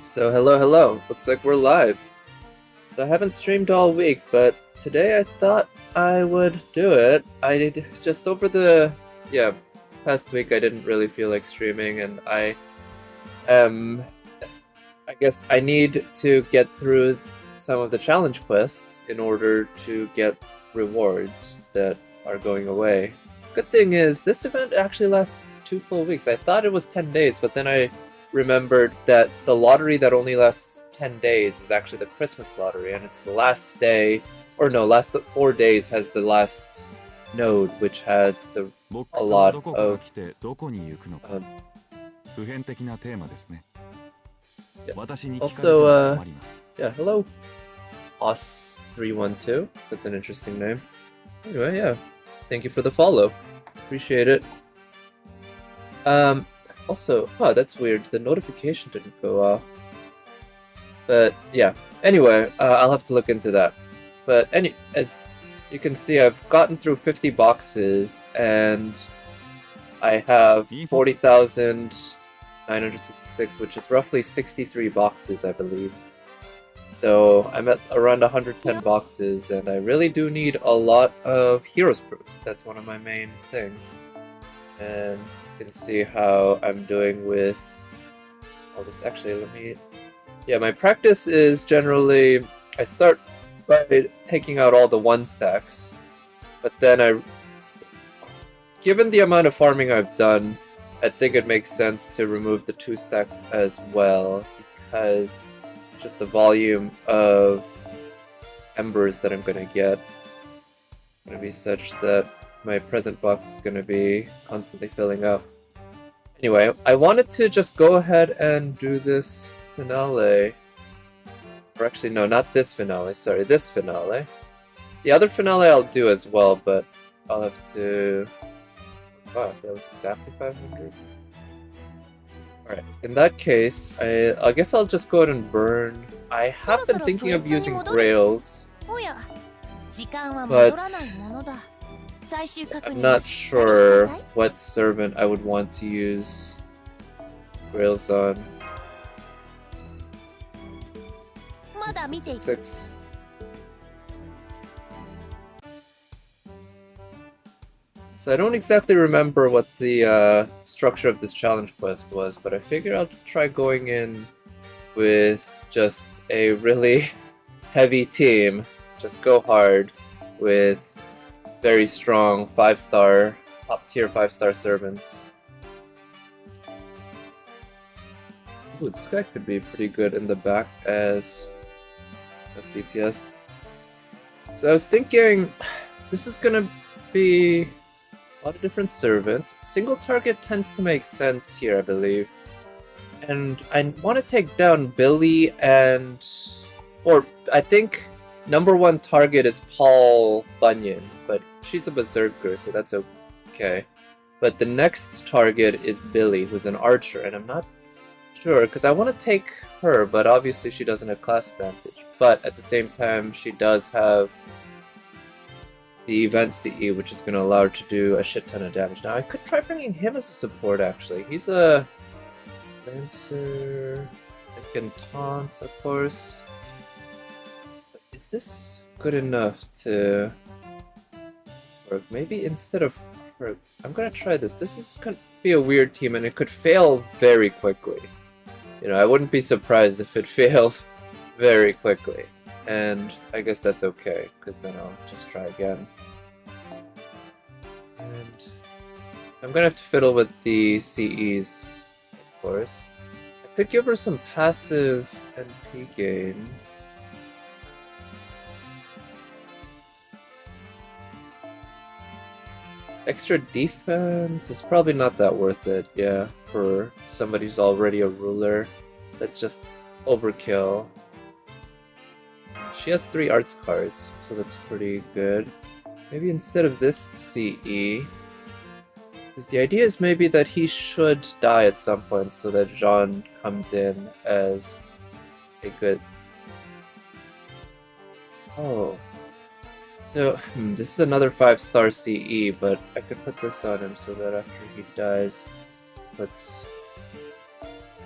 So hello. Looks like we're live. So I haven't streamed all week, but today I thought I would do it. I did just over the past week I didn't really feel like streaming, and I guess I need to get through some of the challenge quests in order to get rewards that are going away. Good thing is this event actually lasts 2 full weeks. I thought it was 10 days, but then I remembered that the lottery that only lasts 10 days is actually the Christmas lottery, and it's the last day, or no, last 4 days has the last node, which has a lot of also, hello, Os312. That's an interesting name. Anyway, yeah, thank you for the follow. Appreciate it. Also, that's weird. The notification didn't go off. But yeah, anyway, I'll have to look into that. But as you can see, I've gotten through 50 boxes, and I have 40,966, which is roughly 63 boxes, I believe. So I'm at around 110 boxes, and I really do need a lot of heroes proofs. That's one of my main things. And you can see how I'm doing with all this. Actually, my practice is generally, I start by taking out all the 1 stacks, but then given the amount of farming I've done, I think it makes sense to remove the 2 stacks as well, because just the volume of embers that I'm going to get is going to be such that my present box is going to be constantly filling up. Anyway, I wanted to just go ahead and do this finale. Or actually, no, not this finale, sorry, this finale. The other finale I'll do as well, but I'll have to... Wow, that was exactly 500. Alright, in that case, I guess I'll just go ahead and burn. I have been thinking of using grails, but I'm not sure what servant I would want to use grails on. 6. So I don't exactly remember what the structure of this challenge quest was, but I figured I'll try going in with just a really heavy team. Just go hard with very strong 5-star, top-tier 5-star servants. Ooh, this guy could be pretty good in the back as a DPS. So I was thinking, this is gonna be a lot of different servants. Single target tends to make sense here, I believe. And I want to take down Billy or I think number 1 target is Paul Bunyan, but she's a berserker, so that's okay. But the next target is Billy, who's an archer, and I'm not sure, because I want to take her, but obviously she doesn't have class advantage. But at the same time, she does have the event CE, which is going to allow her to do a shit ton of damage. Now, I could try bringing him as a support, actually. He's a Lancer, I can taunt, of course. But is this good enough to work? Maybe instead of her, I'm gonna try this. This is gonna be a weird team, and it could fail very quickly. You know, I wouldn't be surprised if it fails very quickly. And I guess that's okay, because then I'll just try again. And I'm gonna have to fiddle with the CEs, of course. I could give her some passive NP gain. Extra defense is probably not that worth it, yeah, for somebody who's already a ruler. That's just overkill. She has 3 arts cards, so that's pretty good. Maybe instead of this CE, because the idea is maybe that he should die at some point so that Jean comes in as a good... Oh. So, this is another 5-star CE, but I could put this on him so that after he dies, let's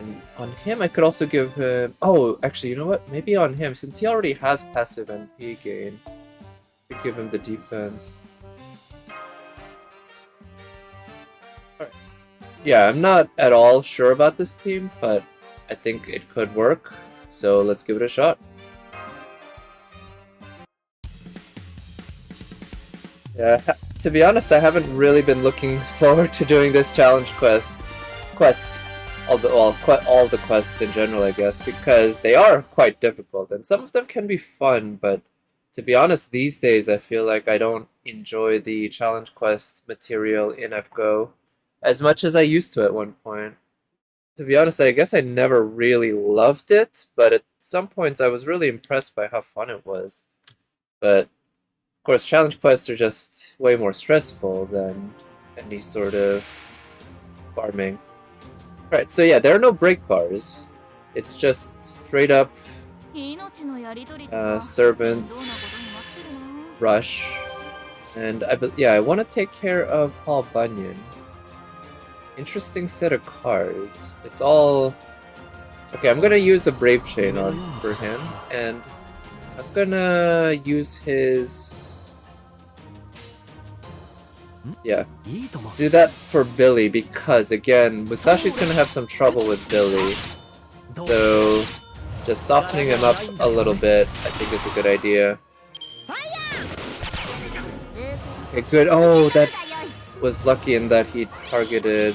And on him, I could also give him... Oh, actually, you know what? Maybe on him, since he already has passive NP gain, I could give him the defense. Alright. Yeah, I'm not at all sure about this team, but I think it could work. So let's give it a shot. Yeah, to be honest, I haven't really been looking forward to doing this challenge quest. All the quests in general, I guess, because they are quite difficult, and some of them can be fun, but to be honest, these days I feel like I don't enjoy the challenge quest material in FGO as much as I used to at one point. To be honest, I guess I never really loved it, but at some points I was really impressed by how fun it was. But, of course, challenge quests are just way more stressful than any sort of farming. Right, so yeah, there are no break bars. It's just straight up servant, rush, and I want to take care of Paul Bunyan. Interesting set of cards. It's all... Okay, I'm gonna use a Brave Chain on for him, and I'm gonna use his... Yeah, do that for Billy because, again, Musashi's gonna have some trouble with Billy. So, just softening him up a little bit, I think is a good idea. Okay, good. Oh, that was lucky in that he targeted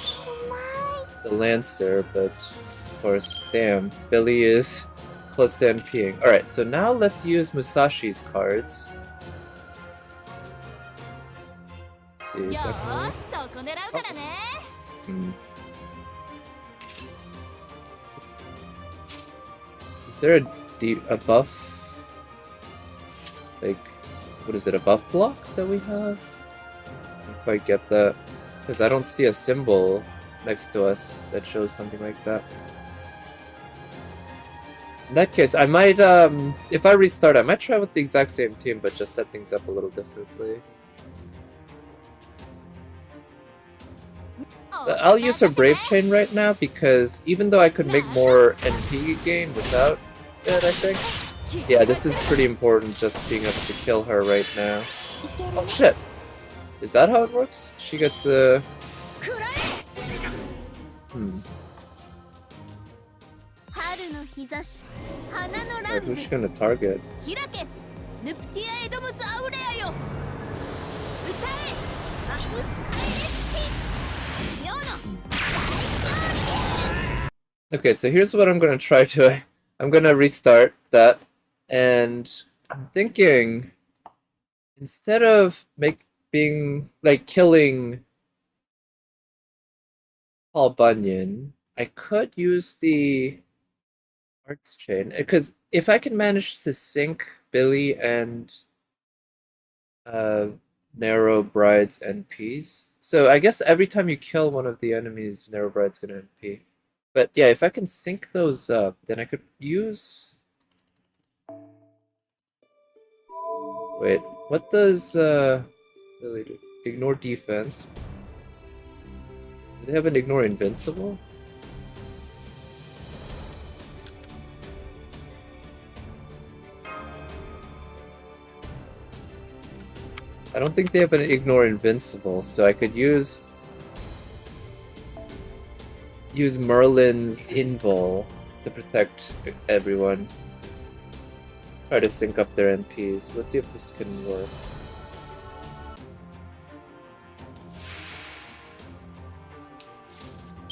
the Lancer, but of course, damn, Billy is close to NPing. Alright, so now let's use Musashi's cards. Is there a buff? Like, what is it, a buff block that we have? I don't quite get that. Because I don't see a symbol next to us that shows something like that. In that case, I might, if I restart, I might try with the exact same team, but just set things up a little differently. I'll use her Brave Chain right now because even though I could make more NP gain without it, I think. Yeah, this is pretty important, just being able to kill her right now. Oh shit! Is that how it works? She gets a... Right, who's she gonna target? Okay, so here's what I'm gonna try to... I'm gonna restart that, and I'm thinking instead of killing Paul Bunyan, I could use the Arts Chain, because if I can manage to sync Billy and Narrow Bride's NPs, so I guess every time you kill one of the enemies, Narrow Bride's gonna NP. But yeah, if I can sync those up, then I could use... Wait, what does Billy do? Ignore defense. Do they have an ignore invincible? I don't think they have an ignore invincible, so I could use Merlin's Invul to protect everyone. Try to sync up their NPs. Let's see if this can work.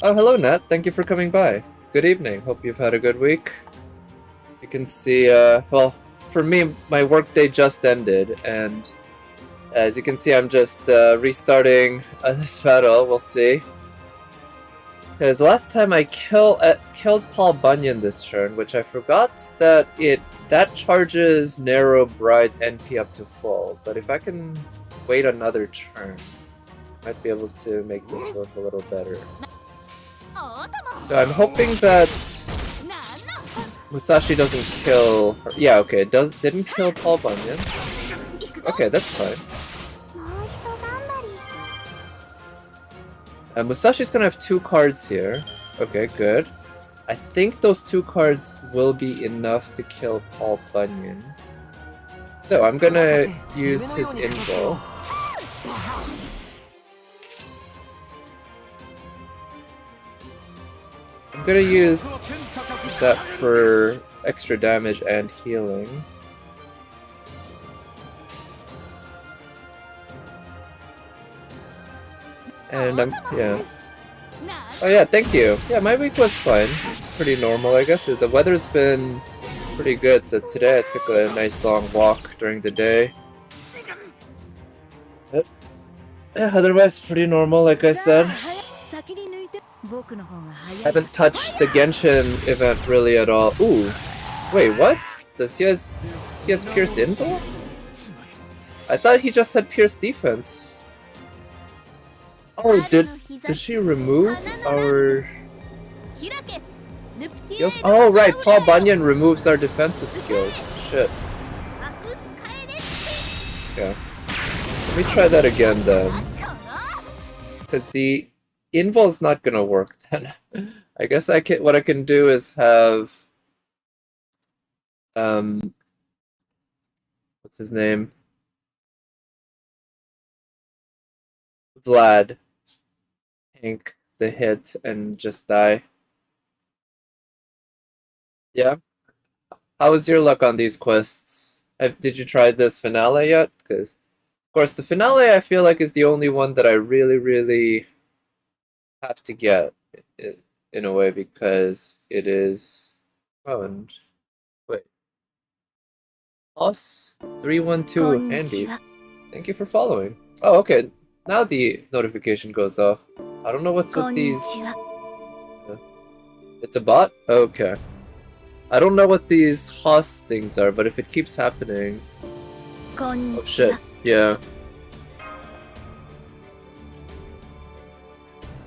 Oh, hello Nat. Thank you for coming by. Good evening. Hope you've had a good week. As you can see, well, for me, my workday just ended, and as you can see, I'm just restarting this battle. We'll see. Because last time I killed Paul Bunyan this turn, which I forgot that that charges Narrow Bride's NP up to full. But if I can wait another turn, I might be able to make this work a little better. So I'm hoping that Musashi doesn't kill her. Yeah, okay, didn't kill Paul Bunyan. Okay, that's fine. Musashi's gonna have 2 cards here. Okay, good. I think those 2 cards will be enough to kill Paul Bunyan. So I'm gonna use his info. I'm gonna use that for extra damage and healing. And yeah. Oh yeah, thank you. Yeah, my week was fine. Pretty normal, I guess. The weather's been pretty good, so today I took a nice long walk during the day. But, yeah, otherwise pretty normal, like I said. Haven't touched the Genshin event really at all. Ooh, wait, what? Does he has Pierce Info? I thought he just had Pierce Defense. Oh, did she remove our... skills? Oh right, Paul Bunyan removes our defensive skills. Shit. Okay. Let me try that again then. Because the invol's not gonna work then. I guess what I can do is have what's his name? Vlad tank the hit and just die. Yeah. How was your luck on these quests? Did you try this finale yet? Because, of course, the finale I feel like is the only one that I really have to get in a way because it is. Oh, and wait. Us 312 Andy. Thank you for following. Oh, okay. Now the notification goes off. I don't know what's with these. It's a bot? Okay. I don't know what these Haas things are, but if it keeps happening... Oh shit, yeah.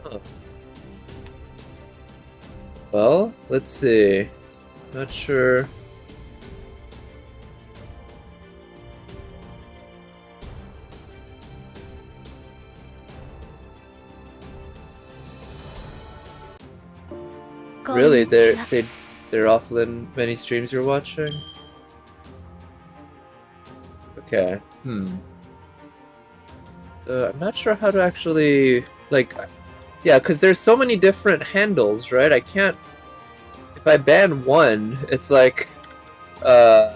Huh. Well, let's see. Not sure. Really? They're offline many streams you're watching? Okay, I'm not sure how to actually, like, yeah, because there's so many different handles, right? I can't, if I ban one, it's like, yeah,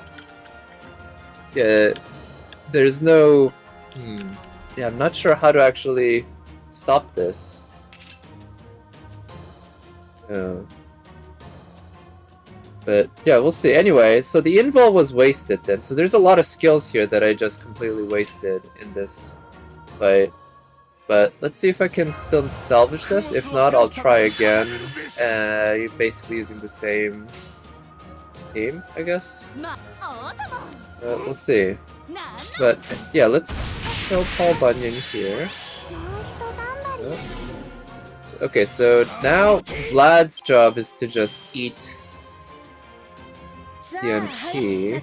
there's no, yeah, I'm not sure how to actually stop this. But yeah, we'll see. Anyway, so the invul was wasted then. So there's a lot of skills here that I just completely wasted in this fight. But let's see if I can still salvage this. If not, I'll try again. Basically using the same team, I guess. We'll see. But yeah, let's kill Paul Bunyan here. Okay, so now Vlad's job is to just eat DMP,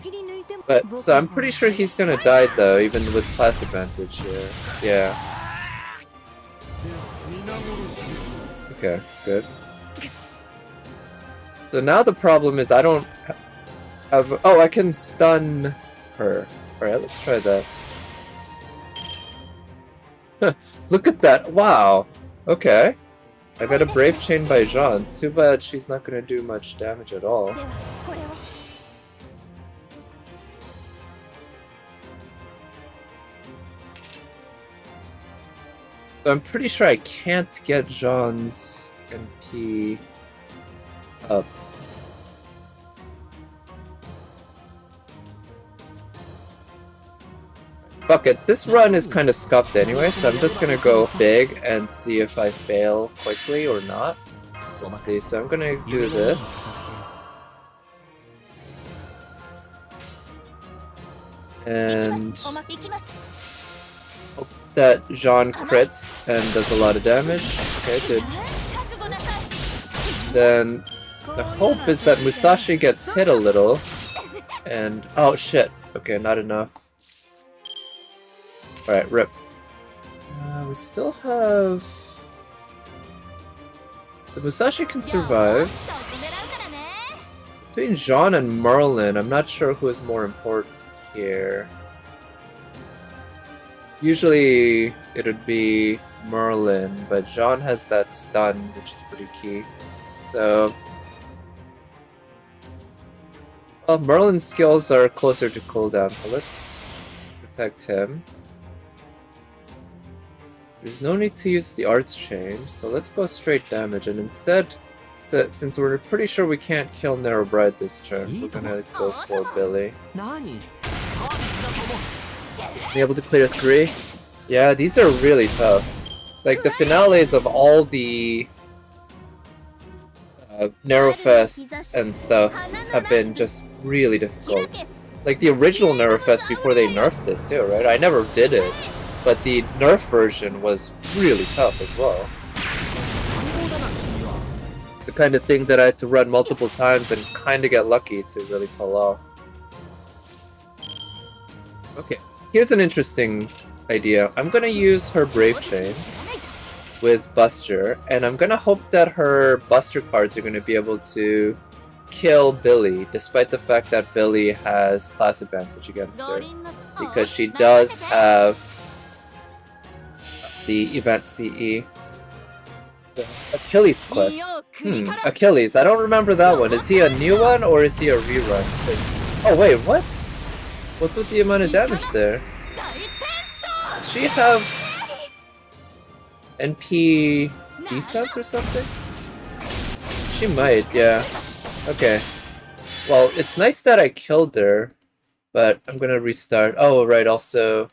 but so I'm pretty sure he's gonna die though, even with class advantage here. Yeah. Okay, good. So now the problem is I don't have. Oh, I can stun her. All right, let's try that. Look at that! Wow. Okay. I got a Brave Chain by Jean. Too bad she's not gonna do much damage at all. So I'm pretty sure I can't get Jean's MP up. Fuck it, this run is kind of scuffed anyway, so I'm just gonna go big and see if I fail quickly or not. Let's see, so I'm gonna do this. And hope that Jean crits and does a lot of damage. Okay, good. Then the hope is that Musashi gets hit a little. And oh shit. Okay, not enough. Alright, rip. We still have... So Musashi can survive. Between Jean and Merlin, I'm not sure who is more important here. Usually it would be Merlin, but Jean has that stun, which is pretty key. So, well, Merlin's skills are closer to cooldown, so let's protect him. There's no need to use the arts change, so let's go straight damage, and instead, since we're pretty sure we can't kill Narrow Bride this turn, we're gonna go for Billy. Be able to clear 3? Yeah, these are really tough. Like, the finales of all the Narrowfest and stuff have been just really difficult. Like, the original Narrowfest before they nerfed it too, right? I never did it, but the nerf version was really tough as well. The kind of thing that I had to run multiple times and kind of get lucky to really pull off. Okay, here's an interesting idea. I'm gonna use her Brave Chain with Buster, and I'm gonna hope that her Buster cards are gonna be able to kill Billy, despite the fact that Billy has class advantage against her, because she does have the event CE. The Achilles quest. Achilles. I don't remember that one. Is he a new one or is he a rerun? Oh wait, what? What's with the amount of damage there? Does she have NP defense or something? She might, yeah. Okay. Well, it's nice that I killed her, but I'm gonna restart. Oh, right, also,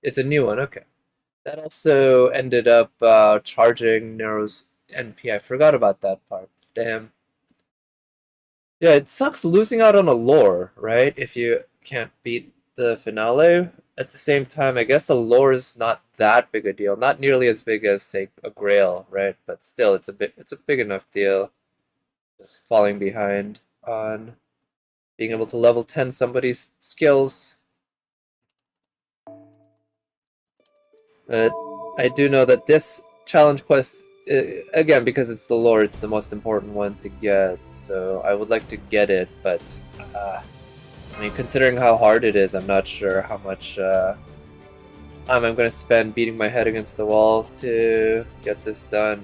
it's a new one, okay. That also ended up charging Nero's NP. I forgot about that part. Damn. Yeah, it sucks losing out on a lore, right? If you can't beat the finale. At the same time, I guess a lore is not that big a deal. Not nearly as big as, say, a Grail, right? But still, it's a big enough deal. Just falling behind on being able to level 10 somebody's skills. But I do know that this challenge quest, again, because it's the lore, it's the most important one to get. So I would like to get it, but I mean, considering how hard it is, I'm not sure how much time I'm going to spend beating my head against the wall to get this done.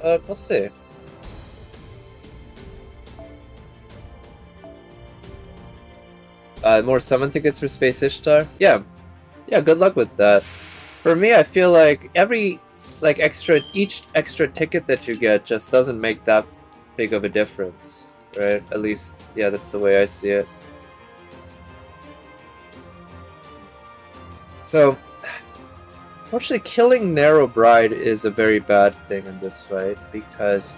But we'll see. More summon tickets for Space Ishtar? Yeah, good luck with that. For me, I feel like each extra ticket that you get just doesn't make that big of a difference, right? At least, yeah, that's the way I see it. So, unfortunately, killing Narrow Bride is a very bad thing in this fight because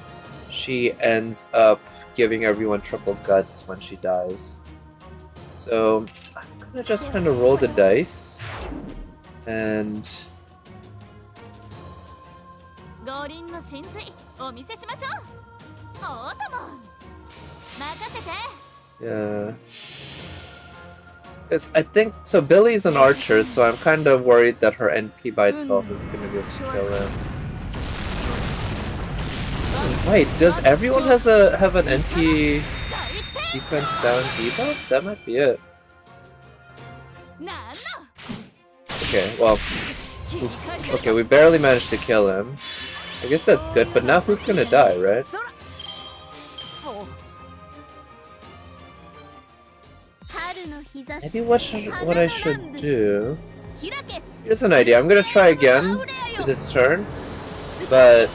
she ends up giving everyone triple guts when she dies. So, I'm gonna just kind of roll the dice and yeah. I think so. Billy's an archer, so I'm kind of worried that her NP by itself is gonna be able to kill him. Wait, does everyone have an NP defense down debuff? That might be it. Okay, well, okay, we barely managed to kill him. I guess that's good, but now who's gonna die, right? Maybe what I should do... Here's an idea. I'm gonna try again this turn, but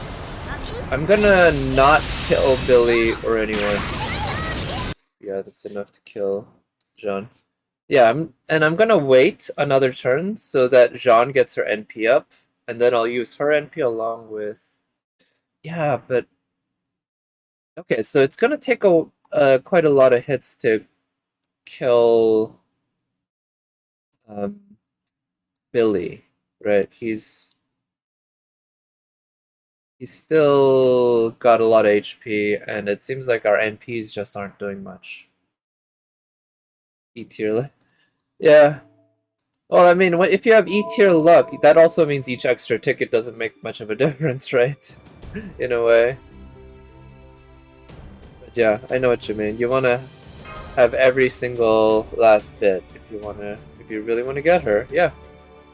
I'm gonna not kill Billy or anyone. Yeah, that's enough to kill Jean. Yeah, I'm gonna wait another turn so that Jean gets her NP up, and then I'll use her NP along with... Yeah, but... Okay, so it's gonna take quite a lot of hits to kill Billy, right? He's still got a lot of HP, and it seems like our NPs just aren't doing much. E-tier, yeah. Well, I mean, if you have E-tier luck, that also means each extra ticket doesn't make much of a difference, right? In a way. Yeah, I know what you mean. You want to have every single last bit if you really want to get her. Yeah.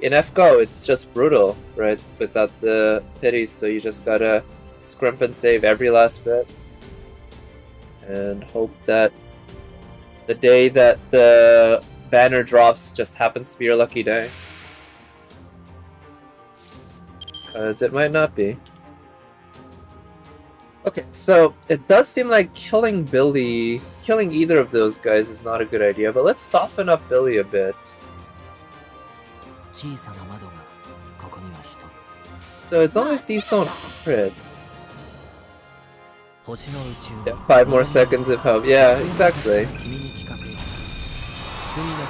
In FGO, it's just brutal, right? Without the pities, so you just gotta scrimp and save every last bit. And hope that the day that the banner drops just happens to be your lucky day. Because it might not be. Okay, so it does seem like killing either of those guys is not a good idea, but let's soften up Billy a bit. So as long as these don't crit. Yeah, 5 more seconds of hope. Yeah, exactly.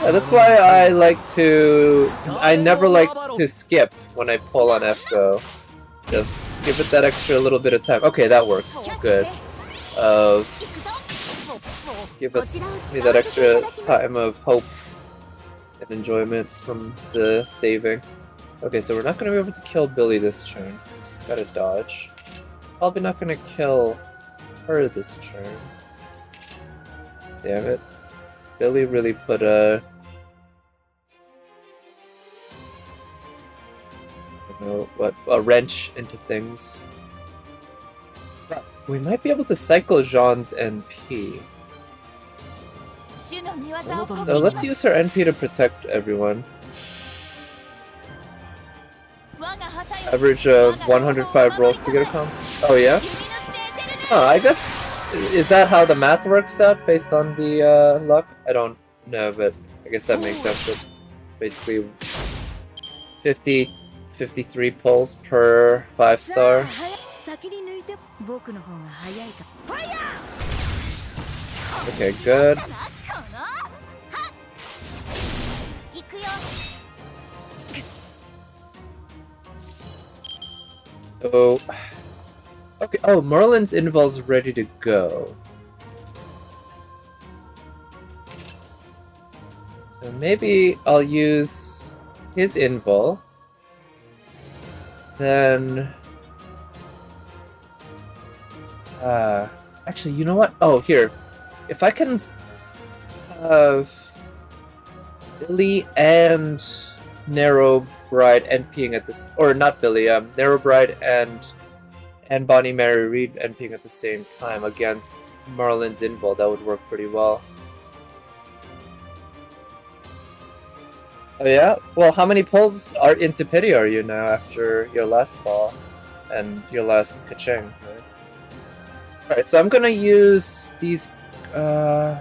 Yeah, that's why I never like to skip when I pull on FGO. Just give it that extra little bit of time. Okay, that works. Good. Give me that extra time of hope and enjoyment from the saving. Okay, so we're not going to be able to kill Billy this turn, because he's got to dodge. Probably not going to kill her this turn. Damn it. Billy really put a wrench into things. We might be able to cycle Jean's NP. So let's use her NP to protect everyone. Average of 105 rolls to get a comp. Oh yeah? Oh, I guess, is that how the math works out based on the luck? I don't know, but I guess that makes sense. It's basically 53 pulls per 5-star. Okay, good. So, okay. Oh, Merlin's Invol's ready to go. So maybe I'll use his Invol. Then, actually, you know what? Oh, here. If I can have Billy and Narrow Bride NPing at this, or not Billy, Narrow Bride and Bonnie Mary Reed NPing at the same time against Merlin's Invol, that would work pretty well. Oh yeah? Well, how many pulls into pity are you now after your last ball and your last kaching? Right? Alright, so I'm gonna use these. I'm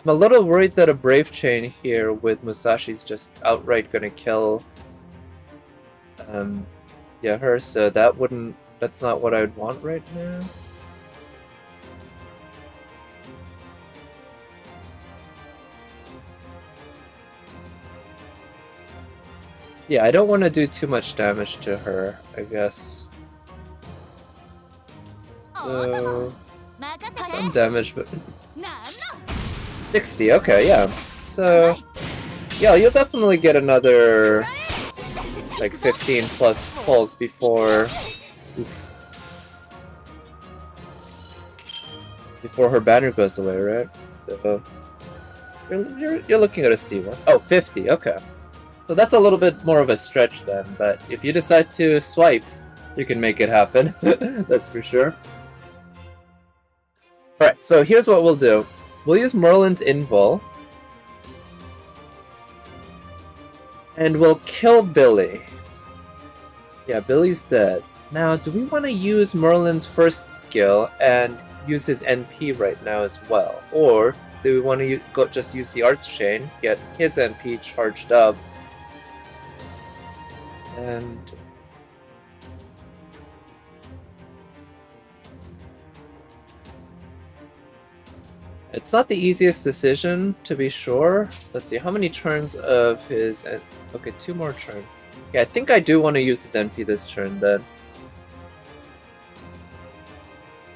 a little worried that a Brave Chain here with Musashi's just outright gonna kill her, so that's not what I'd want right now. Yeah, I don't want to do too much damage to her, I guess. So, some damage, but 60, okay, yeah. So, yeah, you'll definitely get another, like, 15 plus pulls before her banner goes away, right? So, you're looking at a C1. Oh, 50, okay. So that's a little bit more of a stretch then, but if you decide to swipe, you can make it happen. That's for sure. Alright, so here's what we'll do. We'll use Merlin's Invol. And we'll kill Billy. Yeah, Billy's dead. Now, do we want to use Merlin's first skill and use his NP right now as well? Or do we want to just use the Arts Chain, get his NP charged up, and it's not the easiest decision, to be sure. Let's see, how many turns of his... Okay, 2 more turns. Yeah, I think I do want to use his NP this turn, then.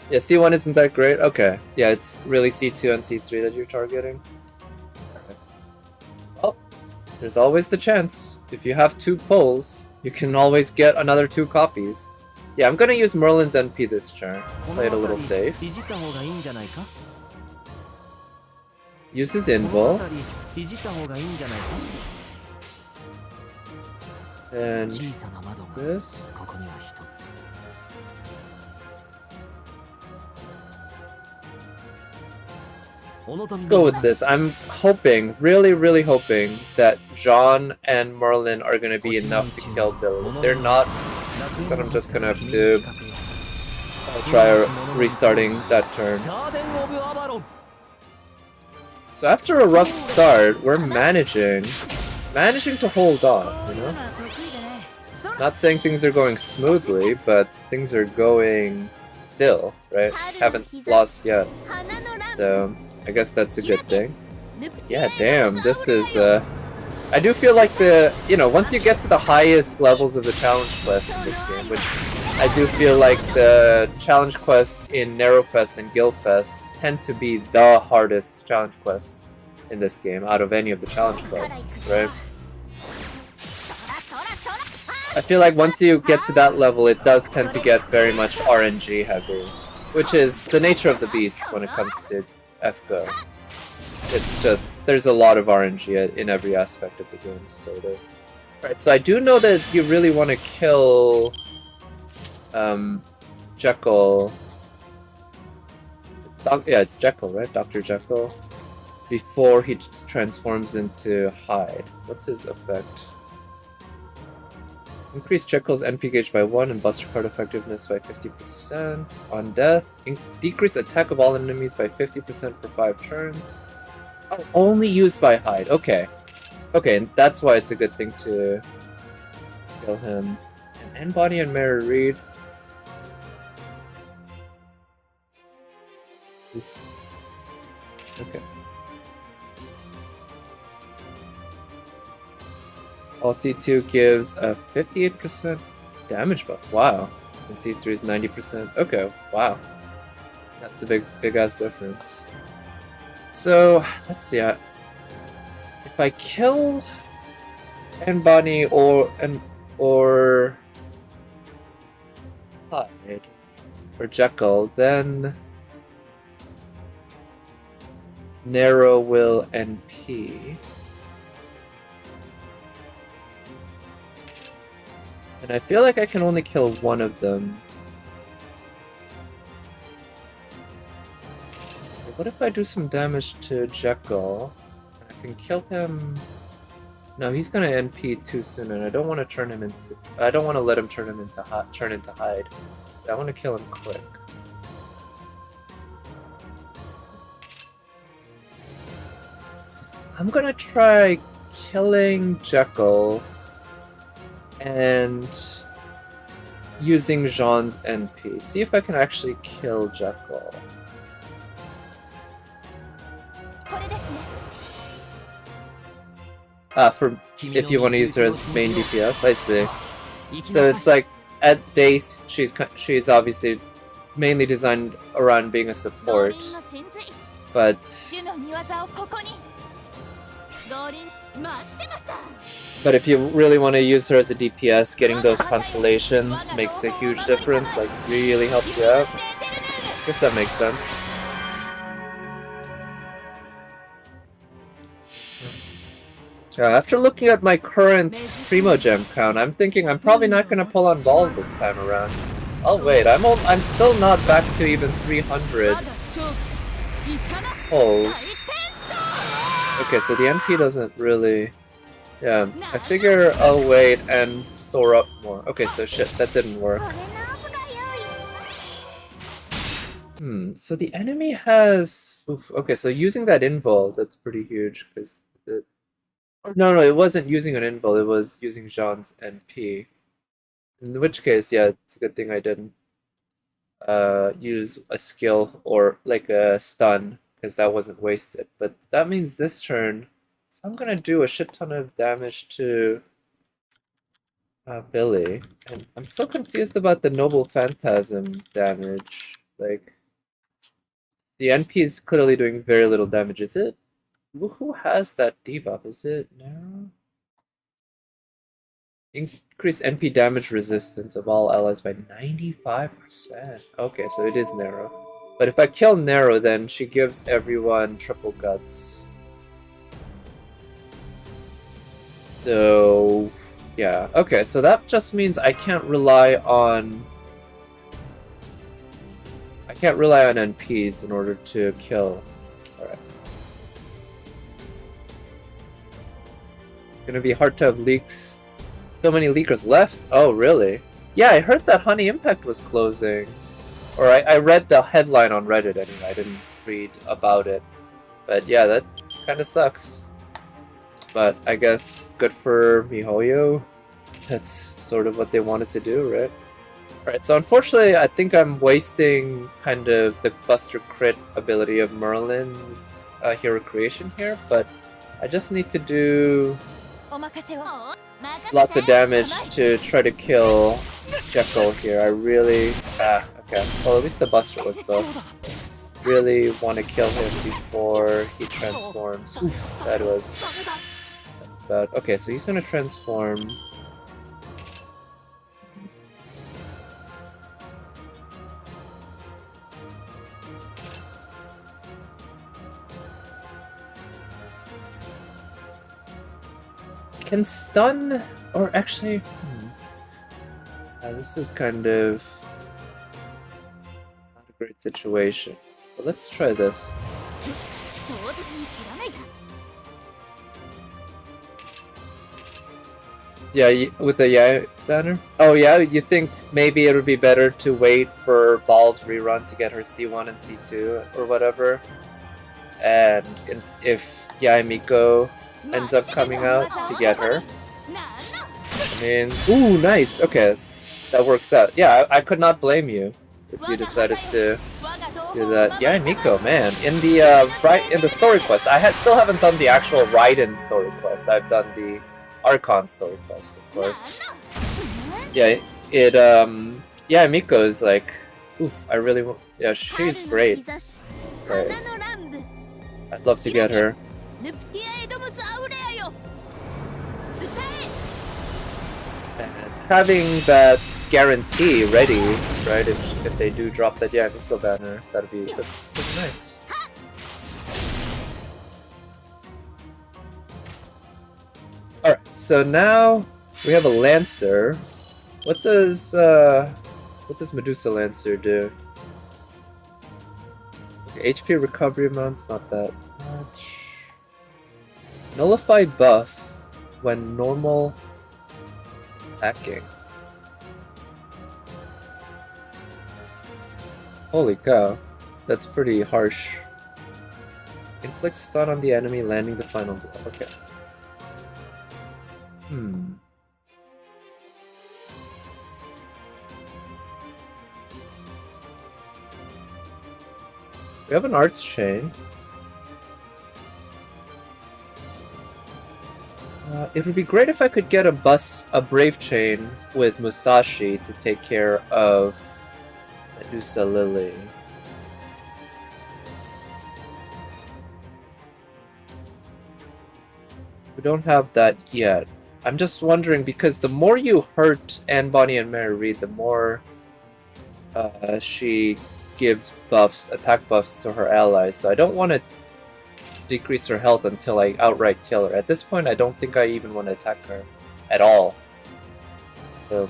Yeah, C1 isn't that great? Okay. Yeah, it's really C2 and C3 that you're targeting. Well, there's always the chance. If you have 2 pulls, You can always get another 2 copies. Yeah, I'm gonna use Merlin's NP this turn. Play it a little safe. Use his invul. And this. Let's go with this. I'm hoping, really hoping, that Jean and Merlin are gonna be enough to kill Billy. If they're not, then I'm just gonna have to try restarting that turn. So after a rough start, we're managing to hold on, you know? Not saying things are going smoothly, but things are going still, right? Haven't lost yet. So I guess that's a good thing. Yeah, damn, this is, I do feel like once you get to the highest levels of the challenge quest in this game, which I do feel like the challenge quests in Narrowfest and Gilfest tend to be the hardest challenge quests in this game out of any of the challenge quests, right? I feel like once you get to that level, it does tend to get very much RNG heavy, which is the nature of the beast when it comes to FGO. It's just, there's a lot of RNG in every aspect of the game, sort of. Right, so I do know that you really want to kill Jekyll. Yeah, it's Jekyll, right? Dr. Jekyll. Before he just transforms into Hyde. What's his effect? Increase Jekyll's NP gauge by 1 and Buster Card effectiveness by 50%. On death, decrease attack of all enemies by 50% for 5 turns. Oh, only used by Hyde. Okay. Okay, and that's why it's a good thing to kill him. And Bonnie and Mary Reed. Oof. Okay. All C2 gives a 58% damage buff. Wow. And C3 is 90%. Okay, wow. That's a big ass difference. So, let's see. If I kill Bonnie or Hyde or Jekyll, then Narrow will NP. And I feel like I can only kill one of them. What if I do some damage to Jekyll? I can kill him. No, he's gonna NP too soon, and I don't want to turn him into. I don't want to let him turn into Hyde. I want to kill him quick. I'm gonna try killing Jekyll and using Jean's NP. See if I can actually kill Jekyll. For if you want to use her as main DPS, I see. So it's like at base, she's obviously mainly designed around being a support, but if you really want to use her as a DPS, getting those constellations makes a huge difference. Like really helps you out. I guess that makes sense. After looking at my current Primogem count, I'm thinking I'm probably not going to pull on Ball this time around. Oh wait, I'm still not back to even 300 pulls. Okay, so the NP doesn't really... Yeah, I figure I'll wait and store up more. Okay, so shit, that didn't work. So the enemy has... Oof, okay, so using that invul, that's pretty huge, because... No, it wasn't using an invul, it was using Jean's NP. In which case, yeah, it's a good thing I didn't use a skill or like a stun, because that wasn't wasted. But that means this turn, if I'm gonna do a shit ton of damage to Billy, and I'm so confused about the Noble Phantasm damage. Like, the NP is clearly doing very little damage. Is it? Who has that debuff? Is it Narrow? Increase NP damage resistance of all allies by 95%. Okay, so it is Nero. But if I kill Nero, then she gives everyone triple guts. So, yeah. Okay, so that just means I can't rely on... I can't rely on NPs in order to kill. Alright. It's gonna be hard to have leaks. So many leakers left? Oh, really? Yeah, I heard that Honey Impact was closing. Or I read the headline on Reddit anyway. I didn't read about it. But yeah, that kind of sucks. But I guess good for MiHoYo. That's sort of what they wanted to do, right? Alright, so unfortunately I think I'm wasting kind of the Buster Crit ability of Merlin's hero creation here, but I just need to do lots of damage to try to kill Jekyll here. I really... okay. Well, at least the Buster was buff. Really want to kill him before he transforms. Oof, that's bad. Okay, so he's gonna transform. Can stun, or actually, this is kind of not a great situation. But let's try this. Yeah, with the Yai banner? Oh yeah, you think maybe it would be better to wait for Ball's rerun to get her C1 and C2 or whatever? And if Yai Miko ends up coming out to get her. I mean, ooh, nice. Okay, that works out. Yeah, I could not blame you if you decided to do that. Yeah, Miko, man. In the story quest, I still haven't done the actual Raiden story quest. I've done the Archon story quest, of course. Yeah, yeah, Miko is like, oof. I really want. Yeah, she's great. Right. I'd love to get her. And having that guarantee ready, right? If they do drop that Miko banner, that's pretty nice. Alright, so now we have a Lancer. What does Medusa Lancer do? Okay, HP recovery amount's not that much. Nullify buff when normal attacking. Holy cow, that's pretty harsh. Inflict stun on the enemy, landing the final blow. Okay. We have an arts chain. It would be great if I could get a brave chain with Musashi to take care of Medusa Lily. We don't have that yet. I'm just wondering because the more you hurt Anne, Bonnie, and Mary Read, the more she gives buffs, attack buffs to her allies. So I don't want to decrease her health until I outright kill her. At this point, I don't think I even want to attack her at all. So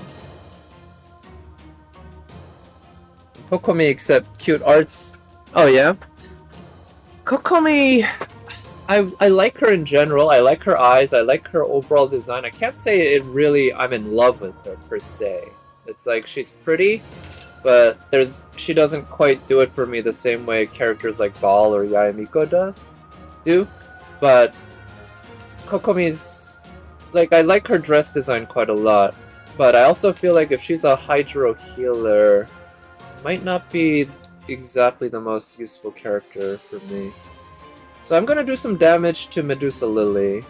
Kokomi, except cute arts. Oh yeah, Kokomi. I like her in general. I like her eyes. I like her overall design. I can't say I'm in love with her per se. It's like she's pretty, but she doesn't quite do it for me the same way characters like Ball or Yayamiko do. But Kokomi's like, I like her dress design quite a lot, but I also feel like if she's a Hydro healer, might not be exactly the most useful character for me. So I'm gonna do some damage to Medusa Lily.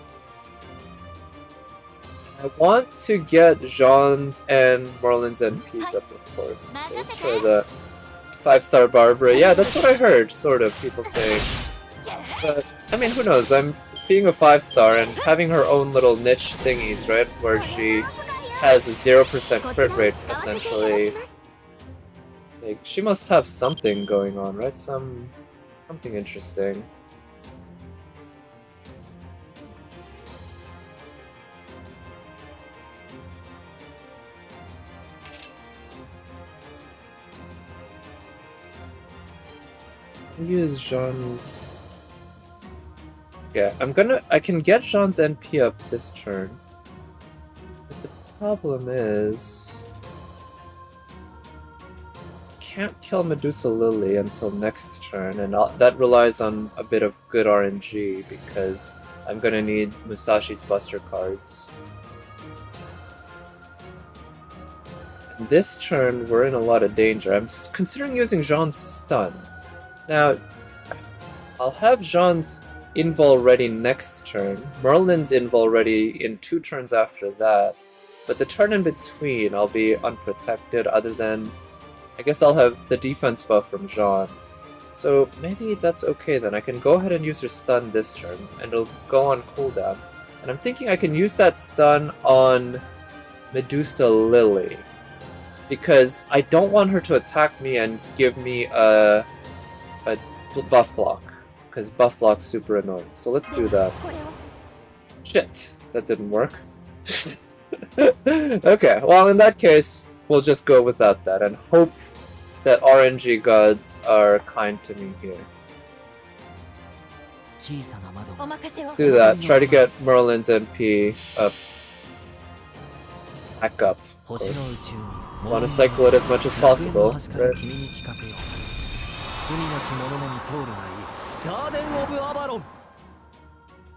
I want to get Jean's and Merlin's NPs up, of course. So let's try that. 5-star Barbara. Yeah, that's what I heard, sort of, people saying. But, I mean, who knows? I'm being a 5-star and having her own little niche thingies, right? Where she has a 0% crit rate, essentially. Like, she must have something going on, right? Something interesting. Use Jean's. Yeah, I can get Jean's NP up this turn. But the problem is, I can't kill Medusa Lily until next turn, and that relies on a bit of good RNG because I'm gonna need Musashi's Buster cards. And this turn, we're in a lot of danger. I'm considering using Jean's stun. Now, I'll have Jean's invul ready next turn, Merlin's invul ready in 2 turns after that, but the turn in between I'll be unprotected other than, I guess I'll have the defense buff from Jean. So maybe that's okay then, I can go ahead and use her stun this turn, and it'll go on cooldown. And I'm thinking I can use that stun on Medusa Lily, because I don't want her to attack me and give me a buff block, because buff block's super annoying. So let's do that. Shit, that didn't work. Okay, well in that case, we'll just go without that and hope that RNG gods are kind to me here. Let's do that. Try to get Merlin's NP up. Back up, of course. Want to cycle it as much as possible, right?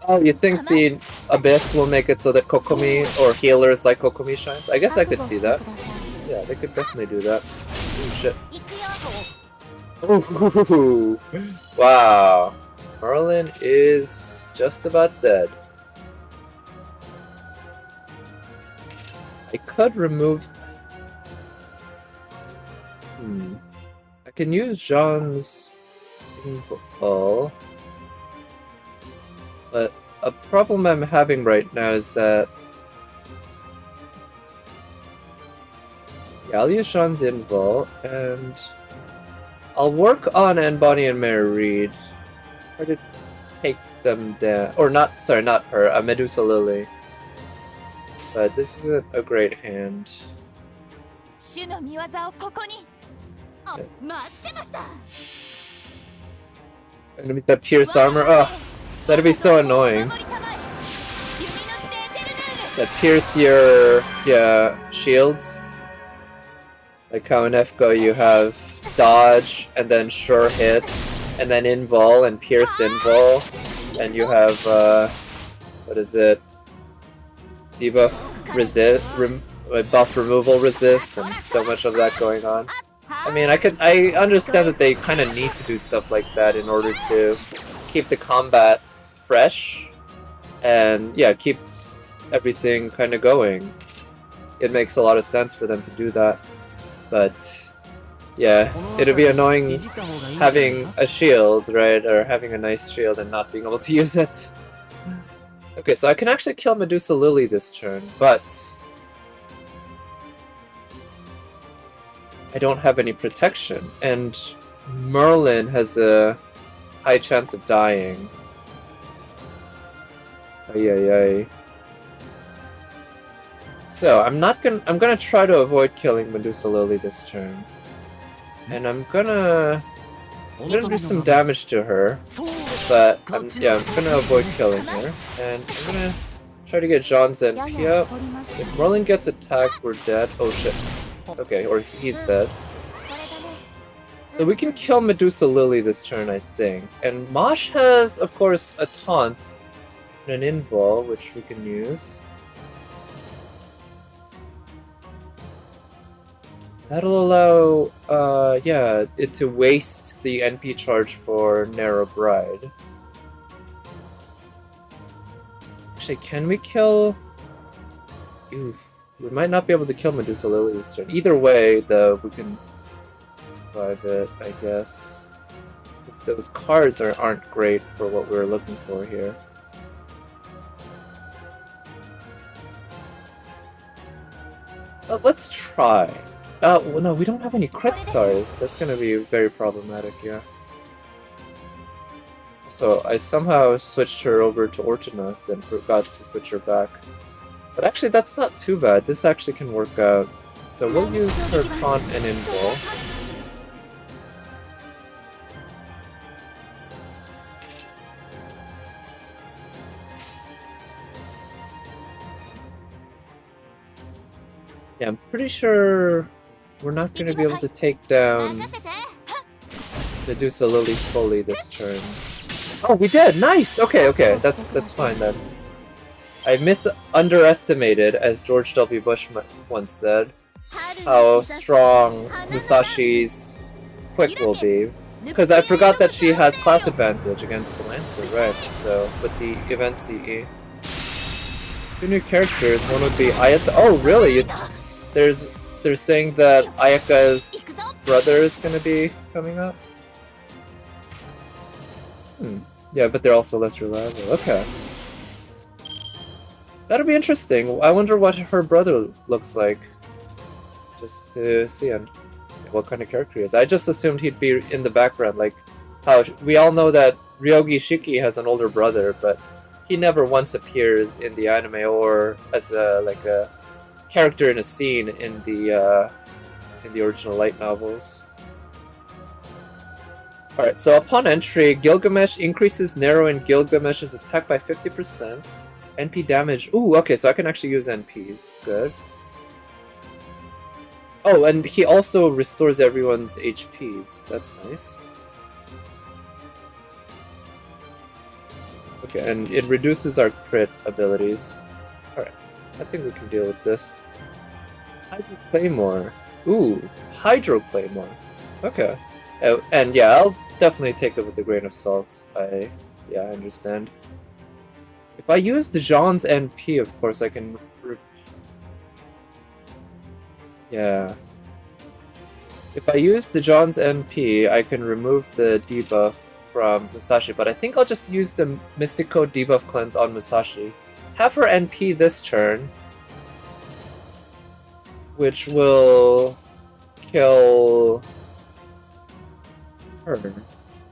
Oh, you think the Abyss will make it so that Kokomi or healers like Kokomi shines? I guess I could see that. Yeah, they could definitely do that. Oh shit. Ooh, wow. Merlin is just about dead. I could remove... I can use Jean's invul, but a problem I'm having right now is that... Yeah, I'll use Jean's invul, and I'll work on Bonnie and Mary Reed. Try to take them down. Or not, sorry, not her, Medusa Lily. But this isn't a great hand. And with that pierce armor, oh, that'd be so annoying. That pierce your shields. Like how in FGO you have dodge and then sure hit, and then invul and pierce invul, and you have what is it? Debuff resist, buff removal resist, and so much of that going on. I mean, I understand that they kind of need to do stuff like that in order to keep the combat fresh, and yeah, keep everything kind of going. It makes a lot of sense for them to do that, but yeah, it'd be annoying having a shield, right, or having a nice shield and not being able to use it. Okay, so I can actually kill Medusa Lily this turn, but I don't have any protection, and Merlin has a high chance of dying. Ay ay ay. So I'm gonna try to avoid killing Medusa Lily this turn, and I'm gonna do some damage to her, but I'm gonna avoid killing her, and I'm gonna try to get Jean's NP up. If Merlin gets attacked, we're dead. Oh shit. Okay, or he's dead. So we can kill Medusa Lily this turn, I think. And Mosh has, of course, a taunt and an invul, which we can use. That'll allow, it to waste the NP charge for Narrow Bride. Actually, can we kill... Oof. We might not be able to kill Medusa Lily this turn. Either way, though, we can survive it, I guess. Because those cards aren't great for what we're looking for here. Let's try. Well, no, we don't have any crit stars. That's gonna be very problematic, yeah. So I somehow switched her over to Ortinas and forgot to switch her back. But actually, that's not too bad. This actually can work out. So we'll use her taunt and invul. Yeah, I'm pretty sure we're not going to be able to take down Medusa Lily fully this turn. Oh, we did! Nice! Okay, okay, that's fine then. I underestimated, as George W. Bush once said, how strong Musashi's quick will be. Because I forgot that she has class advantage against the Lancer, right? So, with the event CE. Two new characters, one would be Ayaka. Oh, really? They're saying that Ayaka's brother is gonna be coming up? Yeah, but they're also less reliable. Okay. That'll be interesting. I wonder what her brother looks like. Just to see and what kind of character he is. I just assumed he'd be in the background, like how we all know that Ryogi Shiki has an older brother, but he never once appears in the anime or as a character in a scene in the original light novels. Alright, so upon entry, Gilgamesh increases Nero and Gilgamesh's attack by 50%. NP damage. Ooh, okay, so I can actually use NPs. Good. Oh, and he also restores everyone's HPs. That's nice. Okay, and it reduces our crit abilities. Alright, I think we can deal with this. Hydro Claymore. Ooh, Hydro Claymore. Okay. And yeah, I'll definitely take it with a grain of salt. I understand. If I use Dijon's NP, of course, I can... Yeah. If I use Dijon's NP, I can remove the debuff from Musashi, but I think I'll just use the Mystic Code debuff cleanse on Musashi. Have her NP this turn, which will kill her.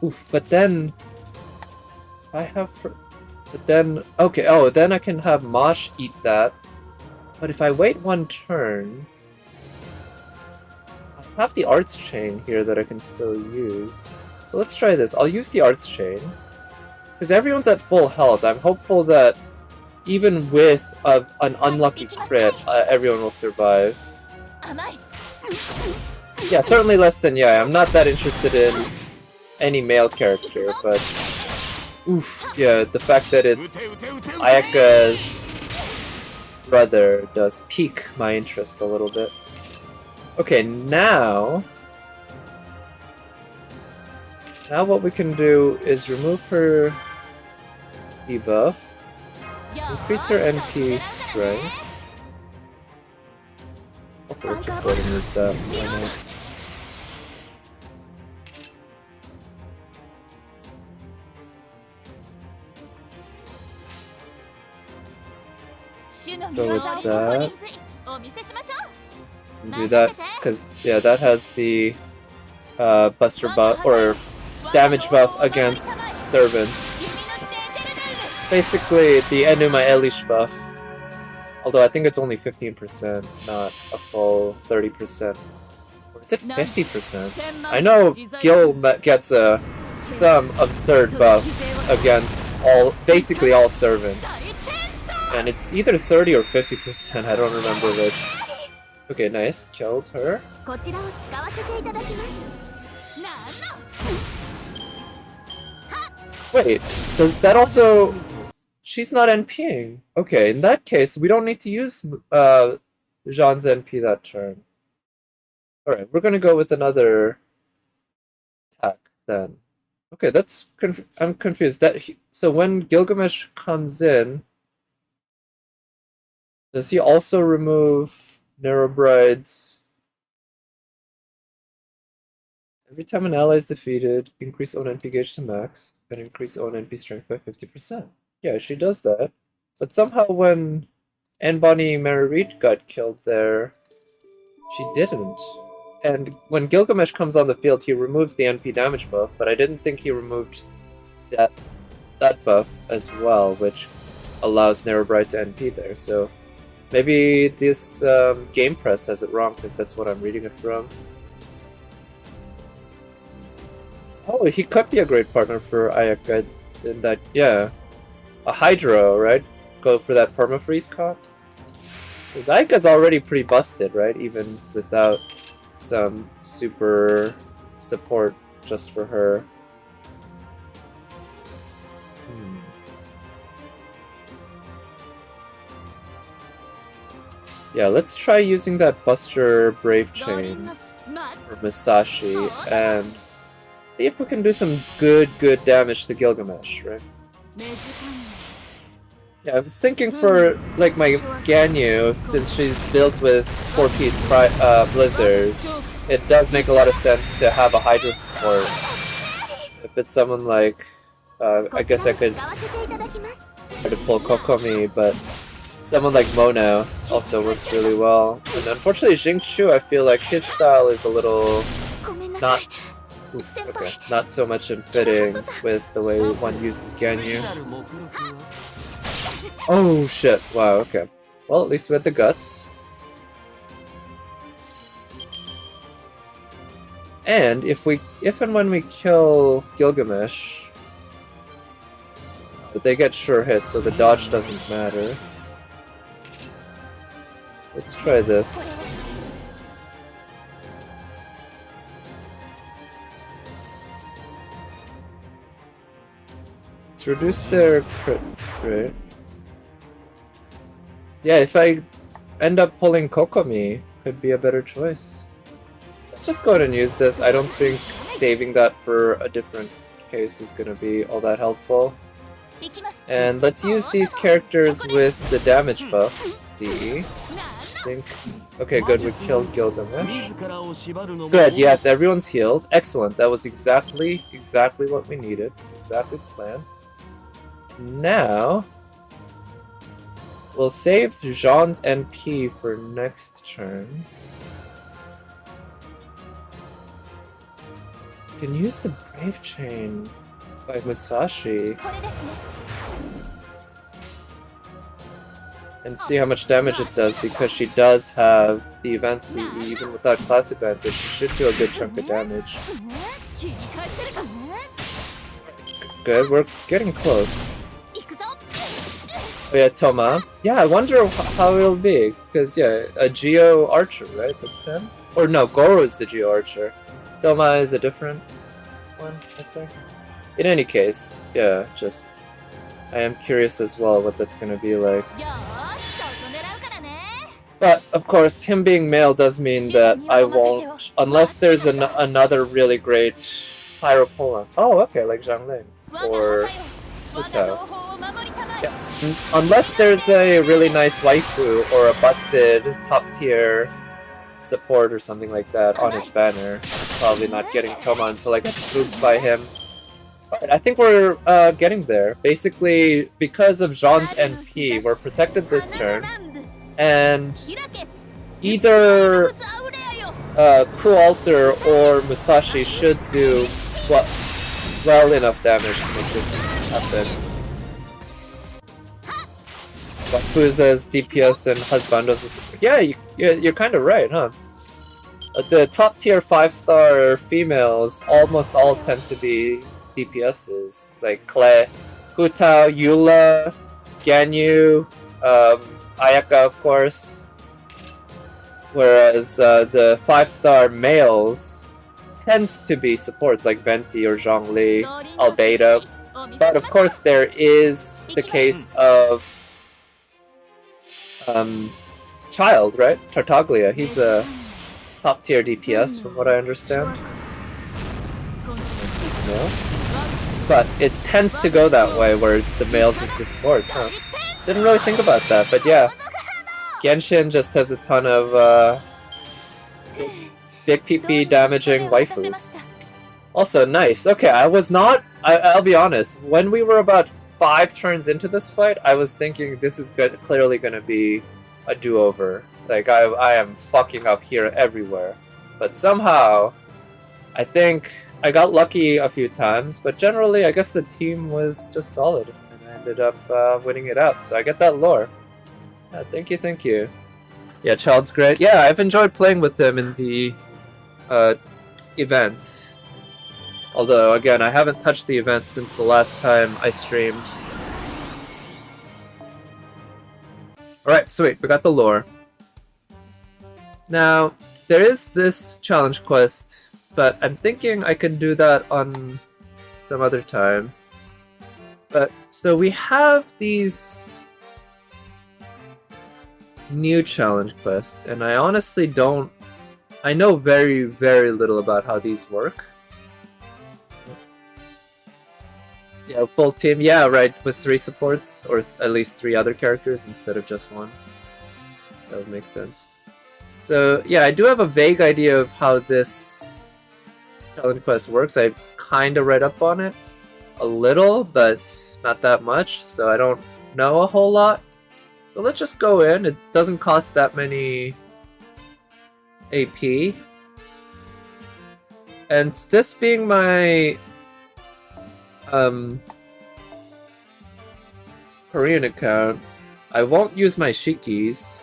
Oof, but then... If I have her... But then... Okay, oh, then I can have Mosh eat that. But if I wait one turn... I have the Arts Chain here that I can still use. So let's try this. I'll use the Arts Chain. Because everyone's at full health. I'm hopeful that even with an unlucky crit, everyone will survive. Yeah, certainly less than Yai. I'm not that interested in any male character, but... Oof, yeah, the fact that it's Ayaka's brother does pique my interest a little bit. Okay, now what we can do is remove her debuff, increase her NP strength. Also, let's just go ahead and use that. Why not? Go with that. And do that, because, yeah, that has the buster buff, or damage buff against servants. It's basically the Enuma Elish buff. Although I think it's only 15%, not a full 30%. Or is it 50%? I know Gil gets some absurd buff against basically all servants. And it's either 30 or 50%, I don't remember which. Okay, nice. Killed her. Wait, does that also... She's not NPing. Okay, in that case, we don't need to use Jean's NP that turn. Alright, we're gonna go with another attack then. Okay, that's... I'm confused. So when Gilgamesh comes in, does he also remove Neurobride's... Every time an ally is defeated, increase own NP gauge to max, and increase own NP strength by 50%. Yeah, she does that. But somehow when Anbani Mary Reed got killed there, She didn't. And when Gilgamesh comes on the field, he removes the NP damage buff, but I didn't think he removed that buff as well, which allows Narrowbright to NP there. So maybe this Game Press has it wrong, because that's what I'm reading it from. Oh, he could be a great partner for Ayaka in that, yeah. A Hydro, right? Go for that permafreeze comp? Because Ayaka's already pretty busted, right? Even without some super support just for her. Yeah, let's try using that Buster Brave Chain for Musashi and see if we can do some good damage to Gilgamesh, right? Yeah, I was thinking for like my Ganyu, since she's built with 4-piece Blizzard, it does make a lot of sense to have a Hydro support. So if it's someone like, I guess I could try to pull Kokomi, but someone like Mono also works really well. And unfortunately Xingqiu, I feel like his style is a little not so much in fitting with the way one uses Ganyu. Oh shit, wow, okay. Well, at least we had the guts. And if and when we kill Gilgamesh, but they get sure hits, so the dodge doesn't matter. Let's try this. Let's reduce their crit rate. Yeah, if I end up pulling Kokomi, could be a better choice. Let's just go ahead and use this. I don't think saving that for a different case is going to be all that helpful. And let's use these characters with the damage buff. See? Okay, good, we killed Gilgamesh. Good, yes, everyone's healed. Excellent, that was exactly what we needed. Exactly the plan. Now, we'll save Jean's NP for next turn. We can use the Brave Chain by Musashi. And see how much damage it does, because she does have the event CE. Even without class advantage, she should do a good chunk of damage. Good, we're getting close. Oh yeah, Toma. Yeah, I wonder how it'll be, because yeah, a Geo Archer, right? That's him? Or no, Goro is the Geo Archer. Toma is a different one, I think. In any case, yeah, just I am curious as well what that's gonna be like. But, of course, him being male does mean that I won't, unless there's another really great Pyropola. Oh, okay, like Zhang or Utao. Yeah. Unless there's a really nice waifu or a busted top-tier support or something like that on his banner. Probably not getting Toma until I get spooked by him. But I think we're getting there. Basically, because of Jean's NP, we're protected this turn. And either Cruel Alter or Musashi should do well enough damage to make this happen. Wafuza's DPS and Husbando's is... Yeah, you're kind of right, huh? The top tier 5-star females almost all tend to be DPSs, like Clay, Hutao, Eula, Ganyu, Ayaka, of course. Whereas the 5-star males tend to be supports like Venti or Zhongli, Albedo. But of course there is the case of Child, right? Tartaglia, he's a top tier DPS from what I understand. He's male. But it tends to go that way where the males use the supports, huh? Didn't really think about that, but yeah. Genshin just has a ton of big PP damaging waifus. Also, nice. Okay, I'll be honest, when we were about 5 turns into this fight, I was thinking this is clearly gonna be a do-over. Like, I am fucking up here everywhere. But somehow, I think I got lucky a few times, but generally I guess the team was just solid, and I ended up winning it out, so I get that lore. Yeah, thank you, thank you. Yeah, Child's great. Yeah, I've enjoyed playing with him in the event. Although, again, I haven't touched the event since the last time I streamed. Alright, sweet, we got the lore. Now, there is this challenge quest, but I'm thinking I can do that on some other time. But, so we have these new challenge quests, and I honestly don't... I know very, very little about how these work. Yeah, full team. Yeah, right, with 3 supports, or at least 3 other characters instead of just 1. That would make sense. So, yeah, I do have a vague idea of how this challenge quest works. I kind of read up on it a little, but not that much, so I don't know a whole lot. So let's just go in. It doesn't cost that many AP. And this being my Korean account, I won't use my Shikis.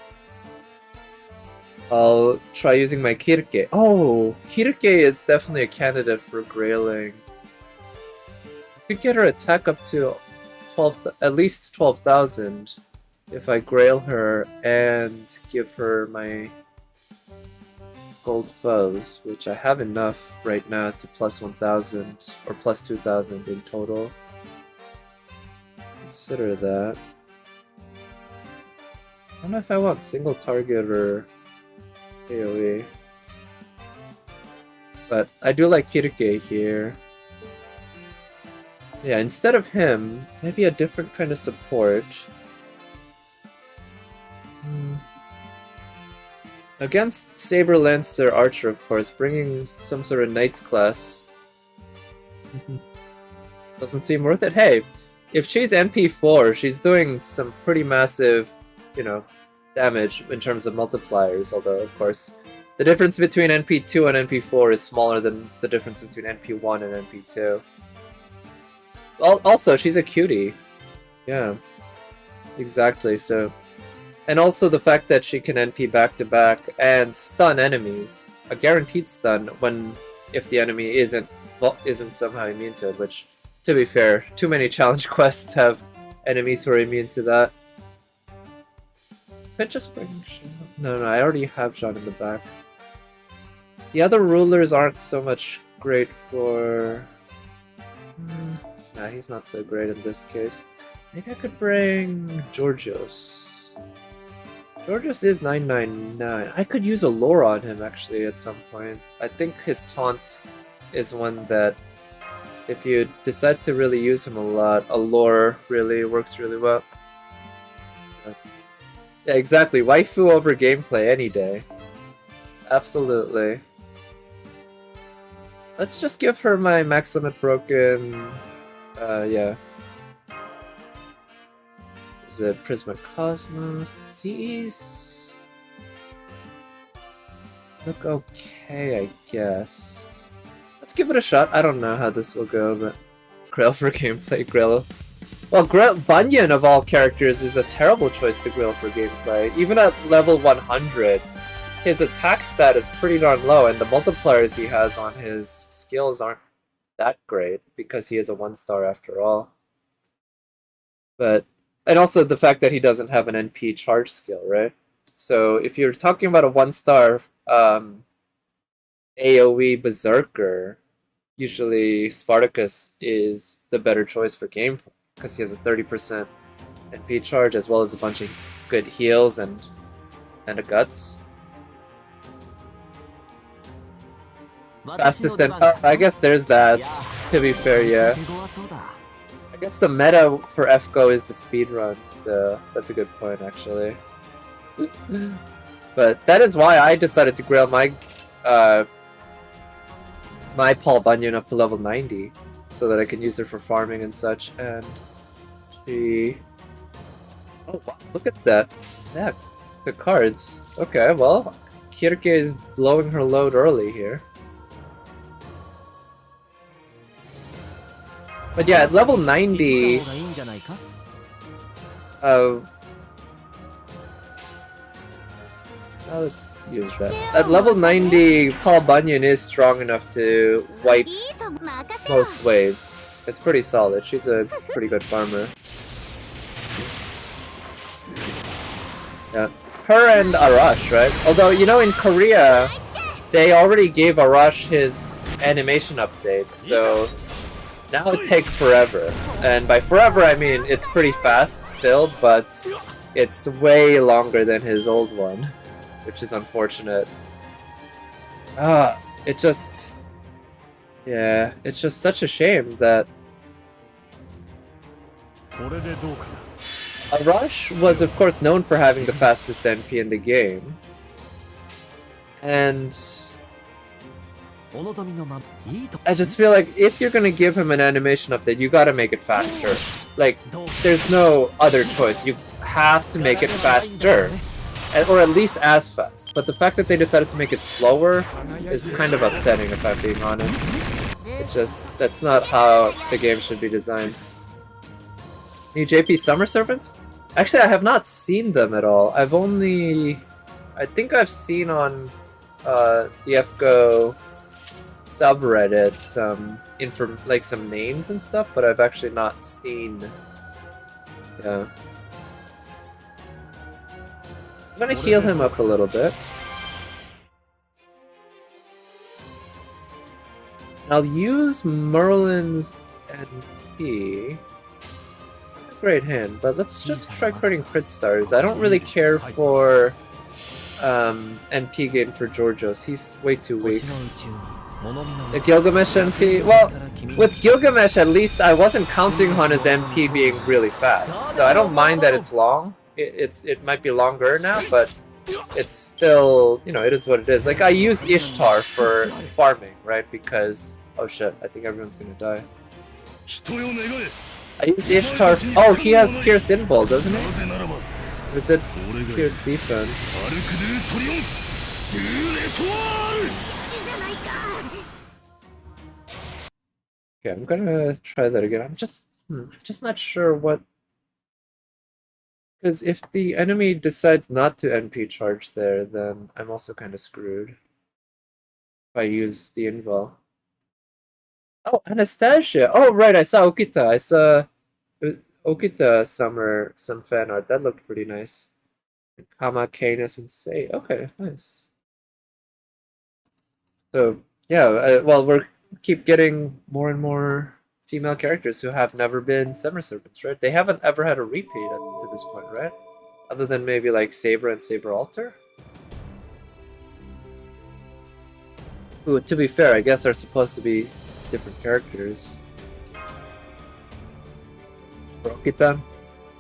I'll try using my Kirke. Oh, Kirke is definitely a candidate for grailing. I could get her attack up to 12, at least 12,000 if I grail her and give her my gold foes, which I have enough right now to plus 1,000 or plus 2,000 in total. Consider that. I don't know if I want single target or AoE, but I do like Kirke here. Yeah, instead of him, maybe a different kind of support. Against Saber Lancer Archer, of course, bringing some sort of Knight's class doesn't seem worth it. Hey, if she's NP4, she's doing some pretty massive, you know, damage in terms of multipliers, although, of course, the difference between NP2 and NP4 is smaller than the difference between NP1 and NP2. Also, she's a cutie. Yeah, exactly, so... And also the fact that she can NP back-to-back and stun enemies. A guaranteed stun if the enemy isn't somehow immune to it, which, to be fair, too many challenge quests have enemies who are immune to that. Could just bring Sean. No, I already have Sean in the back. The other rulers aren't so much great for... Nah, he's not so great in this case. Maybe I could bring Georgios. Georgios is 999. I could use a lore on him actually at some point. I think his taunt is one that, if you decide to really use him a lot, a lore really works really well. Yeah, exactly. Waifu over gameplay any day. Absolutely. Let's just give her my Max Limit Broken... yeah. Is it Prisma Cosmos? The CEs look okay, I guess. Let's give it a shot. I don't know how this will go, but... Grail for gameplay, Grail. Well, Bunyan of all characters is a terrible choice to Grail for gameplay. Even at level 100, his attack stat is pretty darn low, and the multipliers he has on his skills aren't that great, because he is a 1-star after all. But... And also the fact that he doesn't have an NP charge skill, right? So if you're talking about a 1-star AoE Berserker, usually Spartacus is the better choice for gameplay, because he has a 30% NP charge as well as a bunch of good heals and a guts. Fastest and I guess there's that. To be fair, yeah. I guess the meta for FGO is the speedruns, so that's a good point actually. But that is why I decided to grail my my Paul Bunyan up to level 90, so that I can use her for farming and such. And she... Oh, wow, look at that. Yeah, The cards. Okay, well, Kirke is blowing her load early here. But yeah, at level 90... let's use that. At level 90, Paul Bunyan is strong enough to wipe most waves. It's pretty solid. She's a pretty good farmer. Yeah. Her and Arash, right? Although, you know, in Korea, they already gave Arash his animation update, so now it takes forever. And by forever, I mean it's pretty fast still, but it's way longer than his old one, which is unfortunate. It just... yeah, it's just such a shame that... Arash was of course known for having the fastest NP in the game. And... I just feel like if you're gonna give him an animation update, you gotta make it faster. Like, there's no other choice. You have to make it faster. Or at least as fast. But the fact that they decided to make it slower is kind of upsetting, if I'm being honest. It's just, that's not how the game should be designed. New JP Summer Servants? Actually, I have not seen them at all. I've only... I think I've seen on the FGO subreddit some some names and stuff, but I've actually not seen... yeah. I'm gonna heal him up a little bit. I'll use Merlin's NP. Great hand, but let's just try critting crit stars. I don't really care for NP gain for Georgios. He's way too weak. The Gilgamesh NP? Well, with Gilgamesh at least I wasn't counting on his NP being really fast, so I don't mind that it's long. It might be longer now, but it's still, you know, it is what it is. Like, I use Ishtar for farming, right? Because, oh shit, I think everyone's gonna die. I use Ishtar. Oh, he has Pierce Invul, doesn't he? Or is it Pierce Defense? Okay, I'm gonna try that again. I'm just not sure what. Because if the enemy decides not to NP charge there, then I'm also kind of screwed. If I use the Invul. Oh, Anastasia! Oh, right, I saw Okita. I saw Okita Summer, some fan art. That looked pretty nice. Kama, Canis, and Sei. Okay, nice. So, yeah, well, we're keep getting more and more female characters who have never been Summer Serpents, right? They haven't ever had a repeat up to this point, right? Other than maybe like Saber and Saber Alter? Who, to be fair, I guess are supposed to be different characters. Rokita.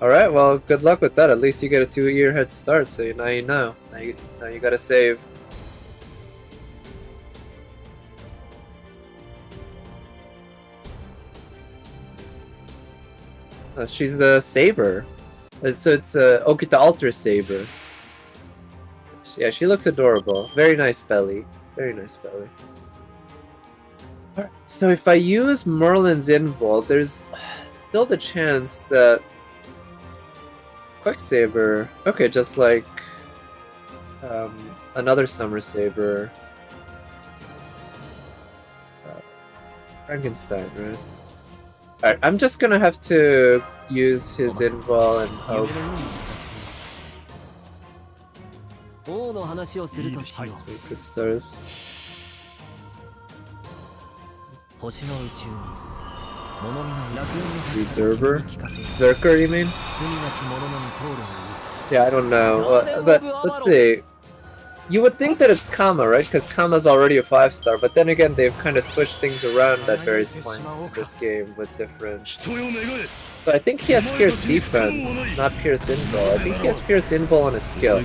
Alright, well, good luck with that. At least you get a 2-year head start, so now you know. Now you gotta save. She's the Saber. So it's Okita Alter Saber. Yeah, she looks adorable. Very nice belly. Very nice belly. Alright, so if I use Merlin's Invul, there's still the chance that Quicksaber... Okay, just like another Summer Saber. Frankenstein, right? Alright, I'm just gonna have to use his Invul and hope. Good stars. Reserver? Zerker, you mean? Yeah, I don't know. But let's see. You would think that it's Kama, right? Because Kama's already a 5-star, but then again, they've kind of switched things around at various points in this game with different... So I think he has Pierce Defense, not Pierce Invul. I think he has Pierce Invul on his skill.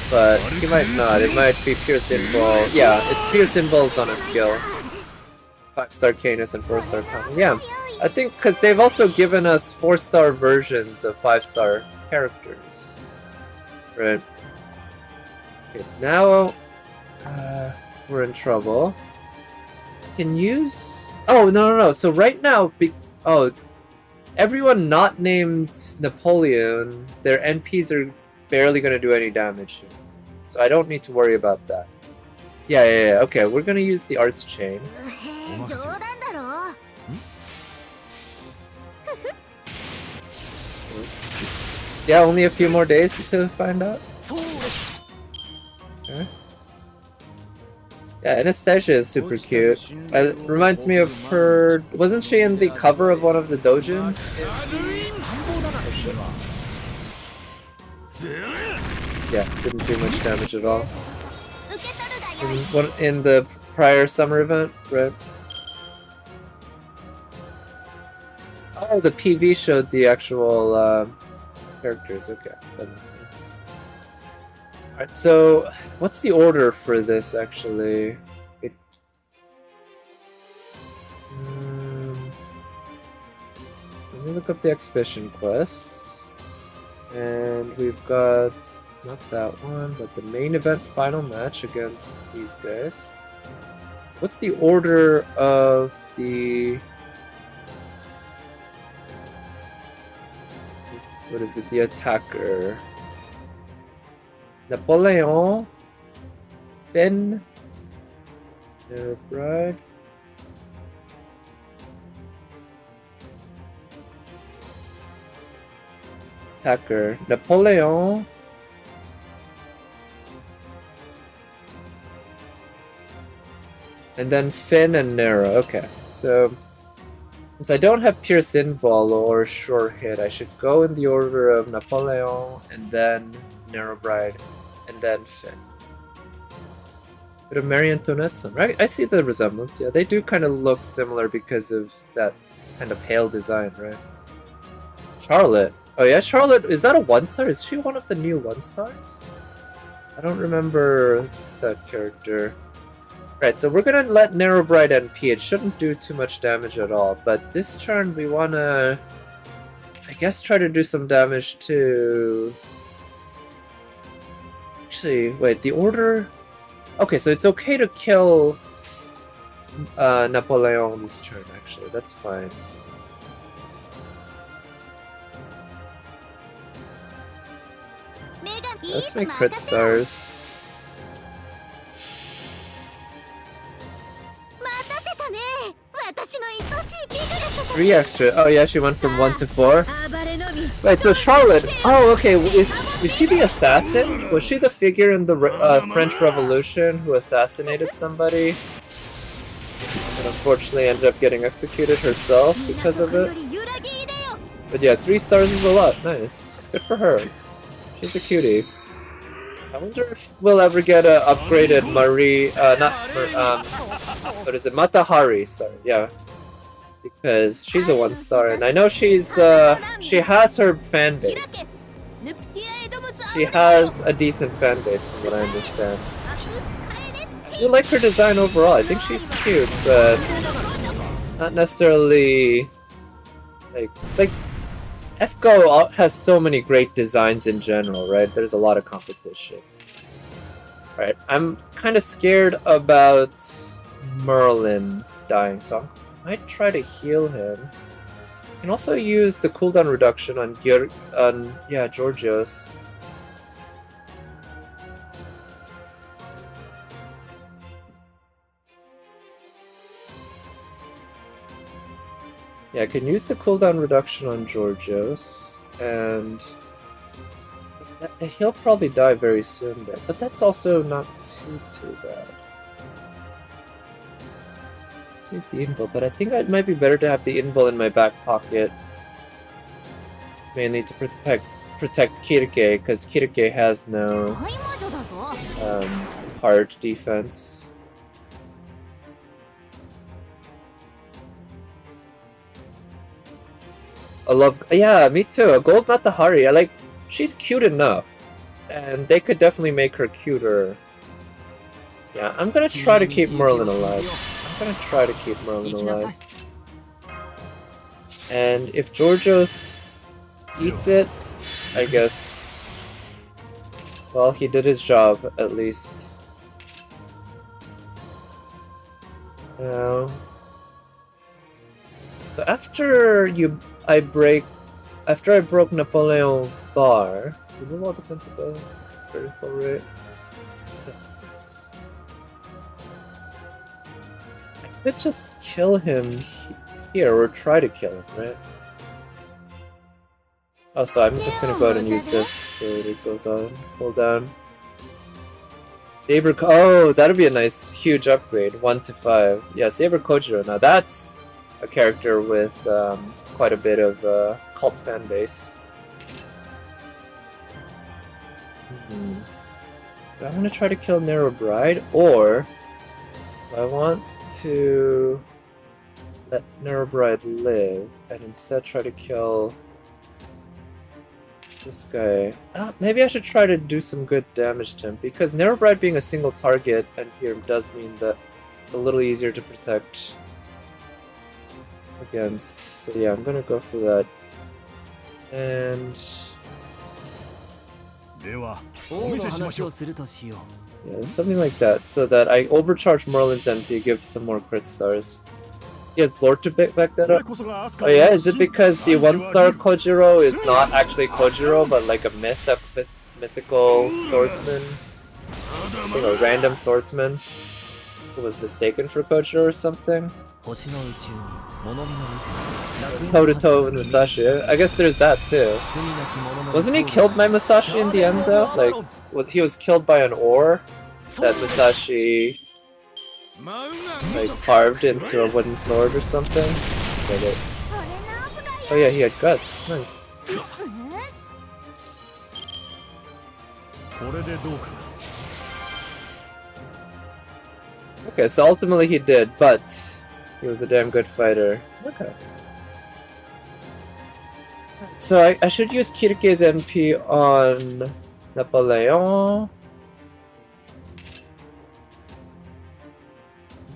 But he might not. It might be Pierce Invul. Yeah, it's Pierce Invul's on a skill. 5-star Canis and 4-star Kama. Yeah, I think because they've also given us 4-star versions of 5-star characters. Right. Okay, now we're in trouble. Can use... Oh, no. So right now, everyone not named Napoleon, their NPs are barely going to do any damage here. So I don't need to worry about that. Yeah. Okay, we're going to use the arts chain. Yeah, only a few more days to find out. Okay. Yeah, Anastasia is super cute. It reminds me of her... Wasn't she in the cover of one of the dojins? Yeah, didn't do much damage at all. In the prior summer event, right? Oh, the PV showed the actual characters. Okay, that makes sense. Alright, so what's the order for this actually? Let me look up the exhibition quests. And we've got not that one, but the main event final match against these guys. So what's the order of the... What is it? The attacker. Napoleon. Finn. Their bride. Attacker. Napoleon. And then Finn and Nero. Okay, so since I don't have Pierce Invol or Sure Hit, I should go in the order of Napoleon, and then Nero Bride, and then Finn. Bit of Marie Antoinette's son, right? I see the resemblance. Yeah, they do kind of look similar because of that kind of pale design, right? Charlotte. Oh yeah, Charlotte. Is that a 1-star? Is she one of the new 1-stars? I don't remember that character. Right, so we're gonna let Narrow Bride NP. It shouldn't do too much damage at all, but this turn we wanna, I guess, try to do some damage to... Actually, wait, the order... Okay, so it's okay to kill Napoleon this turn, actually. That's fine. Let's make crit stars. 3 extra. Oh yeah, she went from 1 to 4. Wait, so Charlotte. Oh, okay. Is she the assassin? Was she the figure in the French Revolution who assassinated somebody and unfortunately ended up getting executed herself because of it? But yeah, 3 stars is a lot. Nice. Good for her. She's a cutie. I wonder if we'll ever get a upgraded Marie, what is it? Matahari, sorry, yeah. Because she's a 1-star, and I know she's, she has her fan base. She has a decent fan base from what I understand. I do like her design overall. I think she's cute, but not necessarily, like, FGO has so many great designs in general, right? There's a lot of competitions. Right, I'm kind of scared about Merlin dying, so I might try to heal him. I can also use the cooldown reduction on Georgios. Yeah, I can use the cooldown reduction on Georgios, and he'll probably die very soon, but that's also not too bad. Let's use the invul, but I think it might be better to have the invul in my back pocket, mainly to protect Kirike, because Kirike has no hard defense. Yeah, me too. A gold Matahari. She's cute enough, and they could definitely make her cuter. Yeah, I'm gonna try to keep Merlin alive. And if Georgios eats it, I guess Well, he did his job, at least. Now... So after I broke Napoleon's bar... Remove all defensive critical rate. I could just kill him here, or try to kill him, right? Oh, so I'm just gonna go ahead and use this so it goes on cooldown. Saber, oh, that'd be a nice, huge upgrade, 1 to 5. Yeah, Saber Kojiro. Now that's a character with quite a bit of cult fan base. I'm gonna try to kill Narrow Bride, or I want to let Narrow Bride live and instead try to kill this guy. Maybe I should try to do some good damage to him, because Narrow Bride being a single target and here does mean that it's a little easier to protect against. So yeah, I'm gonna go for that. And yeah, something like that, so that I overcharge Merlin's MP, give some more crit stars. He has lore to back that up. Oh yeah, is it because the 1-star Kojiro is not actually Kojiro, but like a mythical swordsman? You know, random swordsman who was mistaken for Kojiro or something? Toe-to-toe with Musashi. I guess there's that too. Wasn't he killed by Musashi in the end though? Like, he was killed by an ore that Musashi like carved into a wooden sword or something? Oh yeah, he had guts. Nice. Okay, so ultimately he did, but he was a damn good fighter. Okay. So I should use Kirike's NP on Napoleon.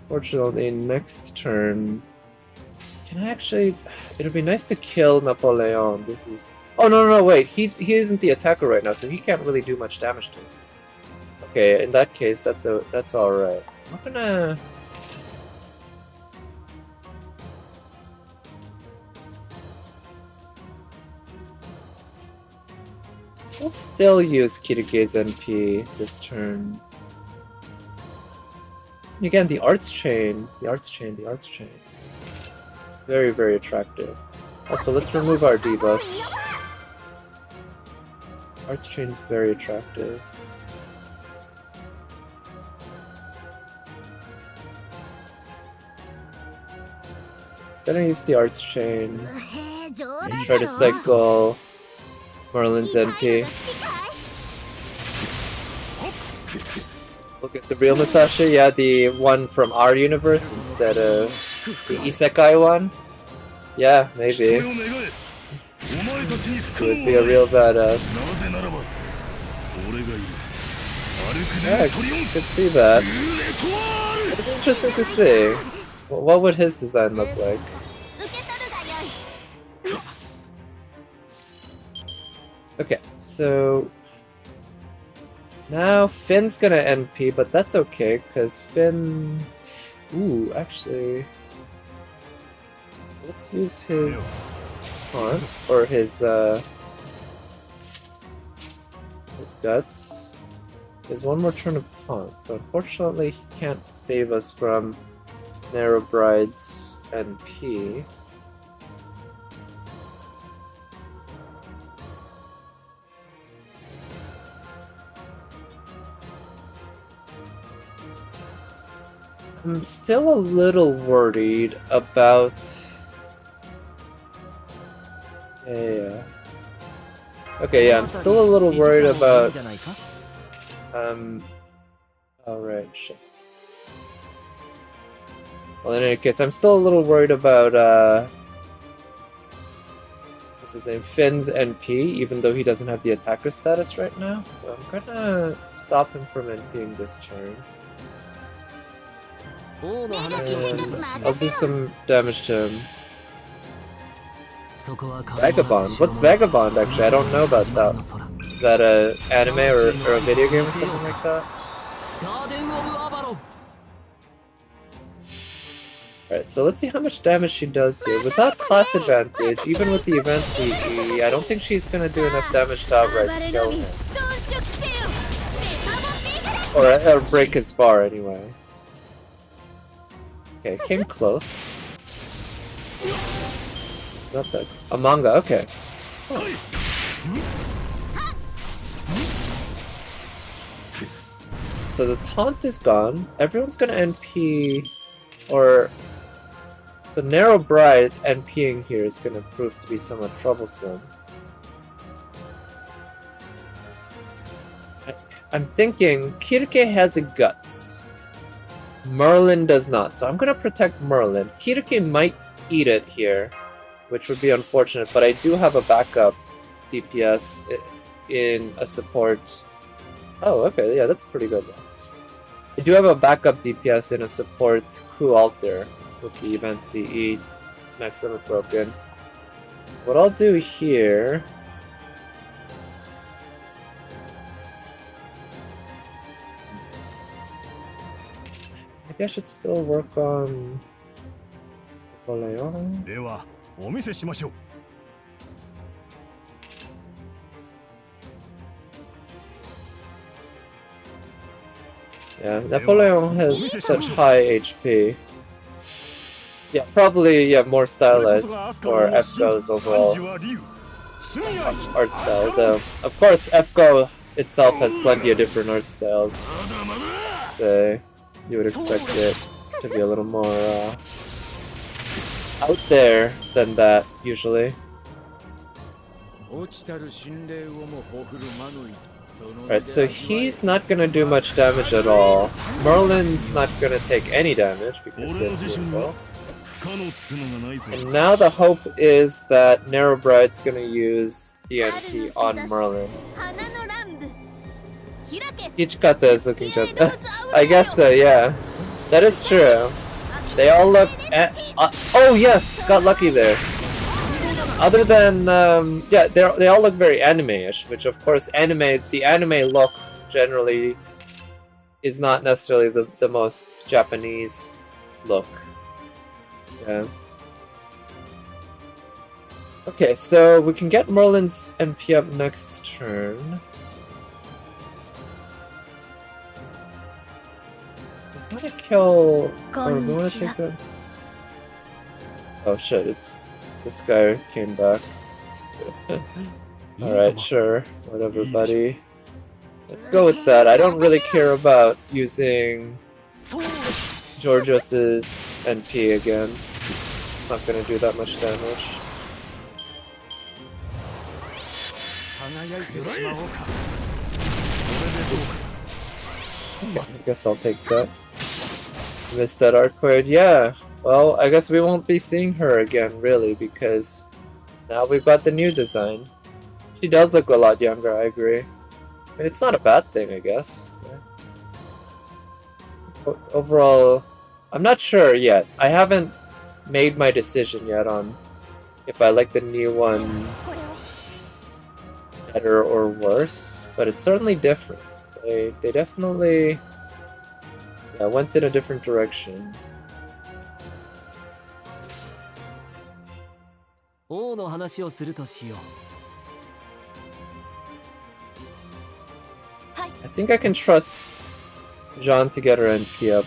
Unfortunately, next turn... Can I actually... It'd be nice to kill Napoleon. This is... Oh, no, wait. He isn't the attacker right now, so he can't really do much damage to us. It's... Okay, in that case, that's alright. I'm gonna... We'll still use Kirige's NP this turn. Again, the arts chain. Very, very attractive. Also, let's remove our debuffs. Arts chain is very attractive. Gonna use the arts chain. And try to cycle Merlin's NP. Look at the real Musashi, yeah, the one from our universe instead of the Isekai one. Yeah, maybe. Would be a real badass. Yeah, I could see that. It'd be interesting to see. What would his design look like? Okay, so now Finn's gonna NP, but that's okay, because Finn... Ooh, actually... Let's use his taunt, or his guts. There's one more turn of taunt, so unfortunately he can't save us from Narrow Bride's NP. I'm still a little worried about... Yeah. Okay, yeah, I'm still a little worried about... Alright, shit. Well, in any case, I'm still a little worried about, what's his name? Finn's NP, even though he doesn't have the attacker status right now, so I'm gonna stop him from NPing this turn. I'll do some damage to him. Vagabond? What's Vagabond, actually? I don't know about that. Is that a anime or a video game or something like that? Alright, so let's see how much damage she does here. Without class advantage, even with the event CE, I don't think she's gonna do enough damage to outright kill him. Or break his bar anyway. Okay, came close. Not that. A manga, okay. So the taunt is gone. Everyone's gonna NP, or the Narrow Bride NPing here is gonna prove to be somewhat troublesome. I'm thinking Kirke has a guts. Merlin does not, so I'm gonna protect Merlin. Kirke might eat it here, which would be unfortunate, but I do have a backup DPS in a support. Oh, okay, yeah, that's pretty good. I do have a backup DPS in a support Crew Alter with the event CE maximum broken. So what I'll do here. Maybe I should still work on Napoleon. Yeah, Napoleon has such high HP. Yeah, probably more stylized for FGO's overall art style, though. Of course, FGO itself has plenty of different art styles, so you would expect it to be a little more out there than that, usually. Right, so he's not gonna do much damage at all. Merlin's not gonna take any damage because he has Limbo. And now the hope is that Narrow Bride's gonna use DNP on Merlin. Ichikata is looking just... I guess so, yeah. That is true. They all look at... oh yes! Got lucky there. Other than, yeah, they all look very anime-ish, which of course the anime look generally is not necessarily the most Japanese look. Yeah. Okay, so we can get Merlin's MP up next turn. I wanna kill... or we wanna take a... Oh shit, it's... this guy came back. Alright, sure. Whatever, buddy. Let's go with that. I don't really care about using Georgios's NP again. It's not gonna do that much damage. Okay, I guess I'll take that. Missed that Arcoid. Yeah. Well, I guess we won't be seeing her again, really, because now we've got the new design. She does look a lot younger, I agree. I mean, it's not a bad thing, I guess. Yeah. Overall, I'm not sure yet. I haven't made my decision yet on if I like the new one better or worse, but it's certainly different. They definitely went in a different direction. I think I can trust Jean to get her NP up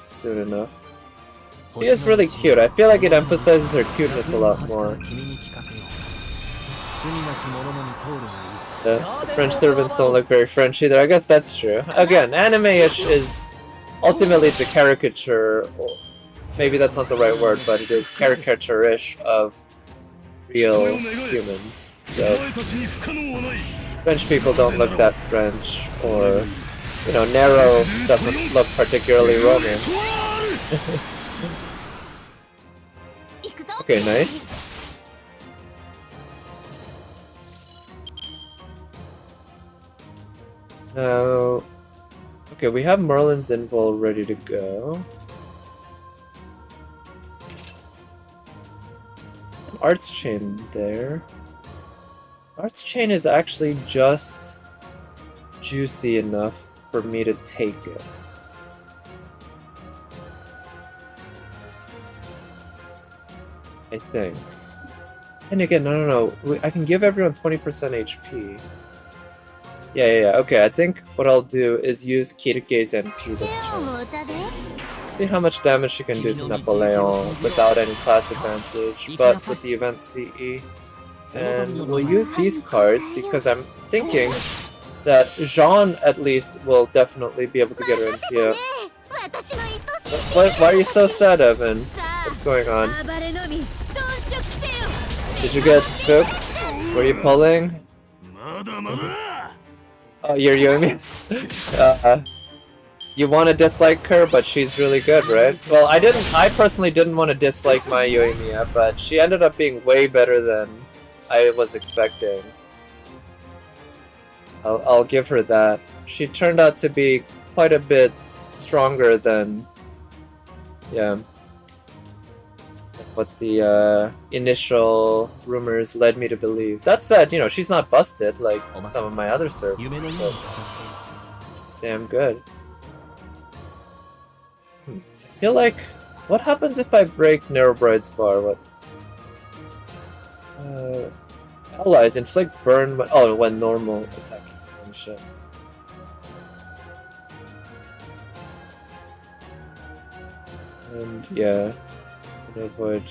soon enough. She is really cute. I feel like it emphasizes her cuteness a lot more. The French servants don't look very French either. I guess that's true. Again, anime-ish is... ultimately it's a caricature. Maybe that's not the right word, but it is caricature-ish of real humans. So French people don't look that French, or you know, Nero doesn't look particularly Roman. Okay, nice. Now, okay, we have Merlin's invul ready to go. Arts chain there. Arts Chain is actually just juicy enough for me to take it. I think. And again, no. I can give everyone 20% HP. Yeah. Okay, I think what I'll do is use Kirike's NP this turn. See how much damage she can do to Napoleon without any class advantage, but with the event CE. And we'll use these cards because I'm thinking that Jean at least will definitely be able to get her in here. Why are you so sad, Evan? What's going on? Did you get spooked? Were you pulling? Oh, you're Yumi? You want to dislike her, but she's really good, right? Well, I personally didn't want to dislike my Yoimiya, but she ended up being way better than I was expecting. I'll give her that. She turned out to be quite a bit stronger than, yeah, what the initial rumors led me to believe. That said, you know, she's not busted like some of my other servants, but she's damn good. I feel like, what happens if I break Narrowbride's bar? What? Allies inflict burn when normal attacking. Oh shit. And yeah, avoid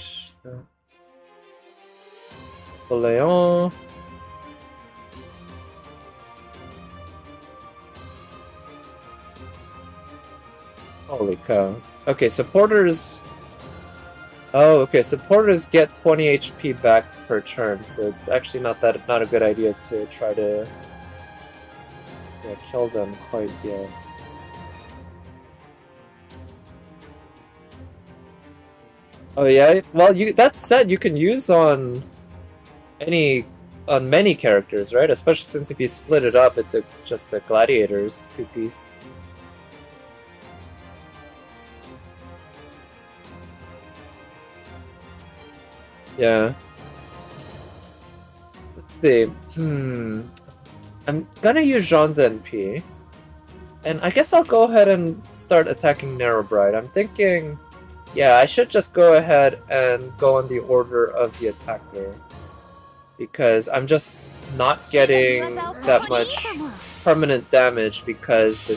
Napoleon. Holy cow. Okay, supporters. Oh, okay. Supporters get 20 HP back per turn, so it's actually not a good idea to try to kill them quite yet. Oh yeah. Well, that said, you can use on many characters, right? Especially since if you split it up, it's just a gladiators 2-piece. Yeah. Let's see. I'm gonna use Jean's NP. And I guess I'll go ahead and start attacking Narrowbride. I'm thinking, yeah, I should just go ahead and go in the order of the attacker. Because I'm just not getting that much permanent damage because the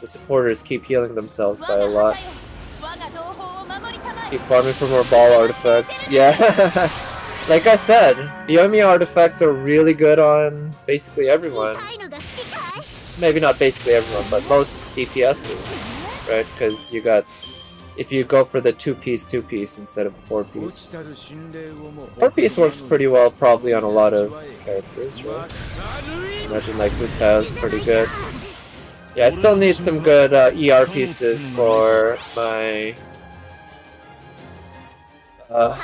supporters keep healing themselves by a lot. Keep farming for more ball artifacts. Yeah. Like I said, Yoimiya artifacts are really good on basically everyone. Maybe not basically everyone, but most DPSs, right? Because you got, if you go for the 2-piece instead of the 4-piece. 4-piece works pretty well probably on a lot of characters, right? Imagine like Hutao's pretty good. Yeah, I still need some good ER pieces for my...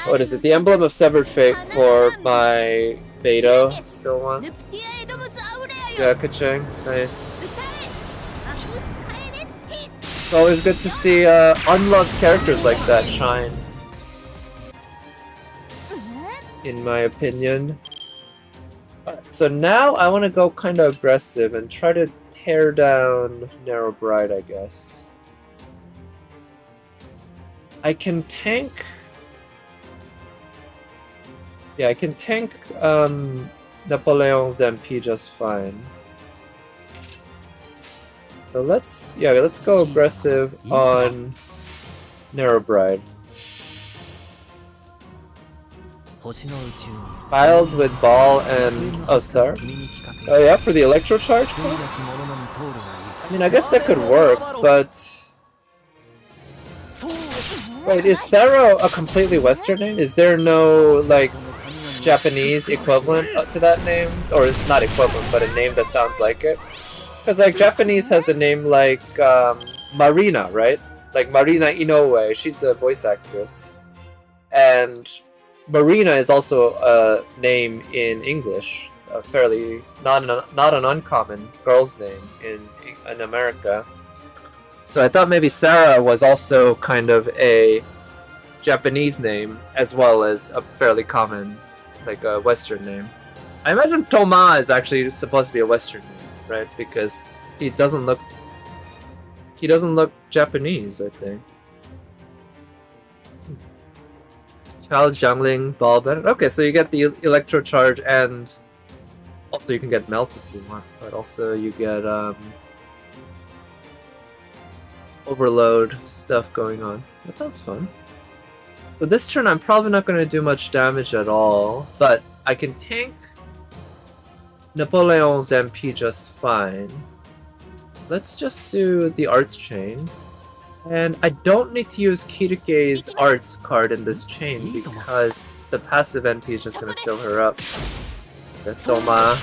what is it? The Emblem of Severed Fate for my Beto. Still want. Yeah, Kachang. Nice. It's always good to see unlocked characters like that shine. In my opinion. So now I want to go kind of aggressive and try to tear down Narrowbride, I guess. I can tank... Yeah, I can tank Napoleon's MP just fine. So let's go aggressive on Narrowbride. Filed with ball and sorry. Oh yeah, for the electro charge? I mean, I guess that could work, but wait, is Saro a completely Western name? Is there no like Japanese equivalent to that name? Or not equivalent, but a name that sounds like it? Because like Japanese has a name like Marina, right? Like Marina Inoue, she's a voice actress. And Marina is also a name in English, a fairly not an uncommon girl's name in America. So I thought maybe Sarah was also kind of a Japanese name as well as a fairly common, like a Western name. I imagine Thomas is actually supposed to be a Western name, right? Because he doesn't look Japanese, I think. Child jungling, ball better. Okay, so you get the electro charge, and also you can get melt if you want, but also you get overload stuff going on. That sounds fun. So this turn I'm probably not going to do much damage at all, but I can tank Napoleon's MP just fine. Let's just do the Arts Chain. And I don't need to use Kitake's Arts card in this chain because the passive NP is just going to fill her up. That's Soma.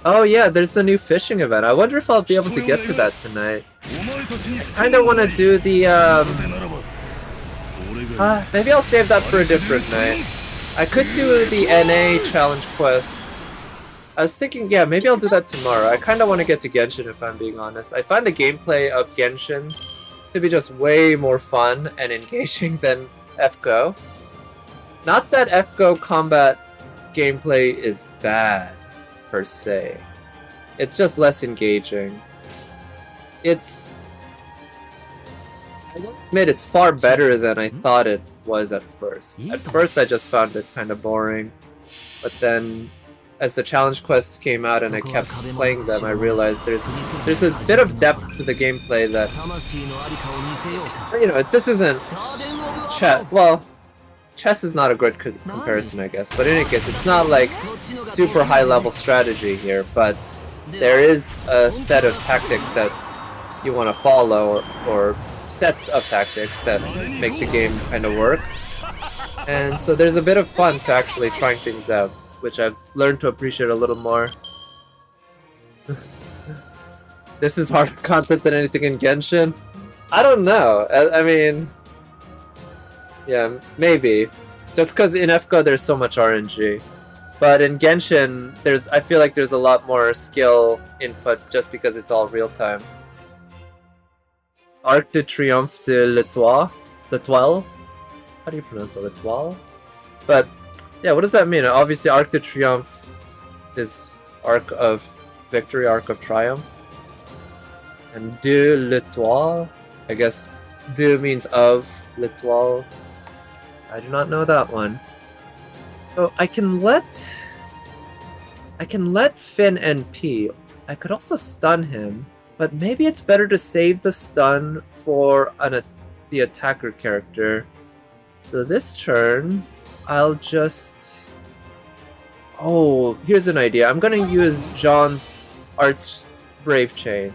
Oh yeah, there's the new fishing event. I wonder if I'll be able to get to that tonight. I kind of want to do the maybe I'll save that for a different night. I could do the NA challenge quest. I was thinking, yeah, maybe I'll do that tomorrow. I kind of want to get to Genshin if I'm being honest. I find the gameplay of Genshin to be just way more fun and engaging than FGO. Not that FGO combat gameplay is bad, per se. It's just less engaging. I will admit it's far better than I thought it was at first. At first I just found it kind of boring, but then as the challenge quests came out and I kept playing them, I realized there's a bit of depth to the gameplay that, you know, this isn't chess. Well, chess is not a good comparison, I guess, but in any case, it's not like super high level strategy here, but there is a set of tactics that you want to follow, or sets of tactics that make the game kind of work. And so there's a bit of fun to actually trying things out, which I've learned to appreciate a little more. This is harder content than anything in Genshin? I don't know. I mean, yeah, maybe. Just because in FGO there's so much RNG. But in Genshin, I feel like there's a lot more skill input just because it's all real time. Arc de Triomphe de l'Étoile? L'Étoile? How do you pronounce it? L'Étoile? But yeah, what does that mean? Obviously, Arc de Triomphe is Arc of Victory, Arc of Triumph. And de l'Étoile? I guess de means of, l'Étoile. I do not know that one. So I can let Finn NP. I could also stun him, but maybe it's better to save the stun for the attacker character. So this turn, I'll just... Oh, here's an idea. I'm gonna use Jean's Arts Brave Chain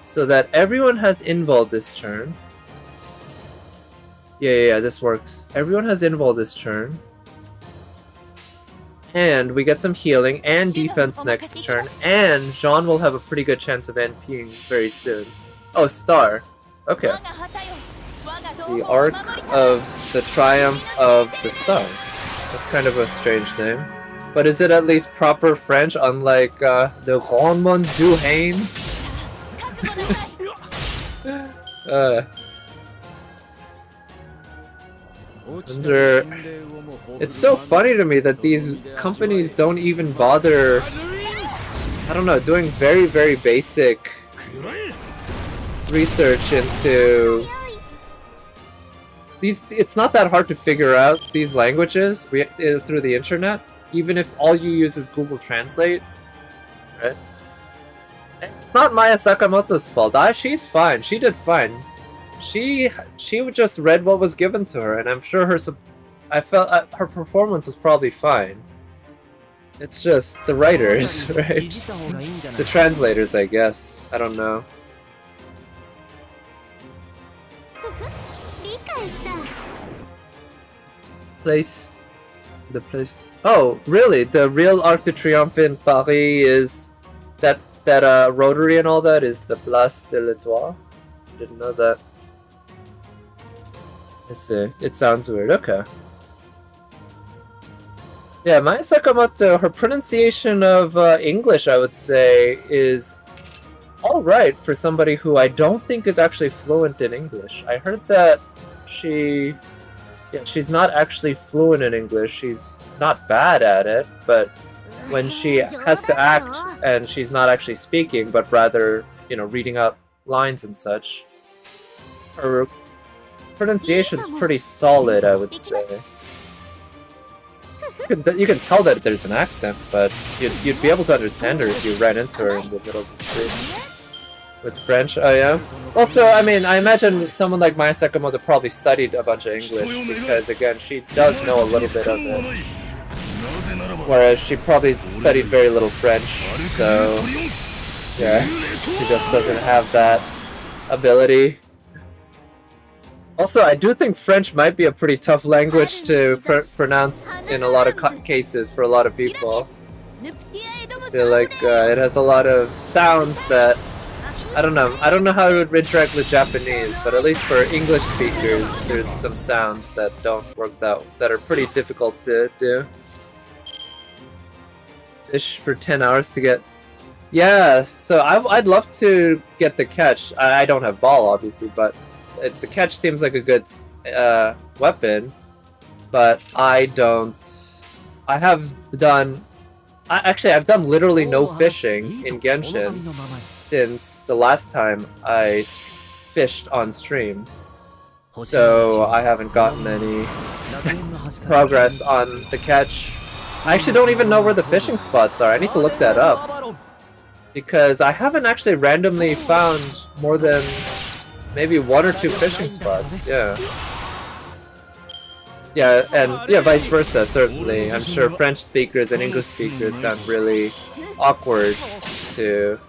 so that everyone has invul this turn. Yeah, this works. Everyone has invul this turn. And we get some healing and defense next turn, and Jean will have a pretty good chance of NPing very soon. Oh, Star. Okay. The Arc of the Triumph of the Star. That's kind of a strange name. But is it at least proper French, unlike the Rendement du Haine? It's so funny to me that these companies don't even bother, I don't know, doing very, very basic research into these. It's not that hard to figure out these languages through the internet, even if all you use is Google Translate, right? It's not Maya Sakamoto's fault. She's fine. She did fine. She just read what was given to her, and I'm sure I felt her performance was probably fine. It's just the writers, right? The translators, I guess. I don't know. The place. Oh, really? The real Arc de Triomphe in Paris is that rotary and all that is the Place de l'Étoile. Didn't know that. Let's see. It sounds weird. Okay. Yeah, Maya Sakamoto, her pronunciation of English, I would say, is alright for somebody who I don't think is actually fluent in English. I heard that she Yeah, she's not actually fluent in English. She's not bad at it, but when she has to act and she's not actually speaking, but rather, you know, reading up lines and such, her pronunciation's pretty solid, I would say. You can tell that there's an accent, but you'd be able to understand her if you ran into her in the middle of the street. With French, oh yeah? Also, I mean, I imagine someone like Maya Sakamoto probably studied a bunch of English, because again, she does know a little bit of it. Whereas she probably studied very little French, so yeah, she just doesn't have that ability. Also, I do think French might be a pretty tough language to pronounce in a lot of cases for a lot of people. I feel like it has a lot of sounds that I don't know how it would interact with Japanese, but at least for English speakers, there's some sounds that don't work that are pretty difficult to do. Fish for 10 hours to get. Yeah, so I'd love to get the catch. I don't have ball, obviously, but the catch seems like a good weapon. But I've done literally no fishing in Genshin since the last time I fished on stream. So I haven't gotten any progress on the catch. I actually don't even know where the fishing spots are. I need to look that up. Because I haven't actually randomly found more than maybe 1 or 2 fishing spots. Yeah. Yeah, and yeah, vice versa, certainly. I'm sure French speakers and English speakers sound really awkward to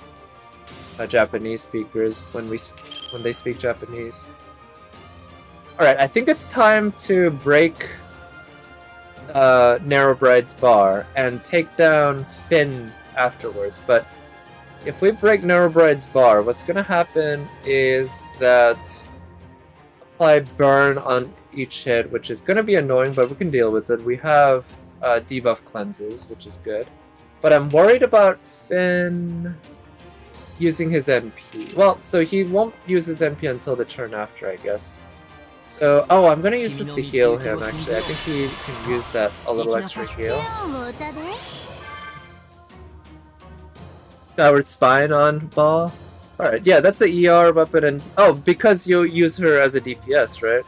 Japanese speakers when they speak Japanese. Alright, I think it's time to break Narrowbride's bar and take down Finn afterwards, but if we break Narrowbride's bar, what's gonna happen is that apply burn on each hit, which is gonna be annoying, but we can deal with it. We have debuff cleanses, which is good. But I'm worried about Finn using his NP. Well, so he won't use his NP until the turn after, I guess. So, oh, I'm gonna use this to heal him, actually. I think he can use that a little extra heal. Skyward Spine on Ball. Alright, yeah, that's a ER weapon, and oh, because you use her as a DPS, right?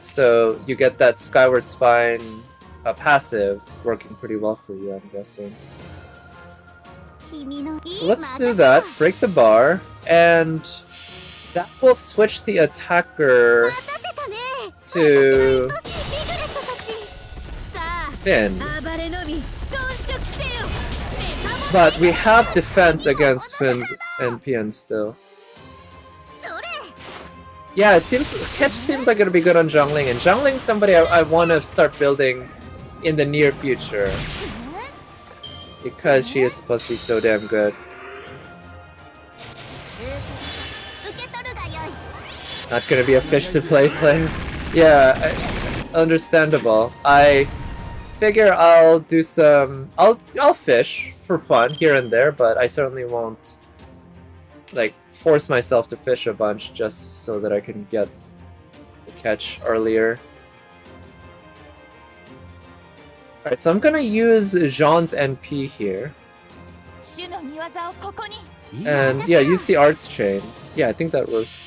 So you get that Skyward Spine passive working pretty well for you, I'm guessing. So let's do that, break the bar, and that will switch the attacker to Finn. But we have defense against Finn's NPN still. Yeah, catch seems like it'll be good on Zhongling, and Zhongling's somebody I want to start building in the near future. Because she is supposed to be so damn good. Not gonna be a fish to play player. Yeah, understandable. I figure I'll do some. I'll fish for fun here and there, but I certainly won't like force myself to fish a bunch just so that I can get the catch earlier. Alright, so I'm gonna use Jean's NP here. And yeah, use the arts chain. Yeah, I think that works.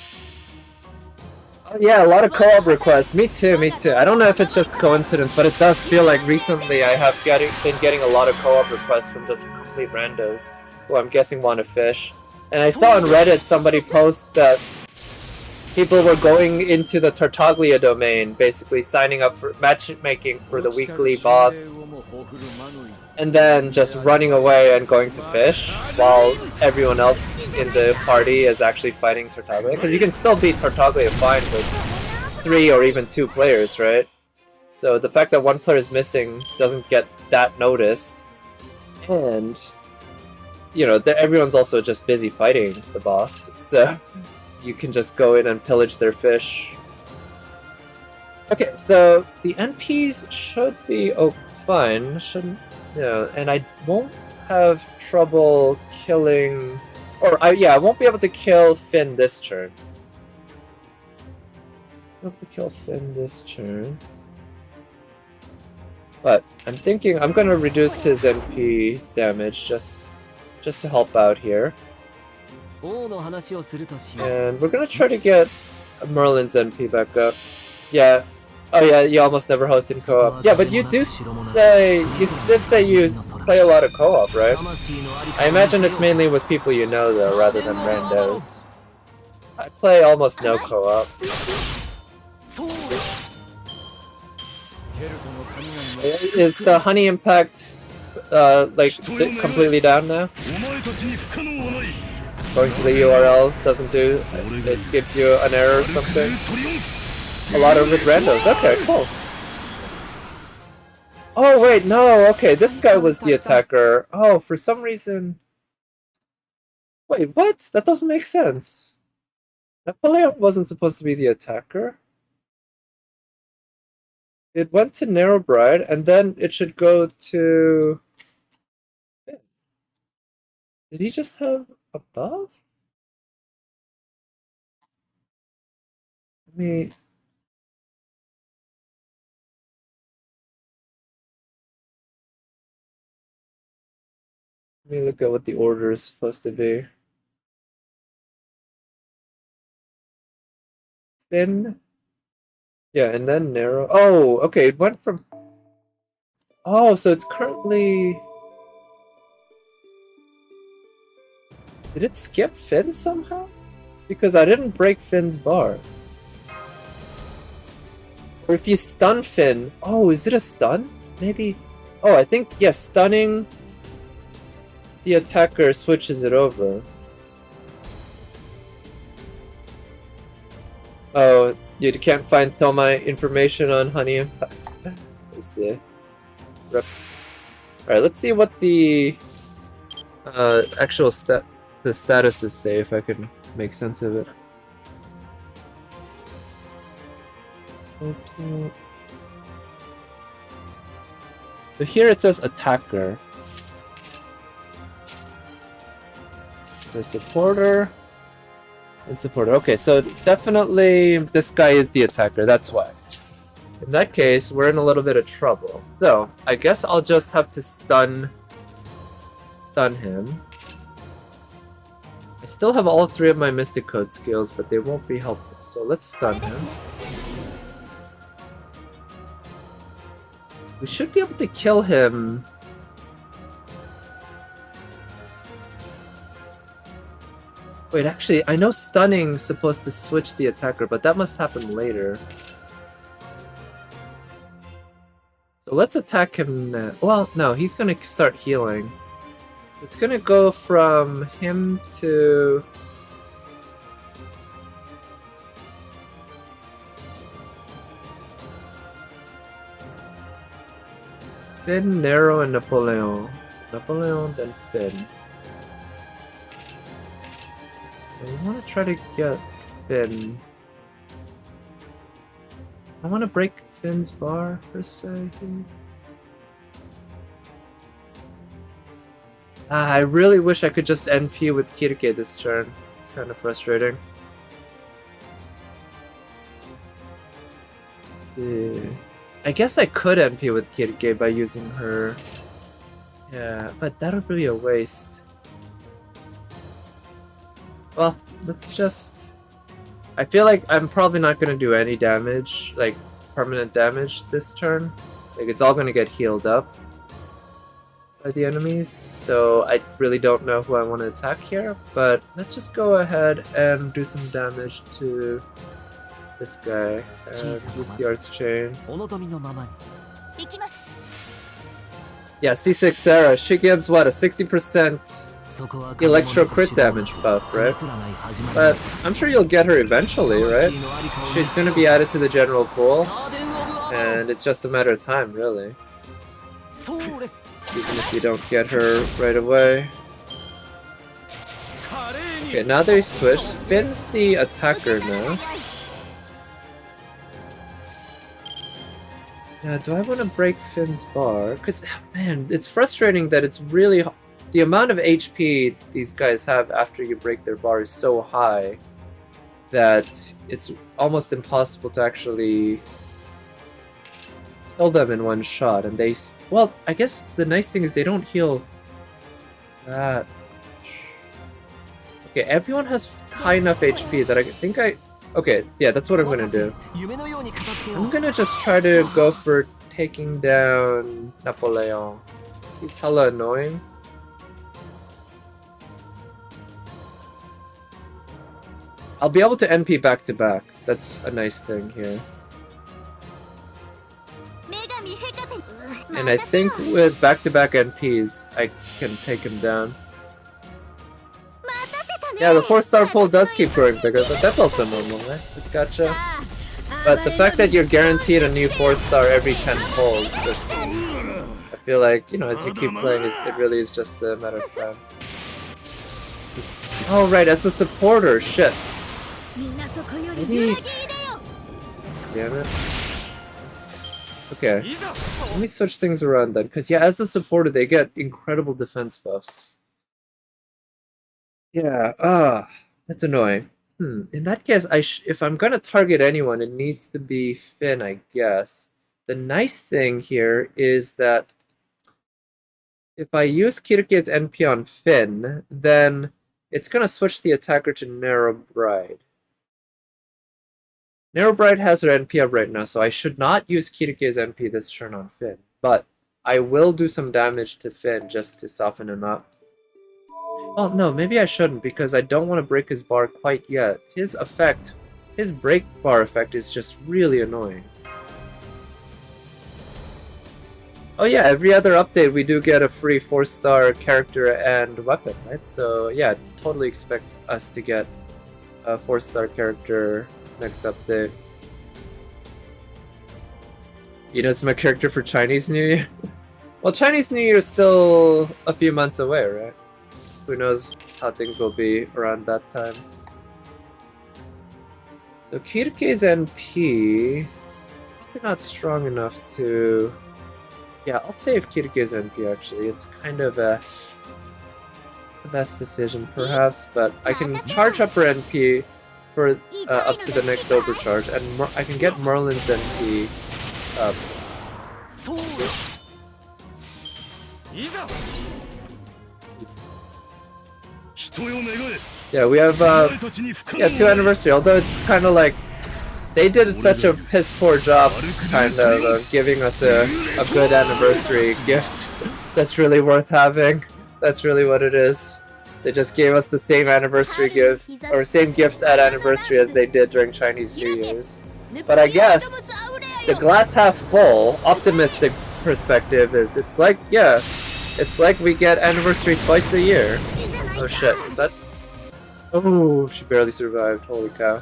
Oh yeah, a lot of co-op requests. Me too, me too. I don't know if it's just a coincidence, but it does feel like recently I have been getting a lot of co-op requests from just complete randos who I'm guessing want to fish. And I saw on Reddit somebody post that people were going into the Tartaglia domain, basically signing up for matchmaking for the weekly boss, and then just running away and going to fish, while everyone else in the party is actually fighting Tartaglia. Because you can still beat Tartaglia fine with 3 or even 2 players, right? So the fact that 1 player is missing doesn't get that noticed. And, you know, everyone's also just busy fighting the boss, so you can just go in and pillage their fish. Okay, so the NPs should be fine, shouldn't, you know, and I won't have trouble killing, I won't be able to kill Finn this turn. Hope to kill Finn this turn. But I'm thinking I'm gonna reduce his MP damage just to help out here. And we're gonna try to get Merlin's MP back up. Yeah. Oh yeah, you almost never host in co-op. Yeah, but you did say you play a lot of co-op, right? I imagine it's mainly with people you know though, rather than randos. I play almost no co-op. Is the honey impact like completely down now? Going to the URL doesn't do it, gives you an error or something. A lot of with randos. Okay, cool. Oh wait, no. Okay, this guy was the attacker. Oh, for some reason. Wait, what? That doesn't make sense. Napoleon wasn't supposed to be the attacker. It went to Narrow Bride, and then it should go to... Did he just have a buff? Let me look at what the order is supposed to be. Finn. Yeah, and then Narrow. Oh, okay, it went from... Oh, so it's currently... Did it skip Finn somehow? Because I didn't break Finn's bar. Or if you stun Finn... Oh, is it a stun? Maybe... Oh, I think, yes, stunning the attacker switches it over. Oh, you can't find Tomai information on Honey Impact. Let's see. Alright, let's see what the actual the statuses say, if I can make sense of it. Okay. So here it says attacker. It says supporter. And supporter. Okay, so definitely this guy is the attacker, that's why. In that case, we're in a little bit of trouble. So, I guess I'll just have to stun him. I still have all 3 of my Mystic Code skills, but they won't be helpful. So let's stun him. We should be able to kill him. Wait, actually, I know stunning's supposed to switch the attacker, but that must happen later. So let's attack him now. Well, no, he's gonna start healing. It's gonna go from him to... Finn, Nero, and Napoleon. So Napoleon, then Finn. So we want to try to get Finn. I want to break Finn's bar, per se. I really wish I could just NP with Kirike this turn. It's kind of frustrating. I guess I could NP with Kirike by using her. Yeah, but that would be a waste. Well, let's just... I feel like I'm probably not going to do any damage, like permanent damage this turn. Like it's all going to get healed up by the enemies. So I really don't know who I want to attack here, but let's just go ahead and do some damage to this guy and use the Arts Chain. Yeah, C6 Sarah, she gives what, a 60% Electro crit damage buff, right? But I'm sure you'll get her eventually, right? She's gonna be added to the general pool, and it's just a matter of time, really. Even if you don't get her right away. Okay, now they've switched. Finn's the attacker now. Now, do I want to break Finn's bar? Because, man, it's frustrating that it's really... The amount of HP these guys have after you break their bar is so high that it's almost impossible to actually kill them in one shot, and they... Well, I guess the nice thing is they don't heal that much. Okay, everyone has high enough HP that I think I... Okay, yeah, that's what I'm gonna do. I'm gonna just try to go for taking down Napoleon. He's hella annoying. I'll be able to NP back to back. That's a nice thing here. And I think with back-to-back NPs, I can take him down. Yeah, the 4-star pool does keep growing bigger, but that's also normal, right? Gotcha. But the fact that you're guaranteed a new 4-star every 10 pulls just means... I feel like, you know, as you keep playing, it really is just a matter of time. Oh, right, as the supporter, shit. Maybe... Damn it. Okay, let me switch things around then, because yeah, as the supporter, they get incredible defense buffs. Yeah, that's annoying. In that case, if I'm gonna target anyone, it needs to be Finn, I guess. The nice thing here is that if I use Kirike's NP on Finn, then it's gonna switch the attacker to Narrow Bride. Narrow Bride has her NP up right now, so I should not use Kirike's NP this turn on Finn. But I will do some damage to Finn just to soften him up. Well, no, maybe I shouldn't, because I don't want to break his bar quite yet. His effect, his break bar effect is just really annoying. Oh yeah, every other update we do get a free 4-star character and weapon, right? So yeah, totally expect us to get a 4-star character next update. You know, it's my character for Chinese New Year. Well, Chinese New Year is still a few months away, right? Who knows how things will be around that time. So Kirike's NP... probably not strong enough to... Yeah, I'll save Kirike's NP actually. It's kind of the best decision perhaps, but I can charge up her NP for up to the next overcharge, and I can get Merlin's NP up. Yeah, we have 2 anniversary, although it's kind of like they did such a piss poor job kind of giving us a good anniversary gift that's really worth having. That's really what it is. They just gave us the same anniversary gift, or same gift at anniversary as they did during Chinese New Year's. But I guess the glass half full, optimistic perspective is it's like, yeah, it's like we get anniversary twice a year. Oh shit, is that... Oh, she barely survived, holy cow.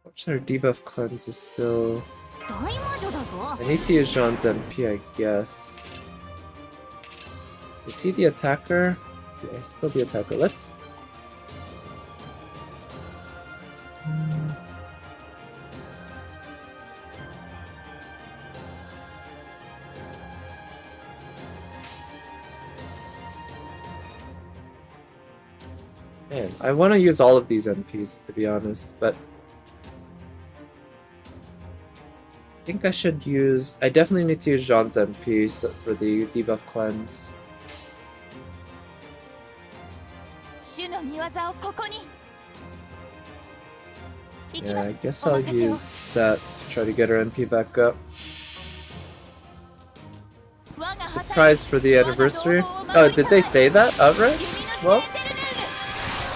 Watch their debuff cleanse is still... I need to use Jean's MP, I guess. Is he the attacker? Yeah, he's still the attacker. Let's... Man, I want to use all of these NPs, to be honest, but... I think I should use... I definitely need to use Jean's MP for the debuff cleanse. Yeah, I guess I'll use that to try to get her NP back up. Surprise for the anniversary? Oh, did they say that outright? Well,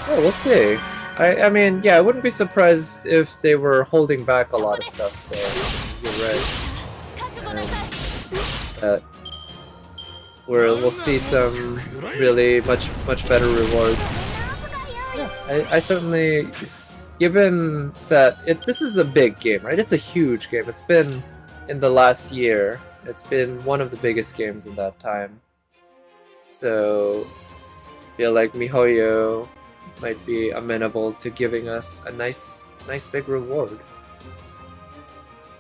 oh, we'll see. I mean, yeah, I wouldn't be surprised if they were holding back a lot of stuff still. You're right. We'll see some really much better rewards. Yeah, I certainly, given that this is a big game, right? It's a huge game. It's been, in the last year, it's been one of the biggest games in that time. So, I feel like MiHoYo might be amenable to giving us a nice big reward.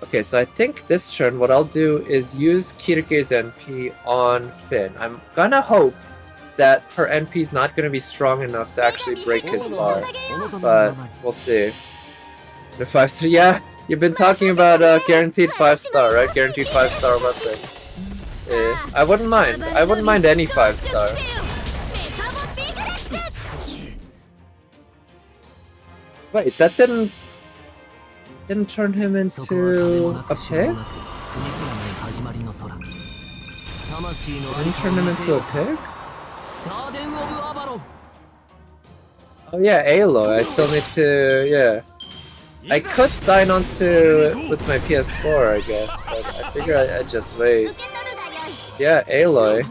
Okay, so I think this turn what I'll do is use Kirike's NP on Finn. I'm gonna hope that her NP is not gonna be strong enough to actually break his bar, but we'll see. The 5-star, yeah, you've been talking about guaranteed 5-star, right? Guaranteed 5-star weapon. I wouldn't mind. I wouldn't mind any 5-star. Wait, that didn't turn him into a pig? Didn't turn him into a pig? Oh yeah, Aloy. I still need to, yeah. I could sign on to it with my PS4, I guess, but I figure I'd just wait. Yeah, Aloy.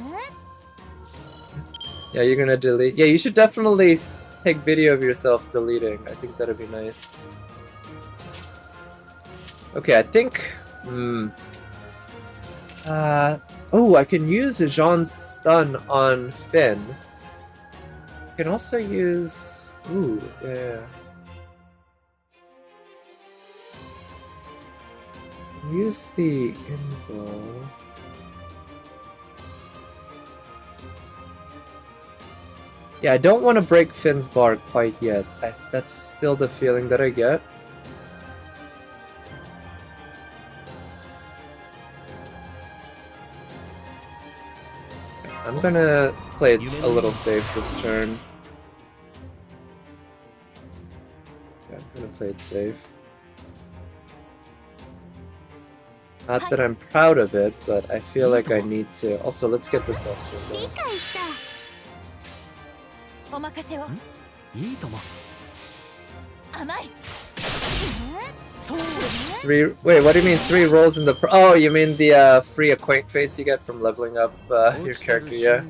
Yeah, you're gonna delete. Yeah, you should definitely take video of yourself deleting. I think that'd be nice. Okay, I think... oh, I can use Jean's stun on Finn. I can also use... Ooh, yeah. Use the info. Yeah, I don't want to break Finn's bar quite yet. That's still the feeling that I get. I'm gonna play it a little safe this turn. Yeah, I'm gonna play it safe. Not that I'm proud of it, but I feel like I need to. Also, let's get this off. Wait, what do you mean 3 rolls in the... Oh, you mean the free acquaint fates you get from leveling up your character, yeah.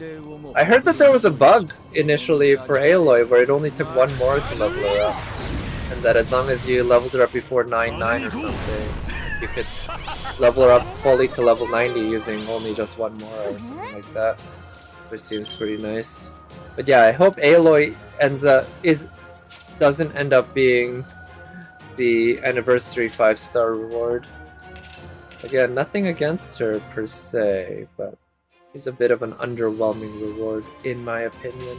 I heard that there was a bug initially for Aloy where it only took 1 more to level her up. And that as long as you leveled her up before 9-9 or something, you could level her up fully to level 90 using only just 1 more or something like that. Which seems pretty nice. But yeah, I hope Aloy doesn't end up being the anniversary 5-star reward. Again, nothing against her per se, but it's a bit of an underwhelming reward in my opinion.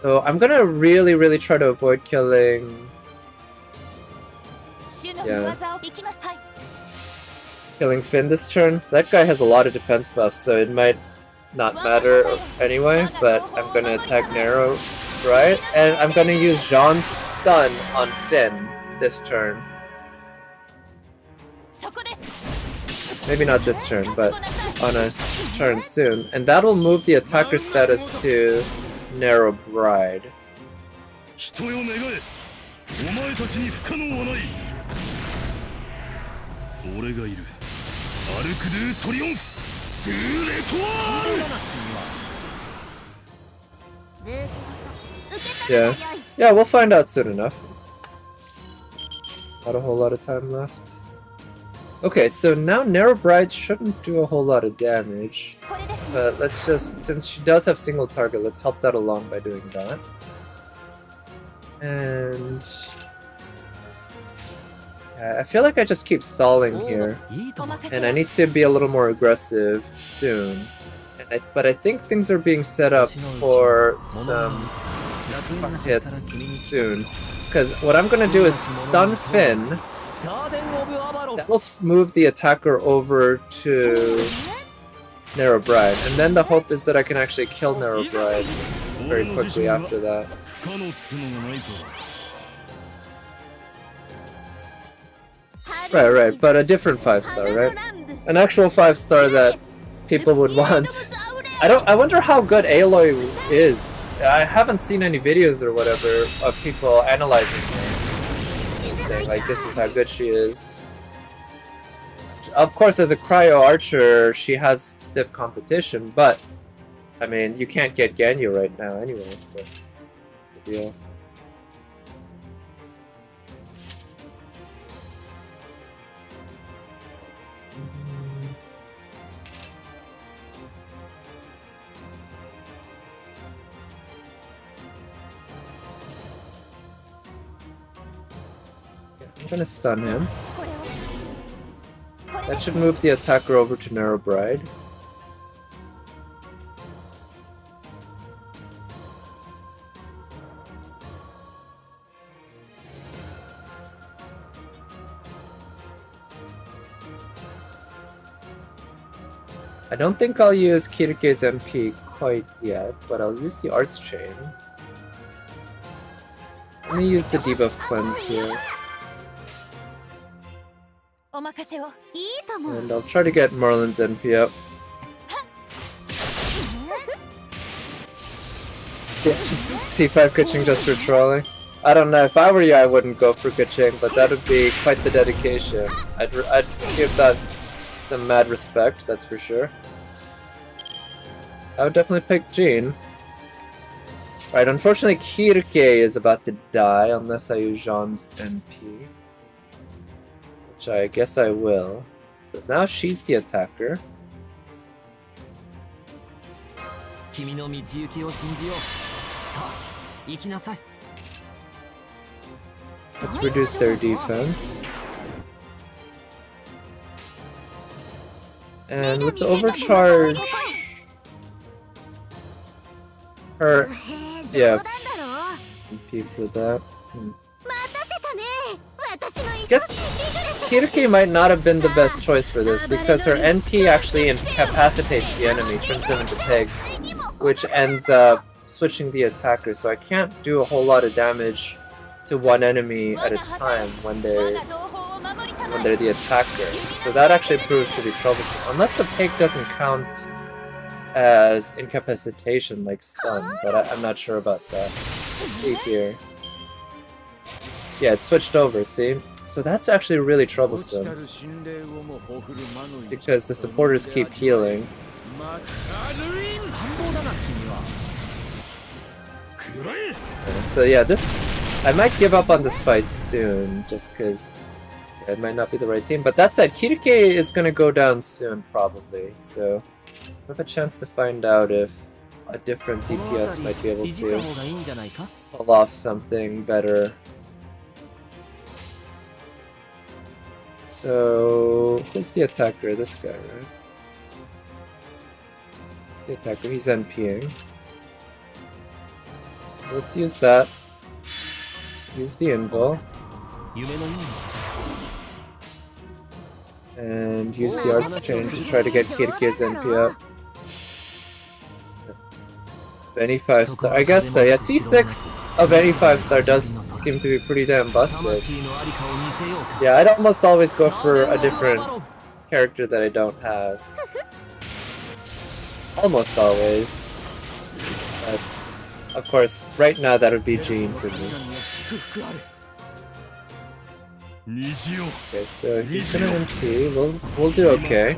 So I'm gonna really try to avoid killing... Yeah. Killing Finn this turn. That guy has a lot of defense buffs, so it might not matter anyway, but I'm gonna attack Narrow, right? And I'm gonna use Jean's stun on Finn this turn. Maybe not this turn, but on a turn soon. And that'll move the attacker status to Narrow Bride. Yeah, we'll find out soon enough. Not a whole lot of time left. Okay, so now Narrow Bride shouldn't do a whole lot of damage. But let's just, since she does have single target, let's help that along by doing that. And... I feel like I just keep stalling here. And I need to be a little more aggressive soon. But I think things are being set up for some hits soon. Because what I'm going to do is stun Finn. That will move the attacker over to Narrow Bride. And then the hope is that I can actually kill Narrow Bride very quickly after that. Right, but a different 5-star, right? An actual 5-star that people would want. I wonder how good Aloy is. I haven't seen any videos or whatever of people analyzing her and saying like this is how good she is. Of course, as a cryo archer, she has stiff competition, but I mean, you can't get Ganyu right now anyways, but that's the deal. gonna stun him. That should move the attacker over to Narrow Bride. I don't think I'll use Kirike's MP quite yet, but I'll use the Arts Chain. Let me use the debuff cleanse here. And I'll try to get Marlin's NP up. C5 Kuching just for trolling. I don't know, if I were you I wouldn't go for Kuching, but that would be quite the dedication. I'd give that some mad respect, that's for sure. I would definitely pick Jean. Right, unfortunately Kirike is about to die unless I use Jean's NP. Which I guess I will. So now she's the attacker. Let's reduce their defense. And let's overcharge her. Yeah, MP for that. I guess Kirike might not have been the best choice for this because her NP actually incapacitates the enemy, turns them into pigs, which ends up switching the attacker, so I can't do a whole lot of damage to one enemy at a time when they're the attacker. So that actually proves to be troublesome. Unless the pig doesn't count as incapacitation like stun, but I'm not sure about that. Let's see here. Yeah, it switched over, see? So that's actually really troublesome. Because the supporters keep healing. And so yeah, I might give up on this fight soon, just because it might not be the right team. But that said, Kirike is going to go down soon, probably. So I have a chance to find out if a different DPS might be able to pull off something better. So, who's the attacker? This guy, right? Who's the attacker? He's NPing. Let's use that. Use the invul. And use the Arts Chain to try to get Kirike's NP up. Any 5-star, I guess so. Yeah, C6 of any 5-star does seem to be pretty damn busted. Yeah, I'd almost always go for a different character that I don't have. Almost always. But of course, right now that would be Jean for me. Okay, so he's gonna MP. We'll do okay.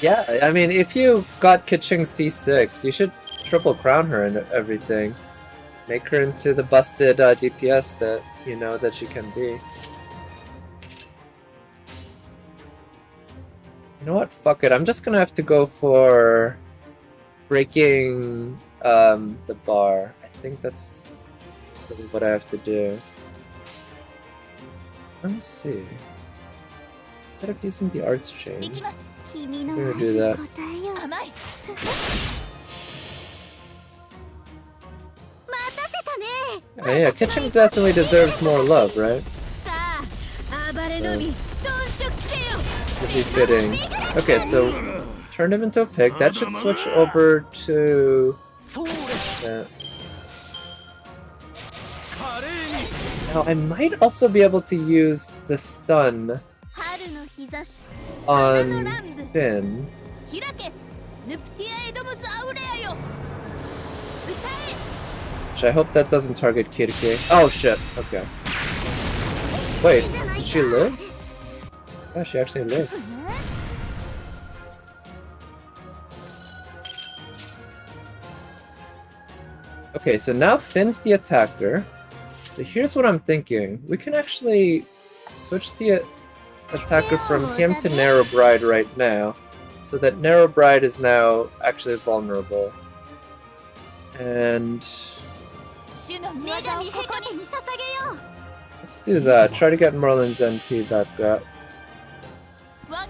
Yeah, I mean, if you got Kuching C6, you should triple crown her and everything. Make her into the busted DPS that you know that she can be. You know what? Fuck it. I'm just gonna have to go for breaking the bar. I think that's really what I have to do. Let me see. Instead of using the Arts Chain, I'm gonna do that. Oh, yeah, Kuching definitely deserves more love, right? Would be fitting. Okay, so turn him into a pig. That should switch over to that. Now I might also be able to use the stun on Finn. Which I hope that doesn't target Kirike. Oh shit, okay. Wait, did she live? Oh, she actually lived. Okay, so now Finn's the attacker. So here's what I'm thinking. We can actually switch the attacker from him to Narrow Bride right now. so that Narrow Bride is now actually vulnerable. And let's do that. Try to get Merlin's NP back up. I'll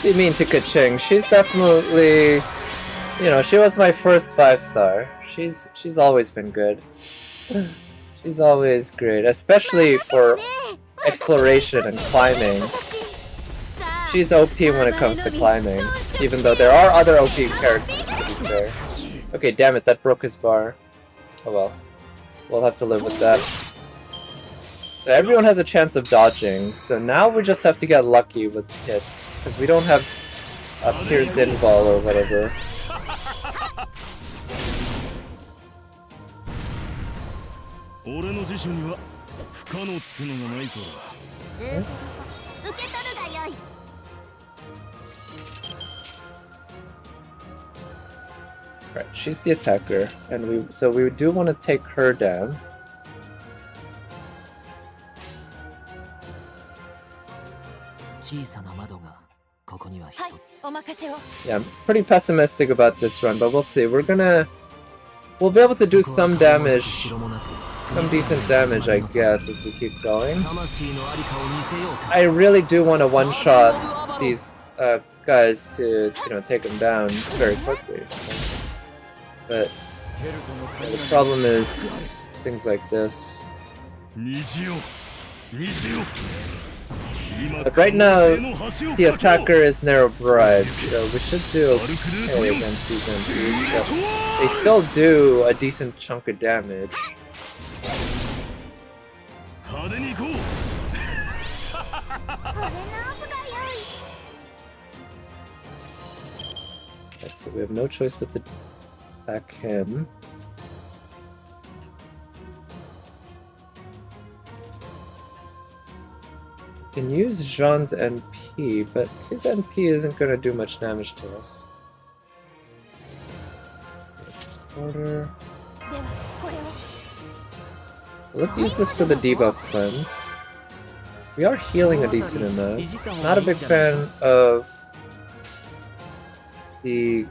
be mean to Kaching. She's definitely, you know, she was my first 5-star. She's always been good. She's always great, especially for exploration and climbing. She's OP when it comes to climbing, even though there are other OP characters, to be fair. Okay, damn it, that broke his bar. Oh well. We'll have to live with that. So everyone has a chance of dodging, so now we just have to get lucky with hits, because we don't have a pure Zin Ball or whatever. Right, she's the attacker, and we do want to take her down. Yeah, I'm pretty pessimistic about this run, but we'll see. We'll be able to do some damage, some decent damage, I guess, as we keep going. I really do want to one-shot these guys to, you know, take them down very quickly. But the problem is things like this. But right now, the attacker is Narrow Bride, so we should do okay against these MPs, but they still do a decent chunk of damage. Right, so we have no choice but to attack him. Can use Jean's NP, but his NP isn't going to do much damage to us. Exporter. Let's use this for the debuff cleanse. We are healing a decent amount. Not a big fan of the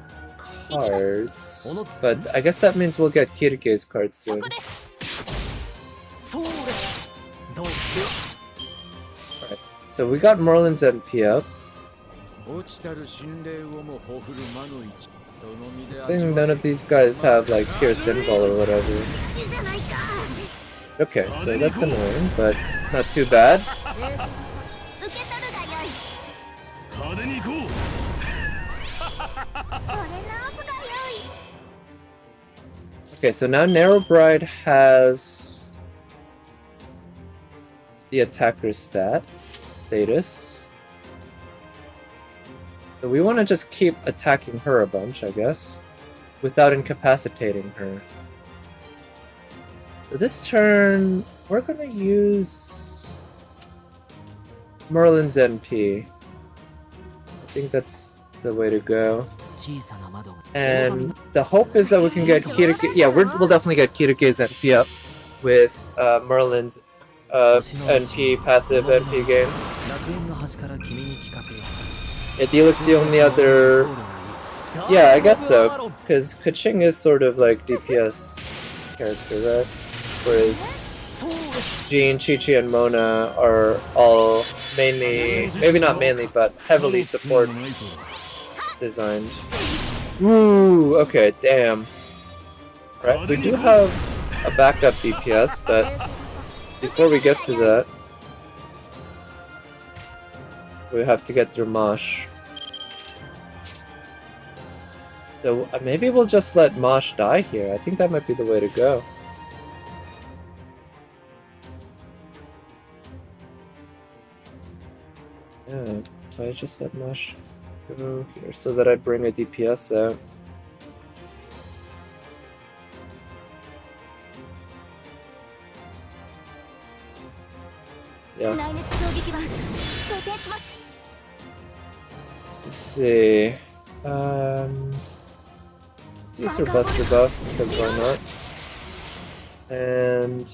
cards, but I guess that means we'll get Kirike's cards soon. So we got Merlin's MP up. I think none of these guys have like pure Sinball or whatever. Okay, so that's annoying, but not too bad. Okay, so now Narrow Bride has the attacker's status. So we want to just keep attacking her a bunch, I guess, without incapacitating her. So this turn, we're going to use Merlin's NP. I think that's the way to go. And the hope is that we can get Kirike. Yeah, we'll definitely get Kirike's NP up with Merlin's NP, passive NP game. Yeah, Deal's the only other... Yeah, I guess so, because Kaching is sort of like DPS character, right? Whereas Jean, Chi-Chi, and Mona are all mainly, maybe not mainly, but heavily support designed. Ooh, okay, damn. Right, we do have a backup DPS, but before we get to that, we have to get through Mosh. So maybe we'll just let Mosh die here. I think that might be the way to go. Yeah, so I just let Mosh go here so that I bring a DPS out. Yeah. Let's see. Let's use her Buster buff, because why not? And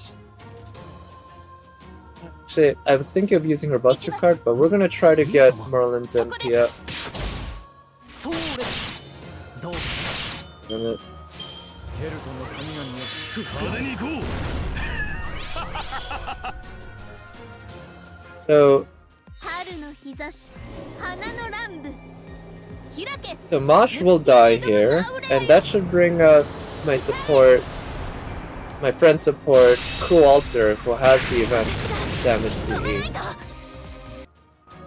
Actually, I was thinking of using her Buster card, but we're gonna try to get Merlin's NP up. Damn it. So Mosh will die here, and that should bring up my support, my friend support, Cool Alter, who has the event's damage CE.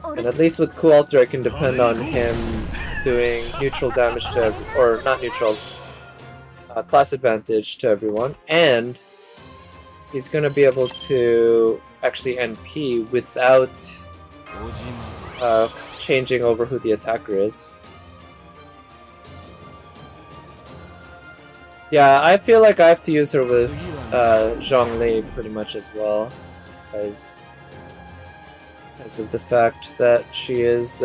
And at least with Cool Alter I can depend on him doing neutral damage to or not neutral, class advantage to everyone, and he's gonna be able to actually NP without changing over who the attacker is. Yeah, I feel like I have to use her with Zhongli pretty much as well, because of the fact that she is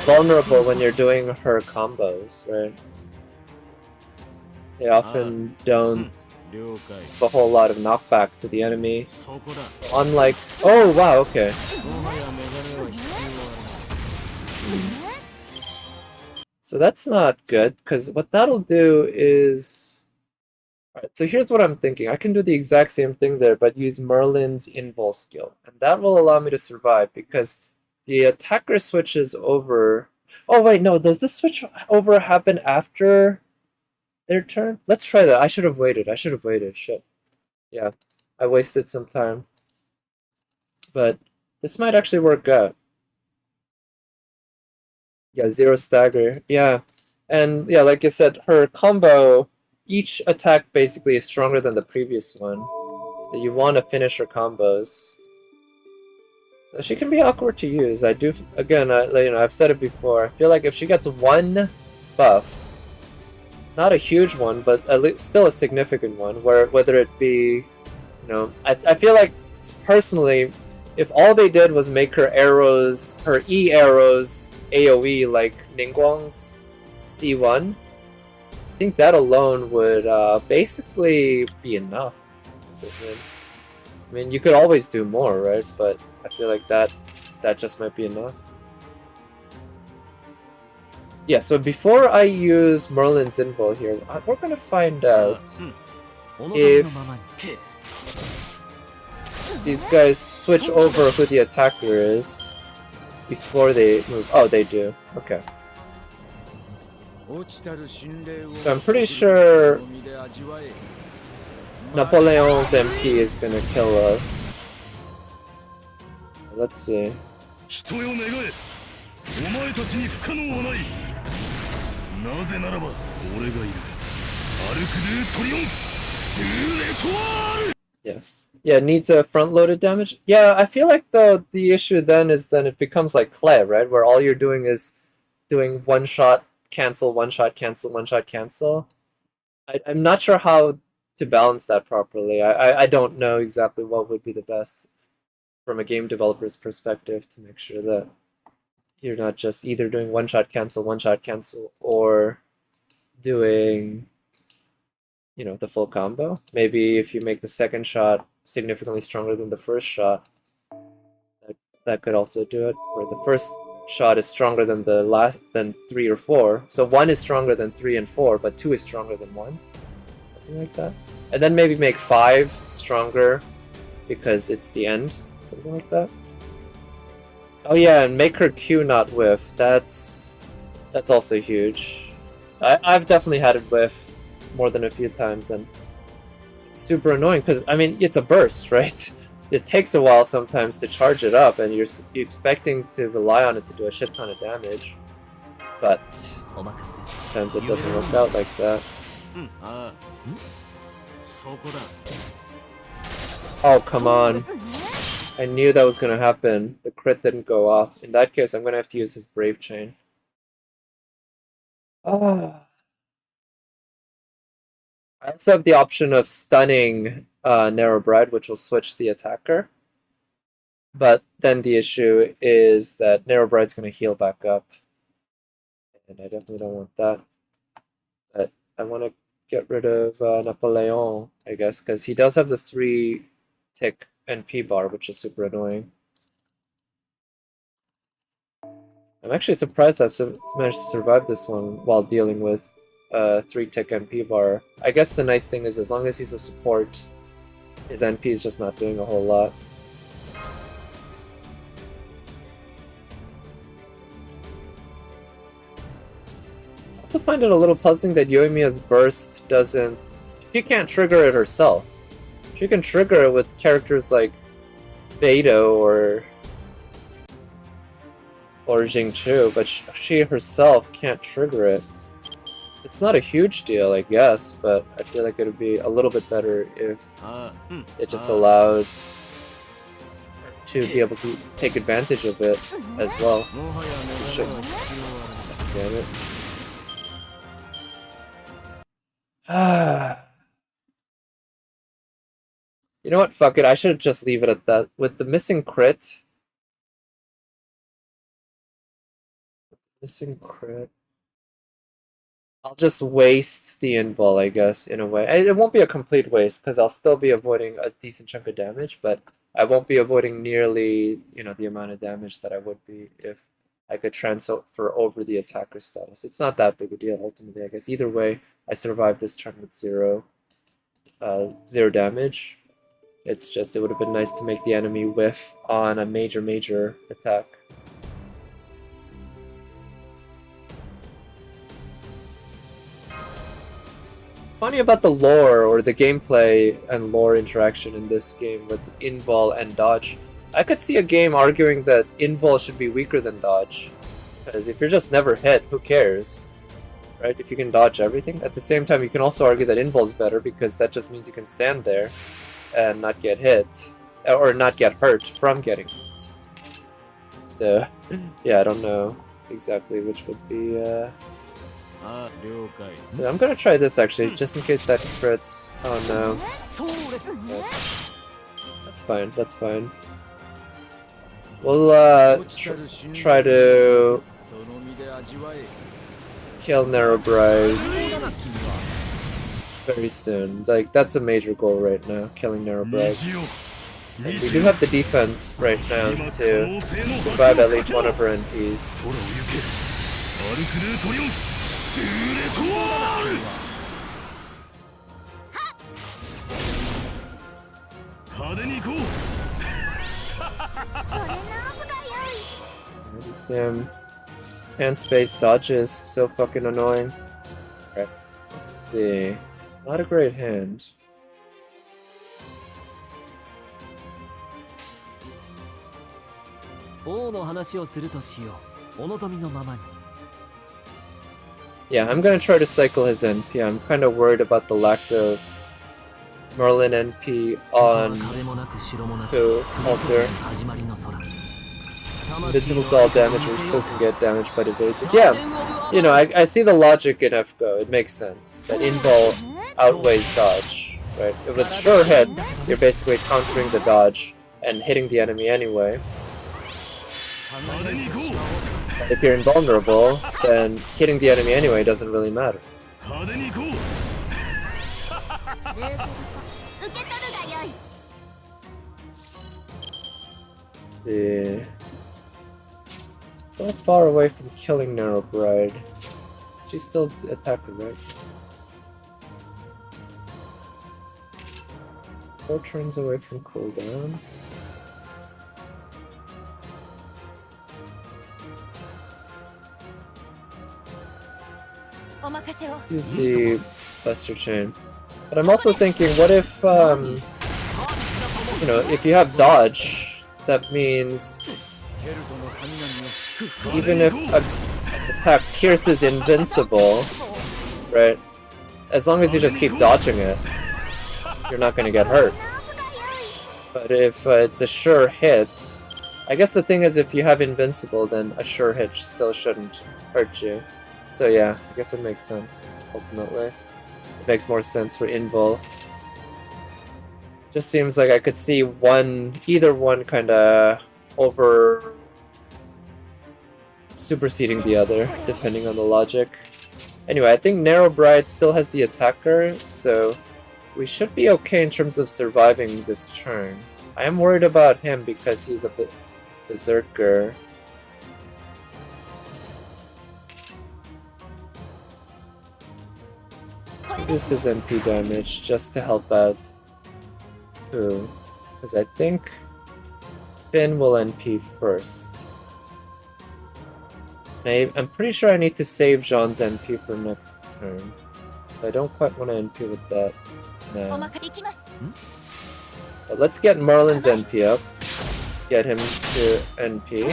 vulnerable when you're doing her combos, right? They often don't have a whole lot of knockback to the enemy. Unlike... Oh, wow, okay. So that's not good, because what that'll do is... Alright, so here's what I'm thinking. I can do the exact same thing there, but use Merlin's invul skill. And that will allow me to survive, because the attacker switches over... Oh wait, no, does the switch over happen after their turn? Let's try that. I should have waited. Shit. Yeah, I wasted some time. But this might actually work out. Yeah, 0 stagger. Yeah. And yeah, like I said, her combo, each attack basically is stronger than the previous one. So you want to finish her combos. So she can be awkward to use. I do, again, I've said it before. I feel like if she gets one buff, not a huge one, but at least still a significant one, whether it be, I feel like personally, if all they did was make her arrows, her E arrows AoE like Ningguang's C1, I think that alone would basically be enough. I mean, you could always do more, right? But I feel like that just might be enough. Yeah, so before I use Merlin's invul here, we're gonna find out if these guys switch over who the attacker is before they move. Oh, they do. Okay. So I'm pretty sure Napoleon's MP is gonna kill us. Let's see. Yeah, it needs a front-loaded damage. Yeah, I feel like the issue then is it becomes like Clay, right? Where all you're doing is doing one-shot, cancel, one-shot, cancel, one-shot, cancel. I'm not sure how to balance that properly. I don't know exactly what would be the best from a game developer's perspective to make sure that you're not just either doing one-shot, cancel, or doing, the full combo. Maybe if you make the second shot significantly stronger than the first shot, that could also do it. Where the first shot is stronger than than 3 or 4. So 1 is stronger than 3 and 4, but 2 is stronger than 1. Something like that. And then maybe make 5 stronger because it's the end. Something like that. Oh yeah, and make her Q not whiff. That's also huge. I've definitely had it whiff more than a few times, and it's super annoying because, I mean, it's a burst, right? It takes a while sometimes to charge it up, and you're expecting to rely on it to do a shit ton of damage. But sometimes it doesn't work out like that. Oh, come on. I knew that was going to happen. The crit didn't go off. In that case, I'm going to have to use his Brave Chain. Oh. I also have the option of stunning Narrow Bride, which will switch the attacker. But then the issue is that Narrow Bride's going to heal back up. And I definitely don't want that. But I want to get rid of Napoleon, I guess, because he does have the 3 3-tick NP bar, which is super annoying. I'm actually surprised I've managed to survive this long while dealing with 3-tick NP bar. I guess the nice thing is as long as he's a support, his NP is just not doing a whole lot. I also find it a little puzzling that Yoimiya's burst doesn't... She can't trigger it herself. She can trigger it with characters like Beidou or Jingchu, but she herself can't trigger it. It's not a huge deal, I guess, but I feel like it would be a little bit better if it just allowed her to be able to take advantage of it as well. Damn it. You know what? Fuck it. I should just leave it at that. With the missing crit. I'll just waste the invul, I guess, in a way. It won't be a complete waste, because I'll still be avoiding a decent chunk of damage, but I won't be avoiding nearly, you know, the amount of damage that I would be if I could transfer over the attacker status. It's not that big a deal, ultimately, I guess. Either way, I survived this turn with zero damage. It's just, it would have been nice to make the enemy whiff on a major attack. Funny about the lore or the gameplay and lore interaction in this game with invul and dodge. I could see a game arguing that invul should be weaker than dodge, because if you're just never hit, who cares, right? If you can dodge everything. At the same time, you can also argue that invul is better because that just means you can stand there and not get hit, or not get hurt from getting hit. So, yeah, I don't know exactly which would be. So I'm gonna try this actually, just in case that crits. Oh no. That's fine, that's fine. We'll try to kill Narrow Bride very soon. Like, that's a major goal right now, killing Narrow Bride. And we do have the defense right now to survive at least one of her NPs. These damn hand space dodges, so fucking annoying. Alright, let's see. Not a great hand. Yeah, I'm gonna try to cycle his NP. I'm kind of worried about the lack of Merlin NP on Alter. Invincible to all damage, or still can get damaged by evaded. Yeah, you know, I see the logic in FGO. It makes sense that invul outweighs dodge, right? With sure hit, you're basically countering the dodge and hitting the enemy anyway. If you're invulnerable, then hitting the enemy anyway doesn't really matter. Yeah. So far away from killing Narrow Bride. She's still attacking, right? 4 turns away from cooldown. Let's use the Buster Chain. But I'm also thinking, what if, you know, if you have dodge, that means even if an attack pierces invincible, right, as long as you just keep dodging it, you're not going to get hurt. But if it's a sure hit, I guess the thing is if you have invincible, then a sure hit still shouldn't hurt you. So yeah, I guess it makes sense, ultimately. It makes more sense for invul. Just seems like I could see either one kinda over superseding the other, depending on the logic. Anyway, I think Narrow Bride still has the attacker, so we should be okay in terms of surviving this turn. I am worried about him because he's a bit berserker. Reduce his MP damage just to help out. Who? Because I think Finn will NP first. I'm pretty sure I need to save Jean's NP for next turn. I don't quite want to NP with that now. But let's get Merlin's NP up. Get him to NP.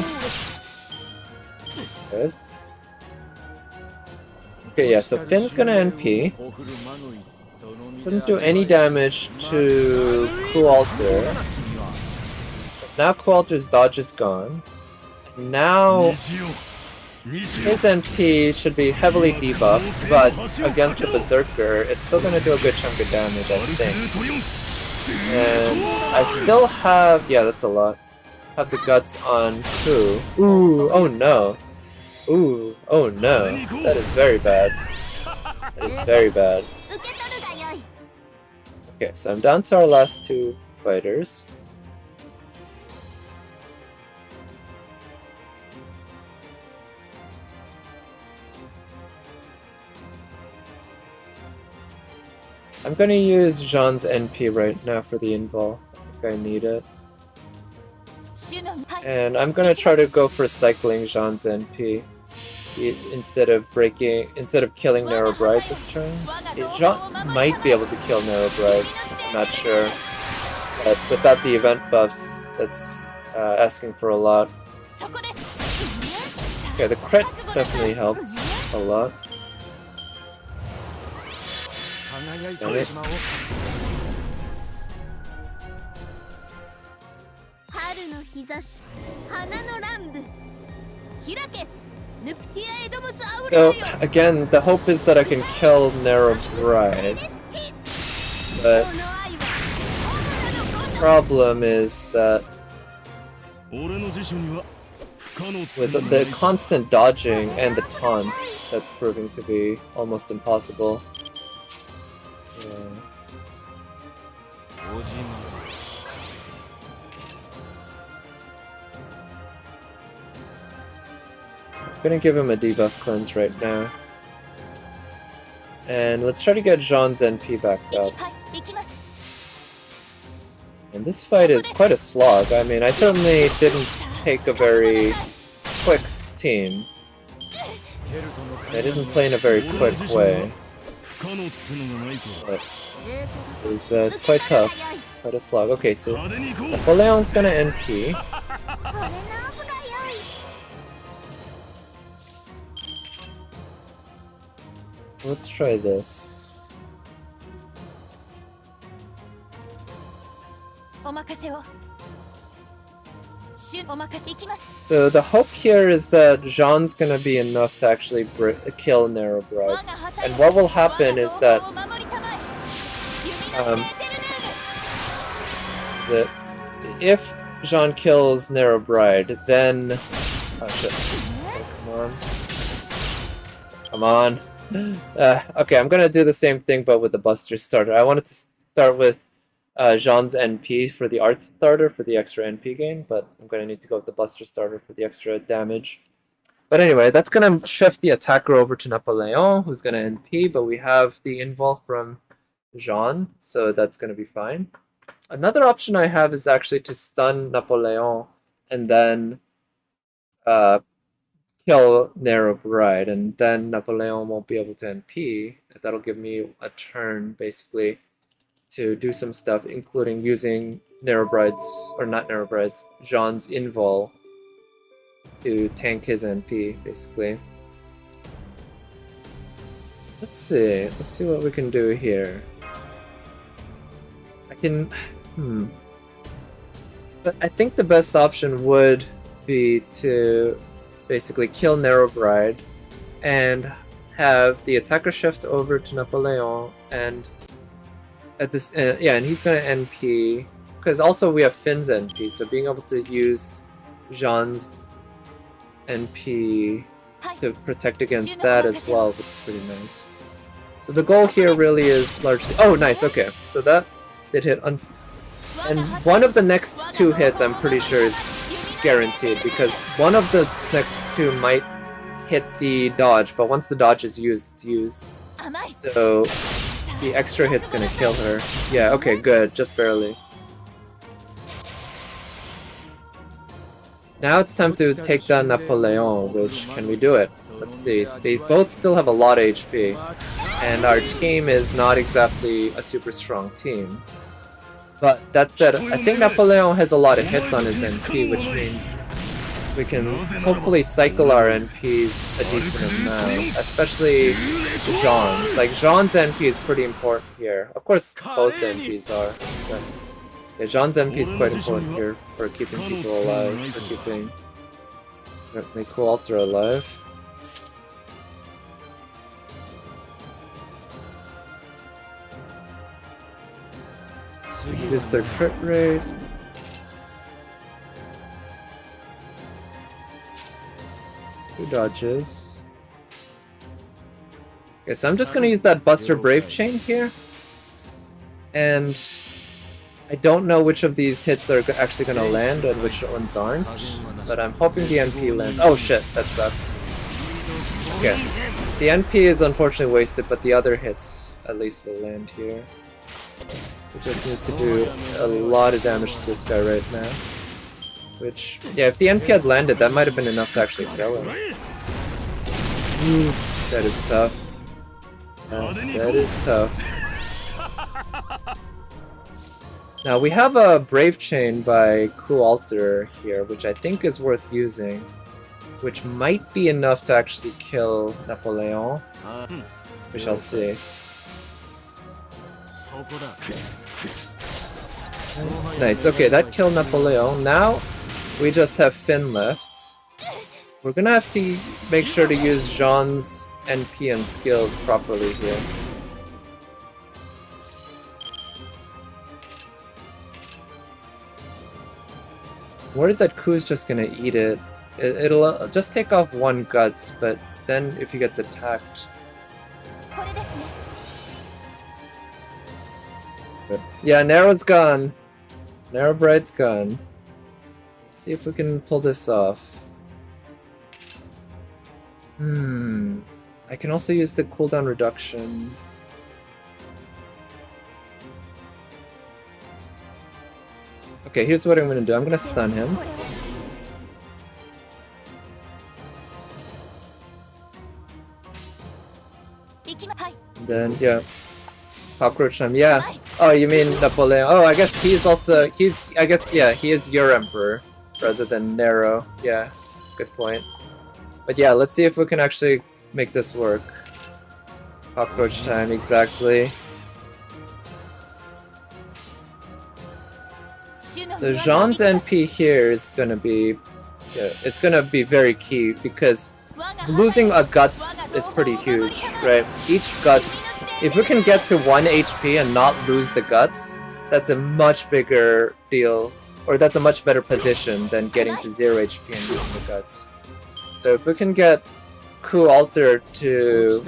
Good. Okay, yeah, so Finn's gonna NP. Couldn't do any damage to Kualter. Now Kualter's dodge is gone. And now his NP should be heavily debuffed, but against the Berserker, it's still gonna do a good chunk of damage, I think. And I still have, yeah, that's a lot. Have the guts on Ku. Ooh, oh no. Ooh, oh no. That is very bad. That is very bad. Okay, so I'm down to our last two fighters. I'm gonna use Jean's NP right now for the invul. I think I need it. And I'm gonna try to go for cycling Jean's NP instead of killing Narrow Bride this turn. Jean might be able to kill Narrow Bride, I'm not sure. But without the event buffs, that's asking for a lot. Okay, the crit definitely helped a lot. Damn it. So, again, the hope is that I can kill Narrow Bride. But the problem is that with the constant dodging and the taunts, that's proving to be almost impossible. Yeah. I'm gonna give him a debuff cleanse right now. And let's try to get Jean's NP back up. And this fight is quite a slog. I mean, I certainly didn't take a very quick team. I didn't play in a very quick way. But it's quite tough. Quite a slog. Okay, so Napoleon's gonna NP. Let's try this. So the hope here is that Jean's gonna be enough to actually kill Narrow Bride. And what will happen is that if Jean kills Narrow Bride, then oh shit! Oh, come on! Okay, I'm gonna do the same thing, but with the Buster starter. I wanted to start with Jean's NP for the art starter for the extra NP gain, but I'm gonna need to go with the Buster starter for the extra damage. But anyway, that's gonna shift the attacker over to Napoleon, who's gonna NP, but we have the invul from Jean, so that's gonna be fine. Another option I have is actually to stun Napoleon and then kill Narrow Bride, and then Napoleon won't be able to NP. That'll give me a turn, basically, to do some stuff, including using Narrow Bride's, or not Narrow Bride's, Jean's invul to tank his NP, basically. Let's see what we can do here. I can, But I think the best option would be to basically kill Narrow Bride and have the attacker shift over to Napoleon, and at this and he's gonna NP, because also we have Finn's NP, so being able to use Jean's NP to protect against that as well would be pretty nice. So the goal here really is largely... Oh, nice, okay. So that did hit And one of the next 2 hits I'm pretty sure is guaranteed, because one of the next 2 might hit the dodge, but once the dodge is used, it's used. So the extra hit's gonna kill her. Yeah, okay, good, just barely. Now it's time to take down Napoleon, which, can we do it? Let's see. They both still have a lot of HP, and our team is not exactly a super strong team. But that said, I think Napoleon has a lot of hits on his NP, which means we can hopefully cycle our NPs a decent amount, especially Jean's. Like, Jean's NP is pretty important here. Of course, both NPs are, but yeah, Jean's NP is quite important here for keeping people alive, for keeping certainly Cool Alter alive. Reduce their crit rate. Two dodges. Okay, so I'm just gonna use that Buster Brave Chain here. And I don't know which of these hits are actually gonna land and which ones aren't. But I'm hoping the NP lands. Oh shit, that sucks. Okay. The NP is unfortunately wasted, but the other hits at least will land here. We just need to do a lot of damage to this guy right now. Which, yeah, if the NP had landed, that might have been enough to actually kill him. That is tough. That is tough. Now, we have a Brave Chain by Cool Alter here, which I think is worth using. Which might be enough to actually kill Napoleon. We shall see. Nice, okay, that killed Napoleon. Now, we just have Finn left. We're gonna have to make sure to use Jean's NP and skills properly here. Worried that Ku's just gonna eat it. It'll just take off 1 guts, but then if he gets attacked... Yeah, Narrow's gone. Narrow Bright's gone. Let's see if we can pull this off. I can also use the cooldown reduction. Okay, here's what I'm gonna do. I'm gonna stun him. And then, yeah. Cockroach time, yeah. Oh, you mean Napoleon? Oh, I guess he's also, I guess, yeah, he is your emperor rather than Nero. Yeah, good point. But yeah, let's see if we can actually make this work. Cockroach time, exactly. The Jean's NP here is gonna be, yeah, it's gonna be very key because losing a guts is pretty huge, right? Each guts, if we can get to 1 HP and not lose the guts, that's a much bigger deal, or that's a much better position than getting to 0 HP and losing the guts. So if we can get Cool Alter to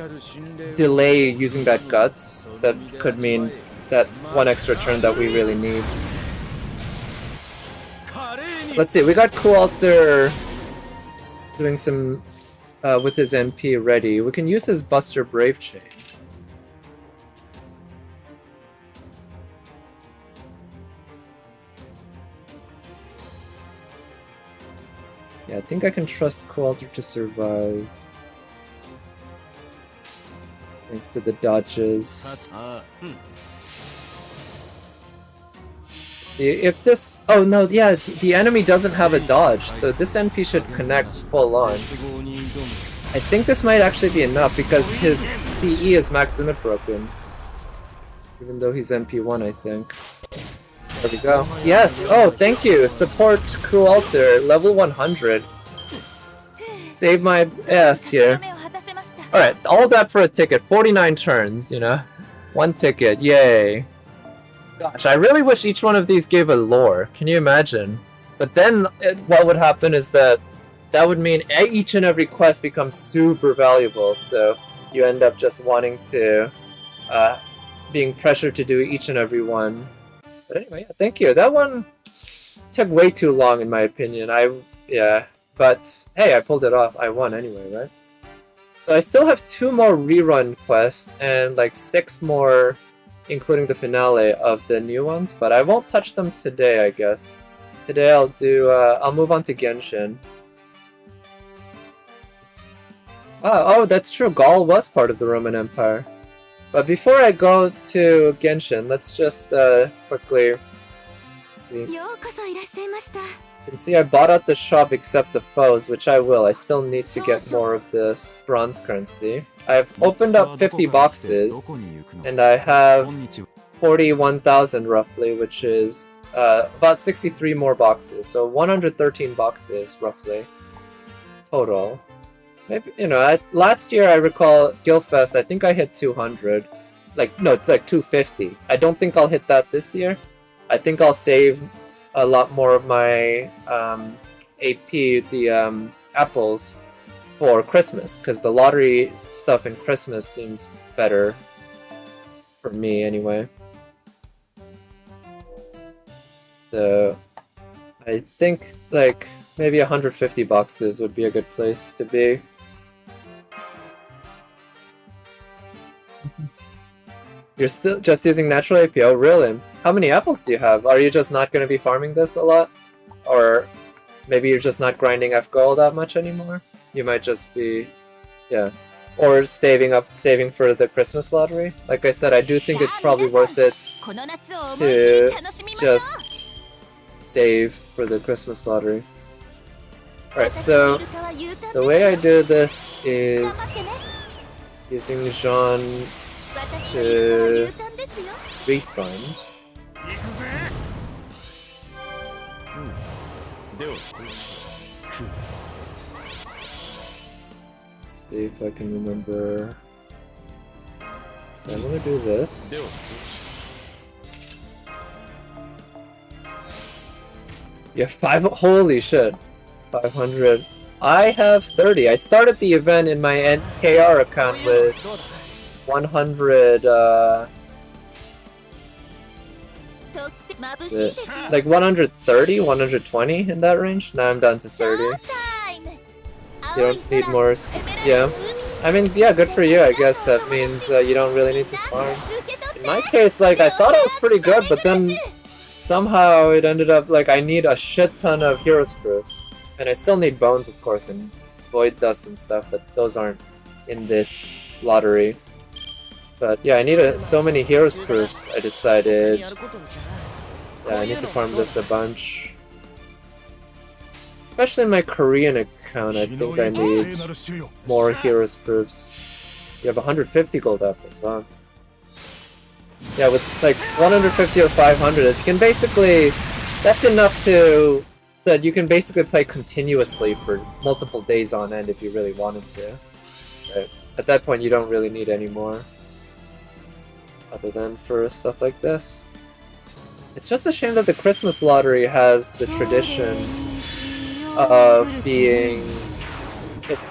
delay using that guts, that could mean that 1 extra turn that we really need. Let's see, we got Cool Alter doing some with his NP ready. We can use his Buster Brave Chain. Yeah, I think I can trust Cool Alter to survive. Thanks to the dodges. If this... Oh no, yeah, the enemy doesn't have a dodge, so this NP should connect full on. I think this might actually be enough because his CE is max limit broken. Even though he's MP1, I think. There we go. Yes! Oh, thank you! Support Cool Alter, level 100. Save my ass here. Alright, all that for a ticket. 49 turns, you know? 1 ticket, yay. Gosh, I really wish each one of these gave a lore. Can you imagine? But then, what would happen is that would mean each and every quest becomes super valuable, so you end up just wanting to, being pressured to do each and every one. But anyway, yeah, thank you. That one took way too long in my opinion. Yeah, but hey, I pulled it off. I won anyway, right? So I still have 2 more rerun quests and like 6 more, including the finale of the new ones, but I won't touch them today, I guess. Today I'll move on to Genshin. Oh, that's true. Gaul was part of the Roman Empire. But before I go to Genshin, let's just quickly see. You can see I bought out the shop except the foes, which I will. I still need to get more of the bronze currency. I've opened up 50 boxes, and I have 41,000 roughly, which is about 63 more boxes. So 113 boxes roughly total. Maybe, you know, last year I recall Gilfest, I think I hit 200. No, like 250. I don't think I'll hit that this year. I think I'll save a lot more of my AP, the apples, for Christmas, because the lottery stuff in Christmas seems better for me anyway. So I think like maybe 150 boxes would be a good place to be. You're still just using natural APO? Really? How many apples do you have? Are you just not going to be farming this a lot? Or maybe you're just not grinding F-Gold that much anymore? You might just be... yeah. Or saving for the Christmas lottery? Like I said, I do think it's probably worth it to just save for the Christmas lottery. Alright, so the way I do this is using Jean to refund. Let's see if I can remember. So I'm gonna do this. You have 5. Holy shit. 500. I have 30. I started the event in my NKR account with 100, like 130, 120 in that range. Now I'm down to 30. You don't need more. Yeah. I mean, yeah, good for you, I guess. That means you don't really need to farm. In my case, like, I thought it was pretty good, but then somehow it ended up, like, I need a shit ton of Heroes Proofs. And I still need Bones, of course, and Void Dust and stuff, but those aren't in this lottery. But yeah, I need so many Heroes Proofs, I decided. Yeah, I need to farm this a bunch. Especially in my Korean account, I think I need more Heroes Proofs. You have 150 gold apples, wow. Yeah, with like 150 or 500, you can basically... that's enough that you can basically play continuously for multiple days on end if you really wanted to. Right. At that point, you don't really need any more. Other than for stuff like this. It's just a shame that the Christmas lottery has the tradition of being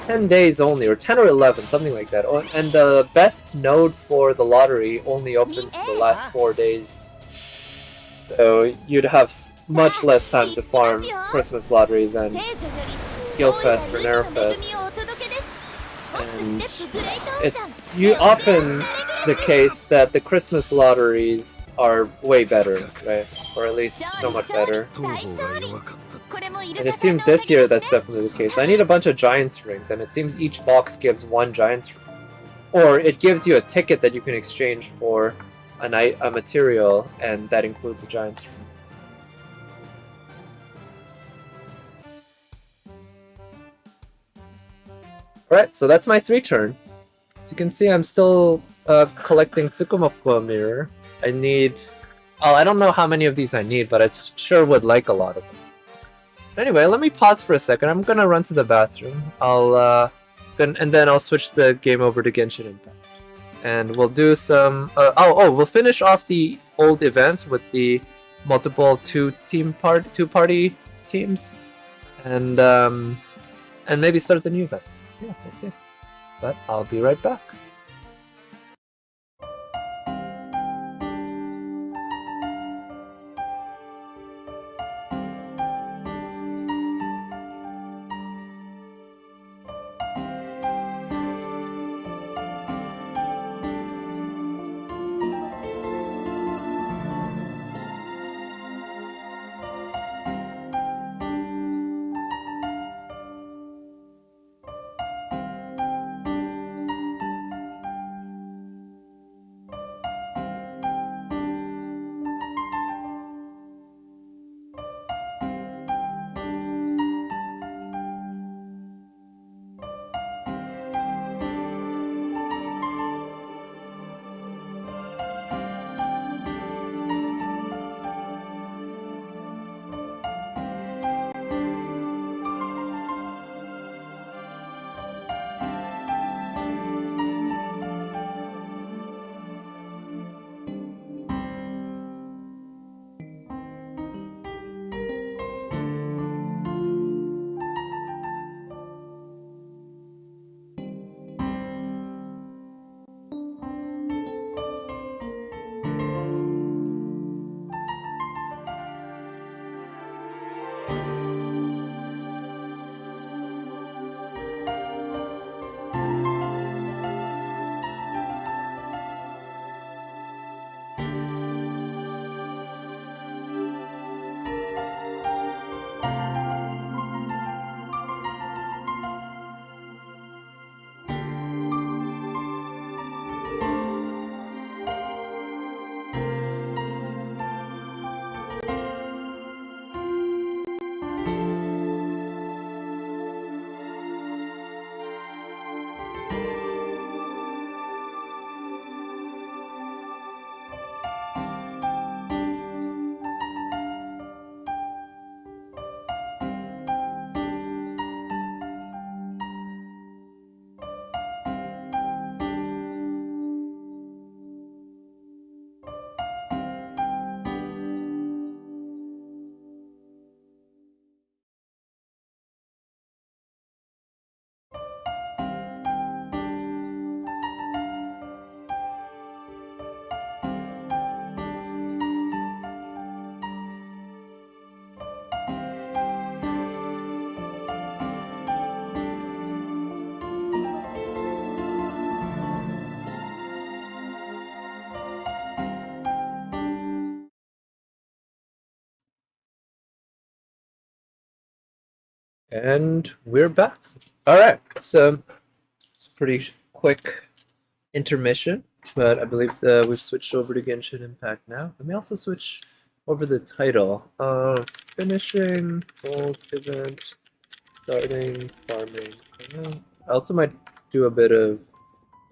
10 days only, or 10 or 11, something like that. And the best node for the lottery only opens the last 4 days. So you'd have much less time to farm Christmas lottery than Gilfest or Nerfest. And it's often the case that the Christmas lotteries are way better, right? Or at least somewhat better. And it seems this year that's definitely the case. I need a bunch of Giant's Rings, and it seems each box gives 1 Giant's Ring. Or it gives you a ticket that you can exchange for a material, and that includes a Giant's Ring. Alright, so that's my 3 turn. As you can see, I'm still collecting Tsukumoku Mirror. I need... oh, I don't know how many of these I need, but I sure would like a lot of them. Anyway, let me pause for a second. I'm gonna run to the bathroom. And then I'll switch the game over to Genshin Impact. And we'll do some... we'll finish off the old event with the multiple two-party teams. And maybe start the new event. Yeah, we'll see. But I'll be right back. And we're back. Alright, so it's a pretty quick intermission, but I believe we've switched over to Genshin Impact now. Let me also switch over the title. Finishing, gold event, starting, farming. I also might do a bit of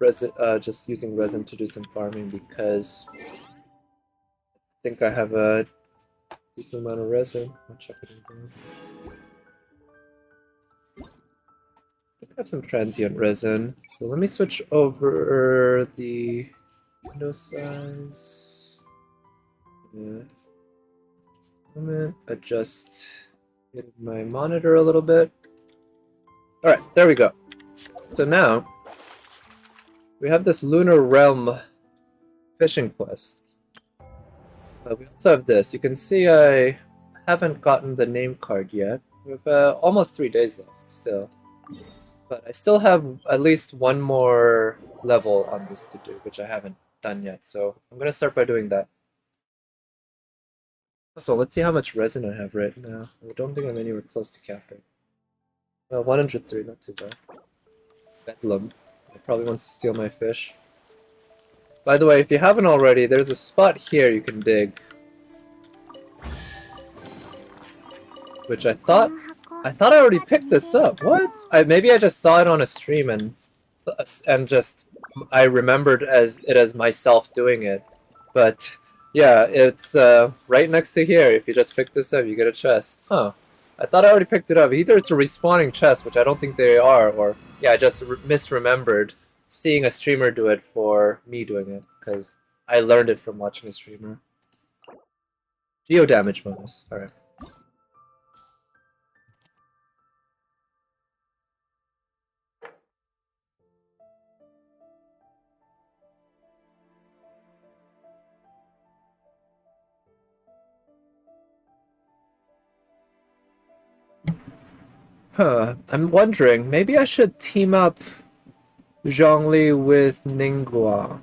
resin, just using resin to do some farming because I think I have a decent amount of resin. I'll check it again. I have some transient resin, so let me switch over the window size. Moment, adjust my monitor a little bit. Alright, there we go. So now we have this Lunar Realm fishing quest. We also have this. You can see I haven't gotten the name card yet. We have almost 3 days left still. But I still have at least one more level on this to do, which I haven't done yet. So I'm going to start by doing that. So let's see how much resin I have right now. I don't think I'm anywhere close to capping. 103, not too bad. Bedlam. He probably wants to steal my fish. By the way, if you haven't already, there's a spot here you can dig. Which I thought I already picked this up. What? Maybe I just saw it on a stream and just I remembered as myself doing it. But yeah, it's right next to here. If you just pick this up, you get a chest. Huh. I thought I already picked it up. Either it's a respawning chest, which I don't think they are, or yeah, I just misremembered seeing a streamer do it for me doing it, because I learned it from watching a streamer. Geo damage bonus. Alright. Huh. I'm wondering, maybe I should team up Zhongli with Ningguang.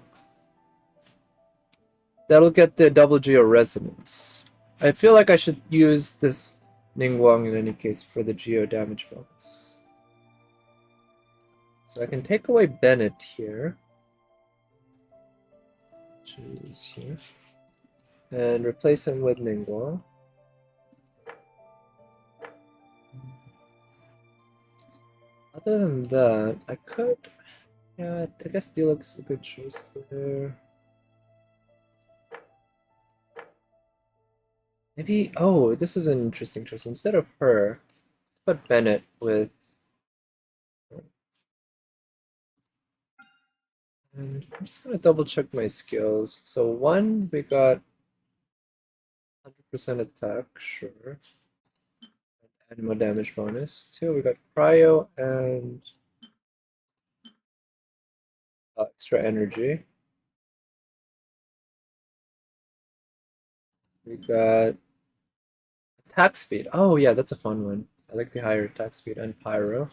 That'll get the double geo resonance. I feel like I should use this Ningguang in any case for the geo damage bonus. So I can take away Bennett here. Choose here. And replace him with Ningguang. Other than that, I could... Yeah, I guess Diluc's a good choice there. Maybe... Oh, this is an interesting choice. Instead of her, put Bennett with... And I'm just gonna double check my skills. So 1, we got 100% attack, sure. Animo damage bonus. 2, we got cryo and extra energy. We got attack speed. Oh yeah, that's a fun one. I like the higher attack speed and pyro.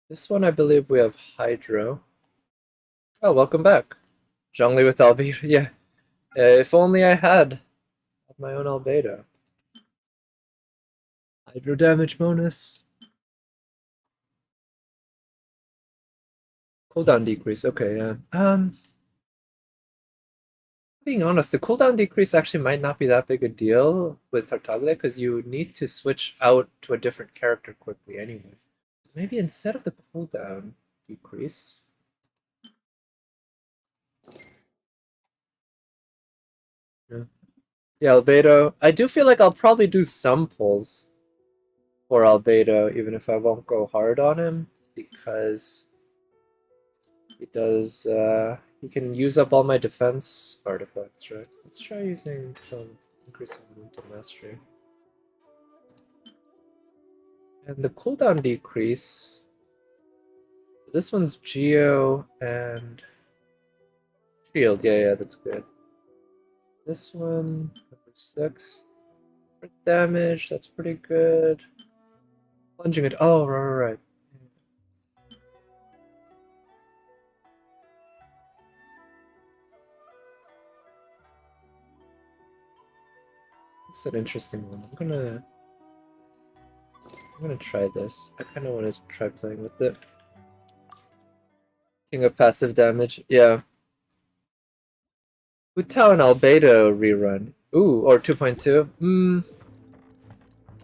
This one I believe we have hydro. Oh, welcome back. Zhongli with albedo. Yeah. If only I had my own albedo. Hydro damage bonus. Cooldown decrease. Okay, yeah. Being honest, the cooldown decrease actually might not be that big a deal with Tartaglia because you need to switch out to a different character quickly anyway. So maybe instead of the cooldown decrease. Yeah, albedo. I do feel like I'll probably do some pulls for albedo, even if I won't go hard on him, because he does, he can use up all my defense artifacts, right? Let's try using increasing mental mastery. And the cooldown decrease, this one's Geo and Shield. Yeah, that's good. This one, number 6. Crit damage, that's pretty good. Plunging it. Oh, right. It's an interesting one. I'm gonna I'm gonna try this. I kind of wanted to try playing with it. King of passive damage, yeah. Hu Tao and Albedo rerun. Ooh, or 2.2.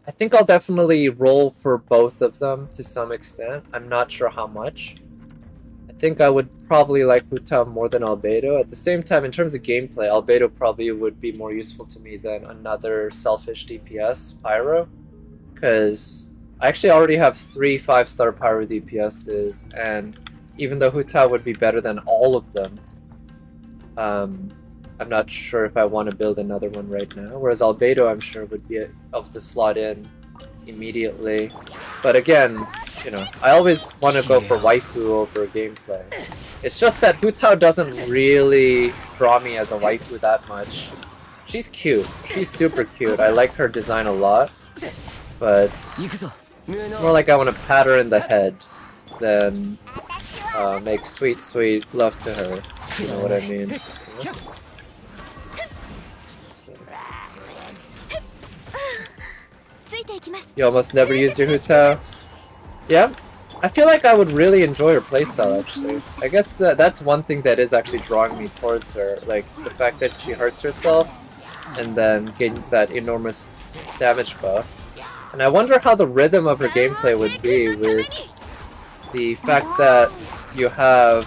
I think I'll definitely roll for both of them to some extent. I'm not sure how much. I think I would probably like Hu Tao more than Albedo. At the same time, in terms of gameplay, Albedo probably would be more useful to me than another selfish DPS, Pyro. Because I actually already have 3 5-star Pyro DPSs, and even though Hu Tao would be better than all of them, I'm not sure if I want to build another one right now, whereas Albedo I'm sure would be able to slot in immediately. But again, you know, I always want to go for waifu over gameplay. It's just that Hu Tao doesn't really draw me as a waifu that much. She's cute. She's super cute. I like her design a lot, but it's more like I want to pat her in the head than make sweet, sweet love to her. You know what I mean? You almost never use your Hu Tao? Yeah? I feel like I would really enjoy her playstyle, actually. I guess that's one thing that is actually drawing me towards her. Like, the fact that she hurts herself and then gains that enormous damage buff. And I wonder how the rhythm of her gameplay would be with the fact that you have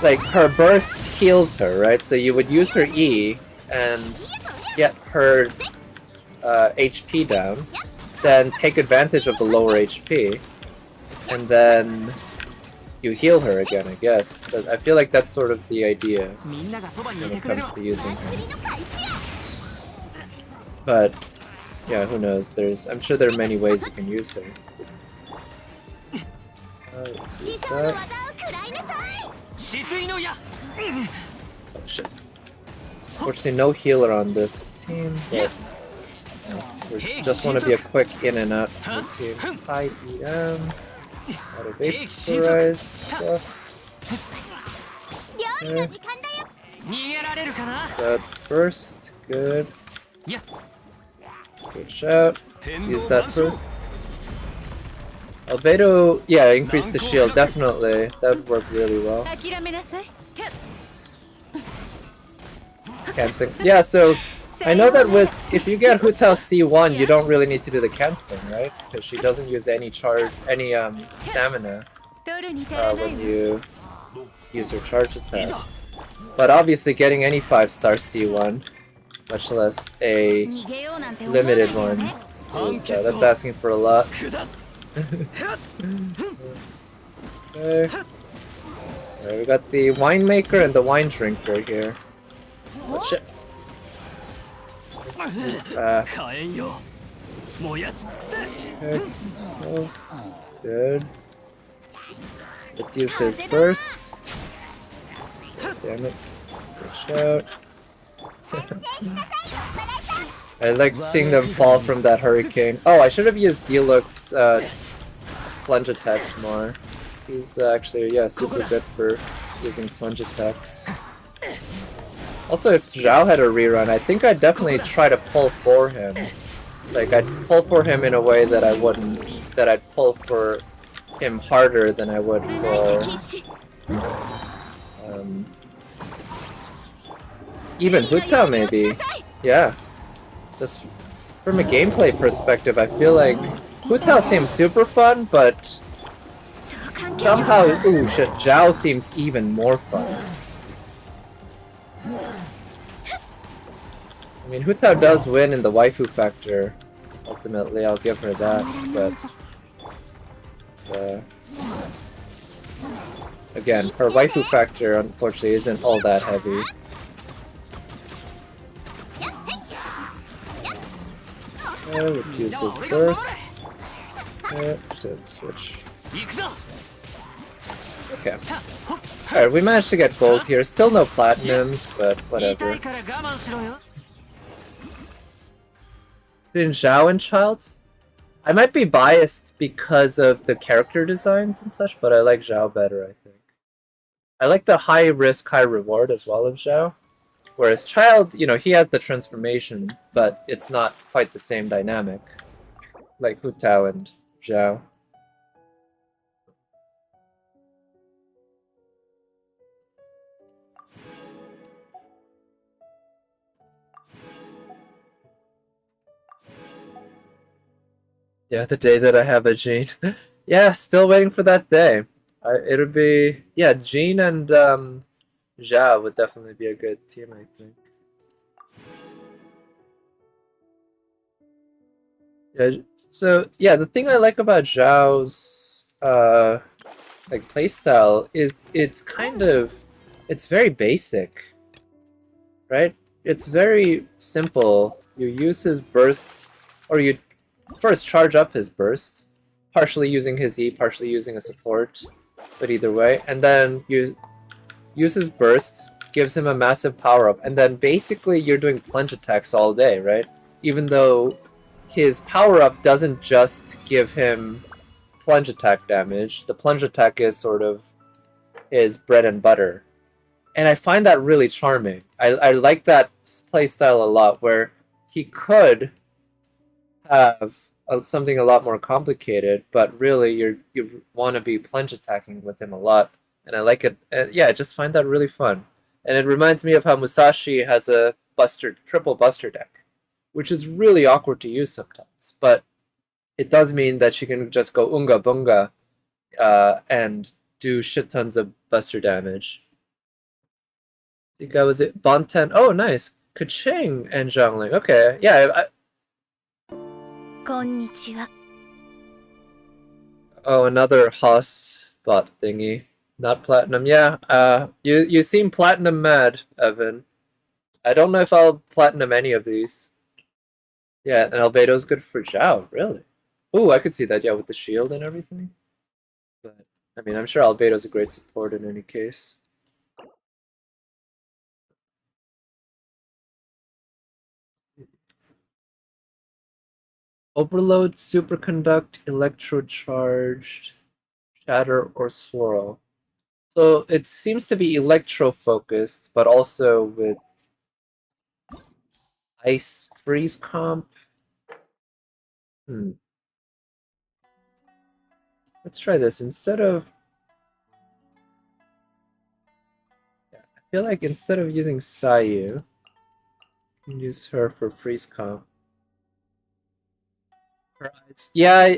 like her burst heals her, right? So you would use her E and get her HP down, then take advantage of the lower HP, and then you heal her again, I guess. I feel like that's sort of the idea when it comes to using her. But yeah, who knows? I'm sure there are many ways you can use her. Let's use that. Oh shit. Unfortunately, no healer on this team, but we just want to be a quick in and out team. High EM, out of vaporize stuff. Okay. That burst, good. Switch out. Let's use that first. Albedo, yeah, increase the shield, definitely. That would work really well. Canceling. Yeah, so I know that if you get Hu Tao C1, you don't really need to do the canceling, right? Because she doesn't use any stamina when you use her charge attack. But obviously, getting any 5-star C1, much less a limited one, that's asking for a lot. Okay. Right, we got the winemaker and the wine drinker here. Oh shit. Okay. Oh, good. Let's use his burst. Damn it. Switch out. I like seeing them fall from that hurricane. Oh, I should have used Diluc's plunge attacks more. He's actually, yeah, super good for using plunge attacks. Also, if Zhao had a rerun, I think I'd definitely try to pull for him. Like, I'd pull for him in a way that I wouldn't, that I'd pull for him harder than I would for even Hu Tao maybe. Yeah. Just from a gameplay perspective, I feel like Hu Tao seems super fun, but somehow, ooh shit, Zhao seems even more fun. I mean, Hu Tao does win in the waifu factor, ultimately, I'll give her that, but again, her waifu factor unfortunately isn't all that heavy. Let's use his burst. Let's switch. Okay. Alright, we managed to get gold here. Still no platinums, but whatever. Between Zhao and Child? I might be biased because of the character designs and such, but I like Zhao better, I think. I like the high risk, high reward as well of Zhao. Whereas Child, you know, he has the transformation, but it's not quite the same dynamic like Hu Tao and Zhao. Yeah, the day that I have a Jean. Yeah, still waiting for that day. It'll be, yeah, Jean and Zhao would definitely be a good team, I think. Yeah, so yeah, the thing I like about Zhao's like playstyle is it's very basic, right? It's very simple. You use his burst, or you first charge up his burst, partially using his E, partially using a support, but either way, and then you use his burst, gives him a massive power up, and then basically you're doing plunge attacks all day, right? Even though his power up doesn't just give him plunge attack damage, the plunge attack is sort of his bread and butter. And I find that really charming. I like that playstyle a lot, where he could have something a lot more complicated, but really you want to be plunge attacking with him a lot, and I like it. Yeah, I just find that really fun, and it reminds me of how Musashi has a triple Buster deck, which is really awkward to use sometimes, but it does mean that she can just go Unga Bunga and do shit tons of Buster damage. I think I was it Bonten. Oh, nice. Kaching and Zhongling. Okay, yeah. Oh, another Haas bot thingy. Not platinum. Yeah. You seem platinum mad, Evan. I don't know if I'll platinum any of these. Yeah, and Albedo's good for Zhao, really. Ooh, I could see that, yeah, with the shield and everything. But I mean, I'm sure Albedo's a great support in any case. Overload, superconduct, electrocharged, shatter, or swirl. So it seems to be electro focused, but also with ice freeze comp. Let's try this. Instead of, I feel like instead of using Sayu, you can use her for freeze comp. Her eyes. Yeah,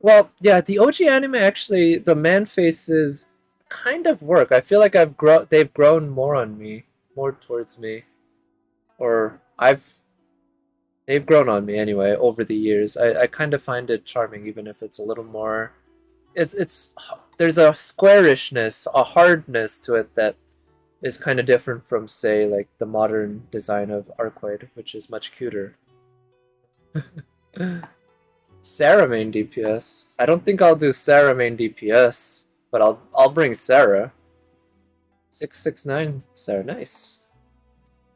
well, yeah, the OG anime actually, the man faces kind of work. I feel like they've grown more on me, more towards me, or they've grown on me anyway over the years. I kind of find it charming, even if it's a little more. It's there's a squarishness, a hardness to it that is kind of different from, say, like the modern design of Arquaid, which is much cuter. Sarah main DPS. I don't think I'll do Sarah main DPS, but I'll bring Sarah. 669 Sarah, nice.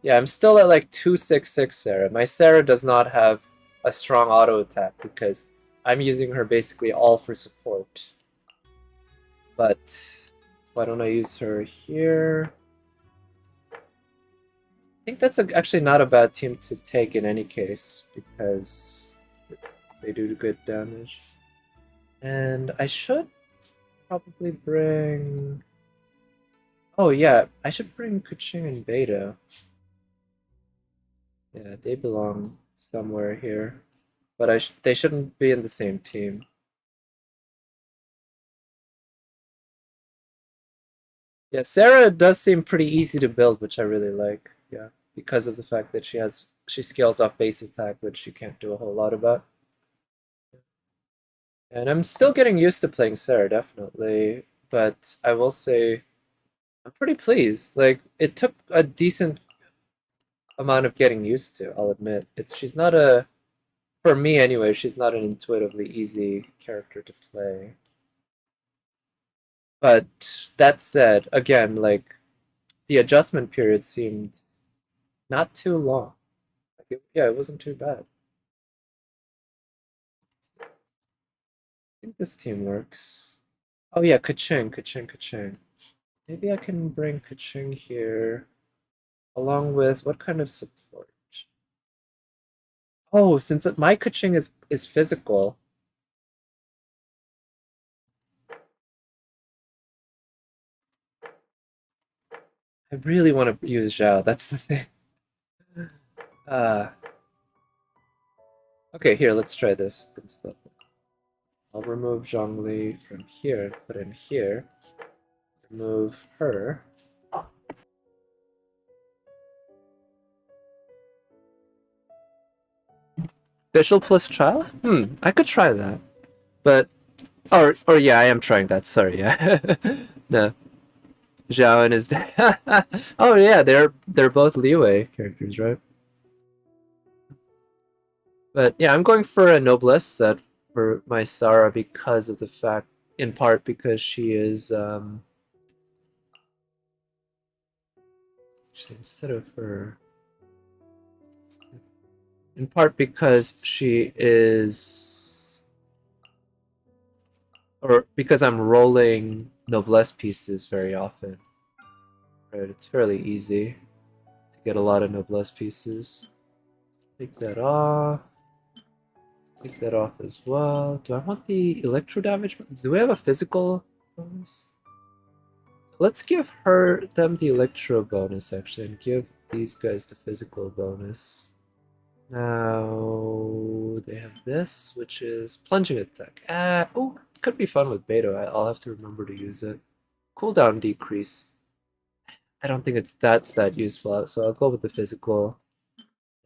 Yeah, I'm still at like 266 Sarah. My Sarah does not have a strong auto attack because I'm using her basically all for support. But why don't I use her here? I think that's actually not a bad team to take in any case because they do good damage. And I should probably bring... Oh yeah, I should bring Kuching and Beta. Yeah, they belong somewhere here. But they shouldn't be in the same team. Yeah, Sarah does seem pretty easy to build, which I really like. Yeah, because of the fact that she scales off base attack, which you can't do a whole lot about. And I'm still getting used to playing Sarah, definitely. But I will say I'm pretty pleased. Like, it took a decent amount of getting used to, I'll admit. She's not for me anyway, she's not an intuitively easy character to play. But that said, again, like, the adjustment period seemed not too long. Like yeah, it wasn't too bad. I think this team works. Oh yeah, Kaching. Maybe I can bring Kaching here. Along with what kind of support? Oh, since my Kaching is physical. I really want to use Zhao, that's the thing. Okay, here, let's try this instead. I'll remove Zhongli from here, put in here. Remove her. Official plus trial? I could try that. But or yeah, I am trying that, sorry, yeah. No. Zhao and his dad. Oh yeah, they're both Liyue characters, right? But yeah, I'm going for a noblesse set for my Sarah because of the fact, in part because she is actually instead of her, in part because she is, or because I'm rolling noblesse pieces very often. Right, it's fairly easy to get a lot of noblesse pieces. Take that off. Take that off as well. Do I want the electro damage? Do we have a physical bonus? So let's give them the electro bonus actually, and give these guys the physical bonus. Now they have this, which is plunging attack. Oh, could be fun with Beto. I'll have to remember to use it. Cooldown decrease. I don't think that's that useful, so I'll go with the physical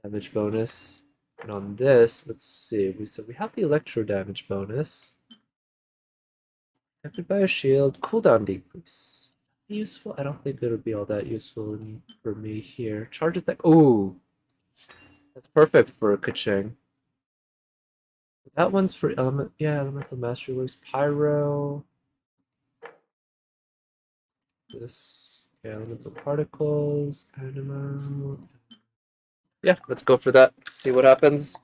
damage bonus. And on this, let's see. We have the electro damage bonus. Protected by a shield. Cooldown decrease. Useful? I don't think it'll be all that useful for me here. Charge attack. Ooh, that's perfect for Kacheng. That one's for element. Yeah, elemental mastery works. Pyro. This. Yeah, elemental particles. Anima. Yeah, let's go for that. See what happens.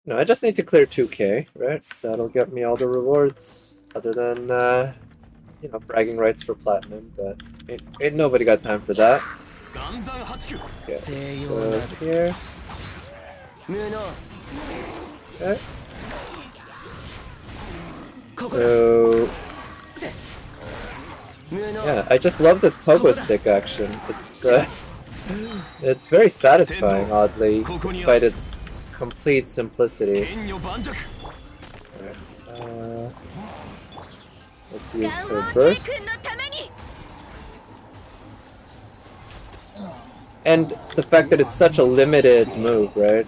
No, I just need to clear 2k, right? That'll get me all the rewards, other than, you know, bragging rights for platinum, but ain't nobody got time for that. Okay, let's go here. Okay. So... yeah, I just love this pogo stick action. It's very satisfying, oddly, despite its complete simplicity. Right. Let's use her burst. And the fact that it's such a limited move, right?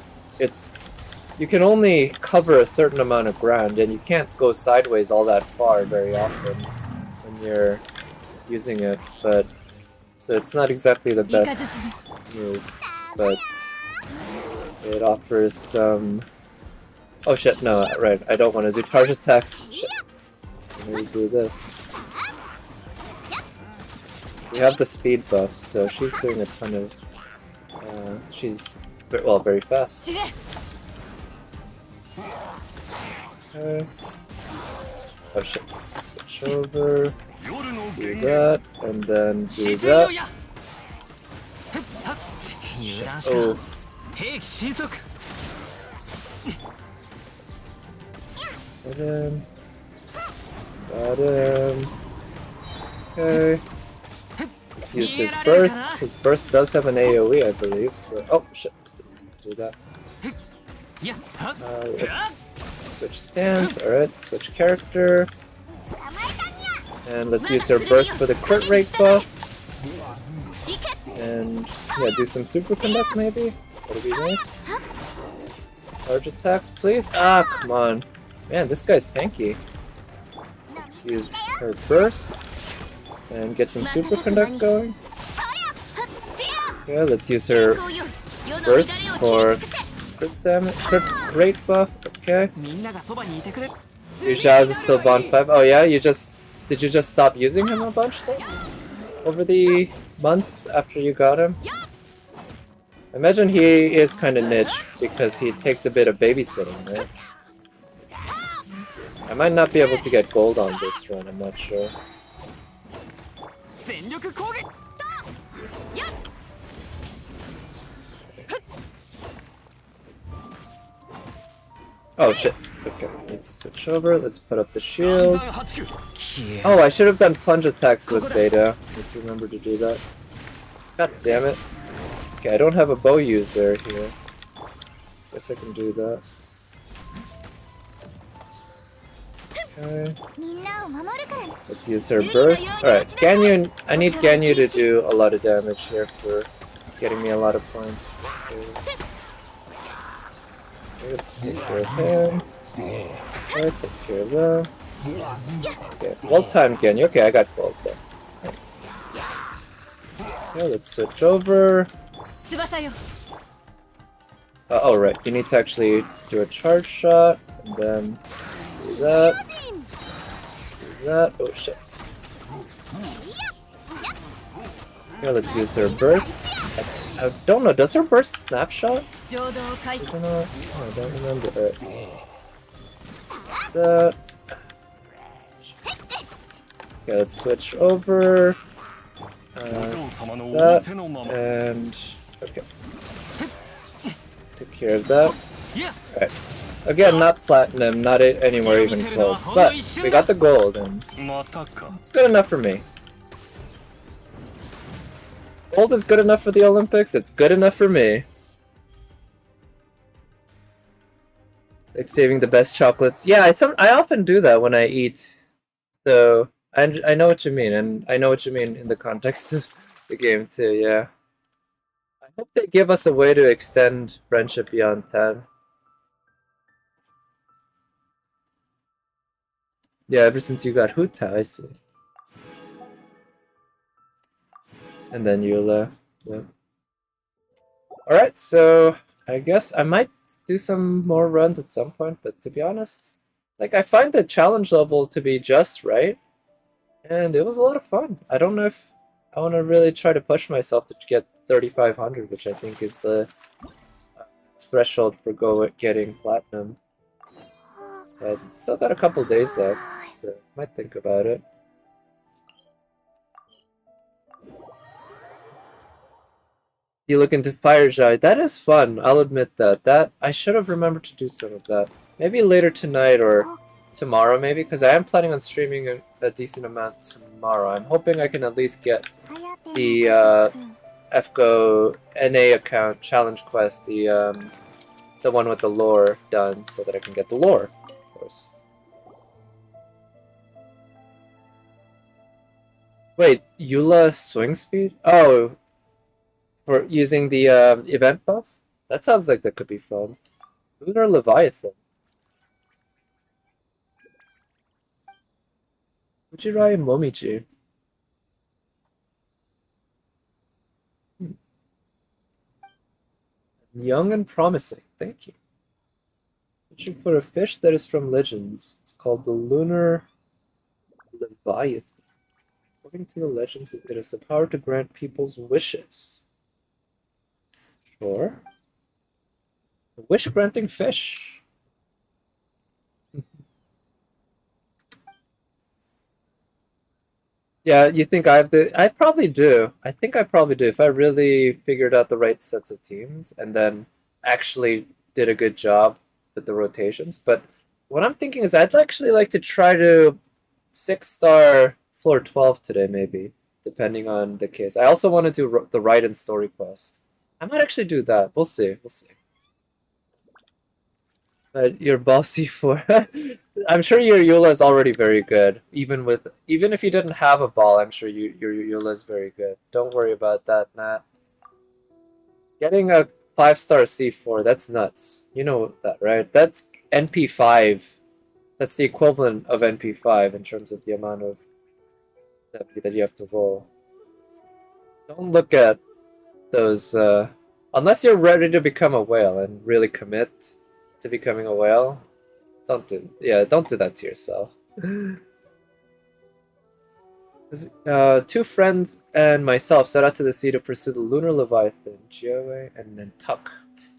You can only cover a certain amount of ground, and you can't go sideways all that far very often when you're using it, but so it's not exactly the best move, but it offers some... oh shit, no, right, I don't want to do charge attacks. Shit. Let me do this. We have the speed buff, so she's doing a ton of... she's, well, very fast. Okay. Oh shit, switch over. Do that, and then do that. Oh. Got him. Got him. Okay. Let's use his burst. His burst does have an AoE, I believe, so... oh, shit. Let's do that. Let's switch stance. Alright, switch character. And let's use her burst for the crit rate buff. And yeah, do some superconduct maybe? That'll be nice. Charge attacks, please? Ah, come on. Man, this guy's tanky. Let's use her burst. And get some superconduct going. Yeah, let's use her burst for crit damage, crit rate buff. Okay. Yuzhao is still bond 5. Oh yeah, did you just stop using him a bunch though? Over the months after you got him? I imagine he is kind of niche because he takes a bit of babysitting, right? I might not be able to get gold on this run, I'm not sure. Oh shit. Okay, need to switch over. Let's put up the shield. Oh, I should have done plunge attacks with Beta. Need to remember to do that. God damn it. Okay, I don't have a bow user here. Guess I can do that. Okay. Let's use her burst. Alright, Ganyu. I need Ganyu to do a lot of damage here for getting me a lot of points. Okay. Let's take care of him. Alright, take care of that. Okay, well timed Ganyu. Okay, I got gold there. Thanks. Okay, let's switch over. Oh, right. You need to actually do a charge shot, and then do that. Do that. Oh, shit. Here, let's use her burst. I don't know. Does her burst snapshot? I don't know. Oh, I don't remember it. That. Okay, let's switch over. That. And. Okay. Take care of that. Alright. Again, not platinum, not anywhere even close. But we got the gold, and it's good enough for me. Gold is good enough for the Olympics, it's good enough for me. Like saving the best chocolates. Yeah, I often do that when I eat. So, I know what you mean, and I know what you mean in the context of the game too, yeah. I hope they give us a way to extend friendship beyond 10. Yeah, ever since you got Huta, I see. And then Eula. Yeah. Alright, so I guess I might do some more runs at some point, but to be honest, like I find the challenge level to be just right, and it was a lot of fun. I don't know if I want to really try to push myself to get 3,500, which I think is the threshold for getting platinum. But still got a couple days left, so might think about it. You look into Firejai. That is fun, I'll admit that. I should have remembered to do some of that. Maybe later tonight or tomorrow, maybe, because I am planning on streaming a decent amount tomorrow. I'm hoping I can at least get the FGO NA account challenge quest, the one with the lore done, so that I can get the lore, of course. Wait, Eula swing speed? Oh, for using the event buff? That sounds like that could be fun. Lunar Leviathan. Fujirai Momiji. Young and promising, thank you. Searching for a fish that is from legends. It's called the Lunar Leviathan. According to the legends, it has the power to grant people's wishes. Sure. A wish-granting fish. Yeah, you think I have the... I probably do. I think I probably do. If I really figured out the right sets of teams and then actually did a good job with the rotations. But what I'm thinking is I'd actually like to try to 6-star floor 12 today, maybe, depending on the case. I also want to do the Ride and Story quest. I might actually do that. We'll see. We'll see. Your bossy for I'm sure your Eula is already very good. Even if you didn't have a ball, I'm sure your Eula is very good. Don't worry about that, Nat. Getting a 5-star C4, that's nuts. You know that, right? That's NP5. That's the equivalent of NP5 in terms of the amount of that you have to roll. Don't look at those unless you're ready to become a whale and really commit to becoming a whale. Don't do that to yourself. 2 friends and myself set out to the sea to pursue the Lunar Leviathan, Jiaowei and Nantuck.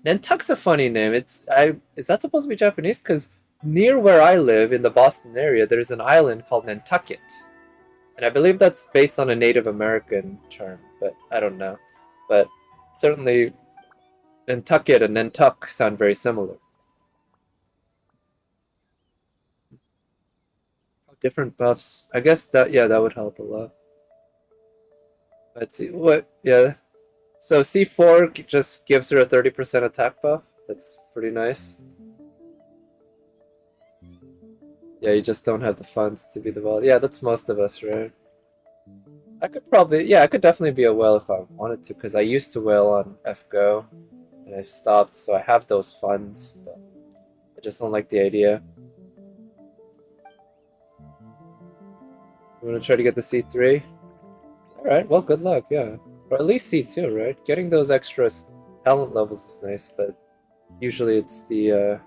Nantuck's a funny name. Is that supposed to be Japanese? Because near where I live in the Boston area, there's an island called Nantucket. And I believe that's based on a Native American term, but I don't know. But certainly Nantucket and Nantuck sound very similar. different buffs. I guess that, yeah, that would help a lot. Let's see, what, yeah. So C4 just gives her a 30% attack buff. That's pretty nice. Yeah, you just don't have the funds to be the whale. Yeah, that's most of us, right? I could probably, yeah, I could definitely be a whale if I wanted to, because I used to whale on FGO, and I've stopped, so I have those funds, but I just don't like the idea. You want to try to get the C3? Alright, well, good luck, yeah. Or at least C2, right? Getting those extra talent levels is nice, but usually it's the,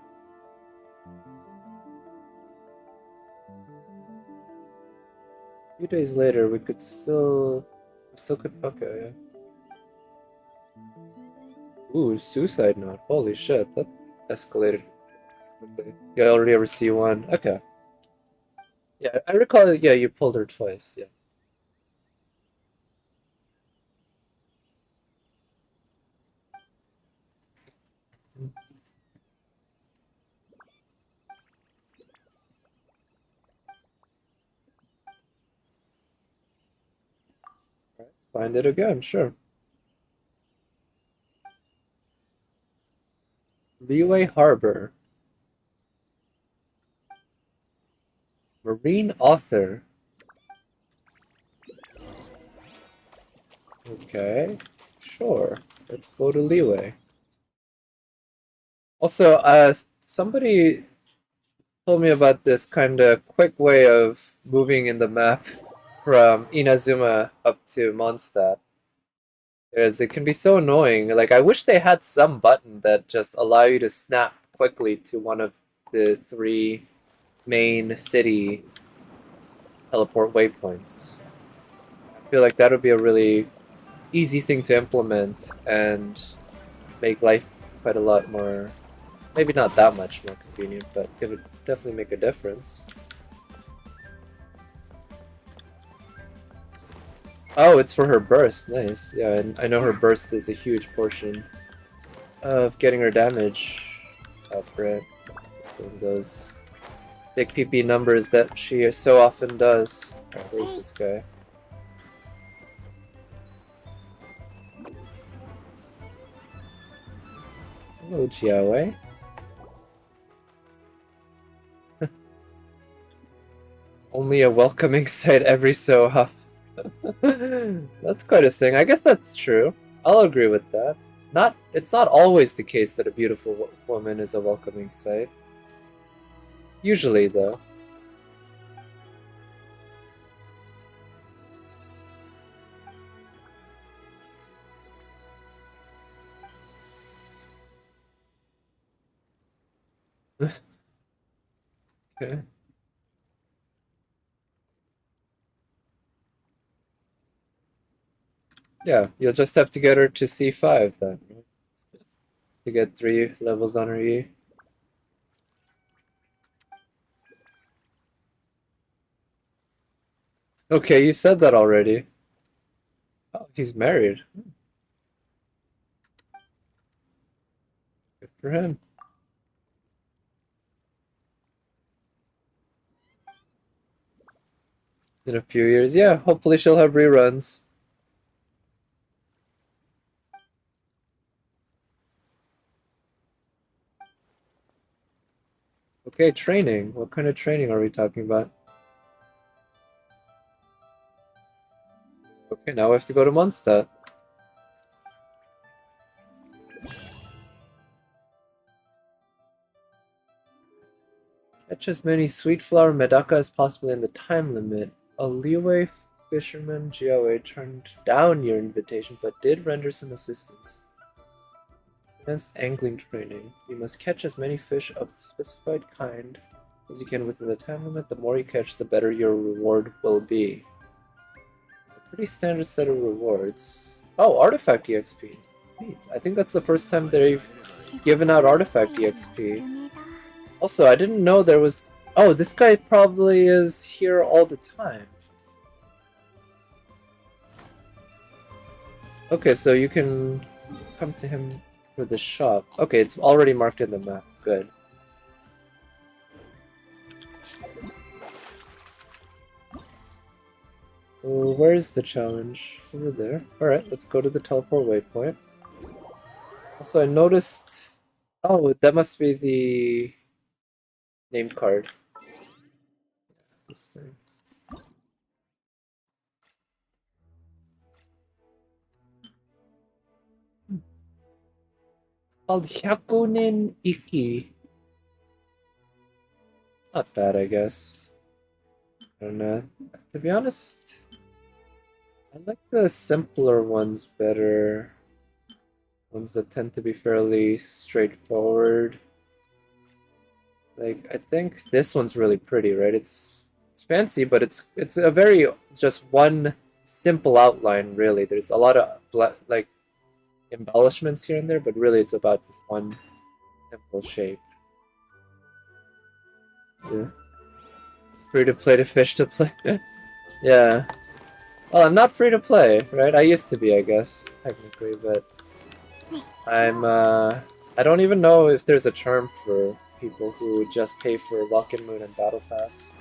A few days later, we still could, okay, yeah. Ooh, suicide note, holy shit, that escalated quickly. You already have a C1, okay. Yeah, I recall, yeah, you pulled her twice, yeah. Find it again, sure. Leeway Harbor. Marine author. Okay, sure. Let's go to Leeway. Also, somebody told me about this kind of quick way of moving in the map from Inazuma up to Mondstadt. Because it can be so annoying. Like, I wish they had some button that just allow you to snap quickly to one of the 3 main city teleport waypoints. I feel like that would be a really easy thing to implement and make life quite a lot more, maybe not that much more convenient, but it would definitely make a difference. Oh, it's for her burst. Nice. Yeah, and I know her burst is a huge portion of getting her damage up, right? Those big PP numbers that she so often does. Where's this guy? Hello, Jiaowei. Only a welcoming sight every so often. That's quite a thing. I guess that's true. I'll agree with that. It's not always the case that a beautiful woman is a welcoming sight. Usually, though. Okay. Yeah, you'll just have to get her to C5 then, right? To get 3 levels on her E. Okay, you said that already. Oh, he's married. Good for him. In a few years, yeah, hopefully she'll have reruns. Okay, training. What kind of training are we talking about? Okay, now we have to go to Mondstadt. Catch as many sweet flower medaka as possible in the time limit. A leeway fisherman Jiaowei turned down your invitation, but did render some assistance. Advanced angling training. You must catch as many fish of the specified kind as you can within the time limit. The more you catch, the better your reward will be. A pretty standard set of rewards. Oh, artifact EXP. Neat. I think that's the first time they've given out artifact EXP. Also, I didn't know there was... Oh, this guy probably is here all the time. Okay, so you can come to him for the shop. Okay, it's already marked in the map. Good. Well, where's the challenge? Over there. Alright, let's go to the teleport waypoint. Also, I noticed... Oh, that must be the name card. This thing. Called Hyakunin Iki. Not bad, I guess. I don't know. To be honest, I like the simpler ones better. Ones that tend to be fairly straightforward. Like, I think this one's really pretty, right? It's fancy, but it's a very just one simple outline, really. There's a lot of like embellishments here and there, but really it's about this one simple shape. Yeah. Free to play to fish to play. Yeah. Well, I'm not free to play, right? I used to be, I guess, technically, but I don't even know if there's a term for people who just pay for Walking Moon and Battle Pass.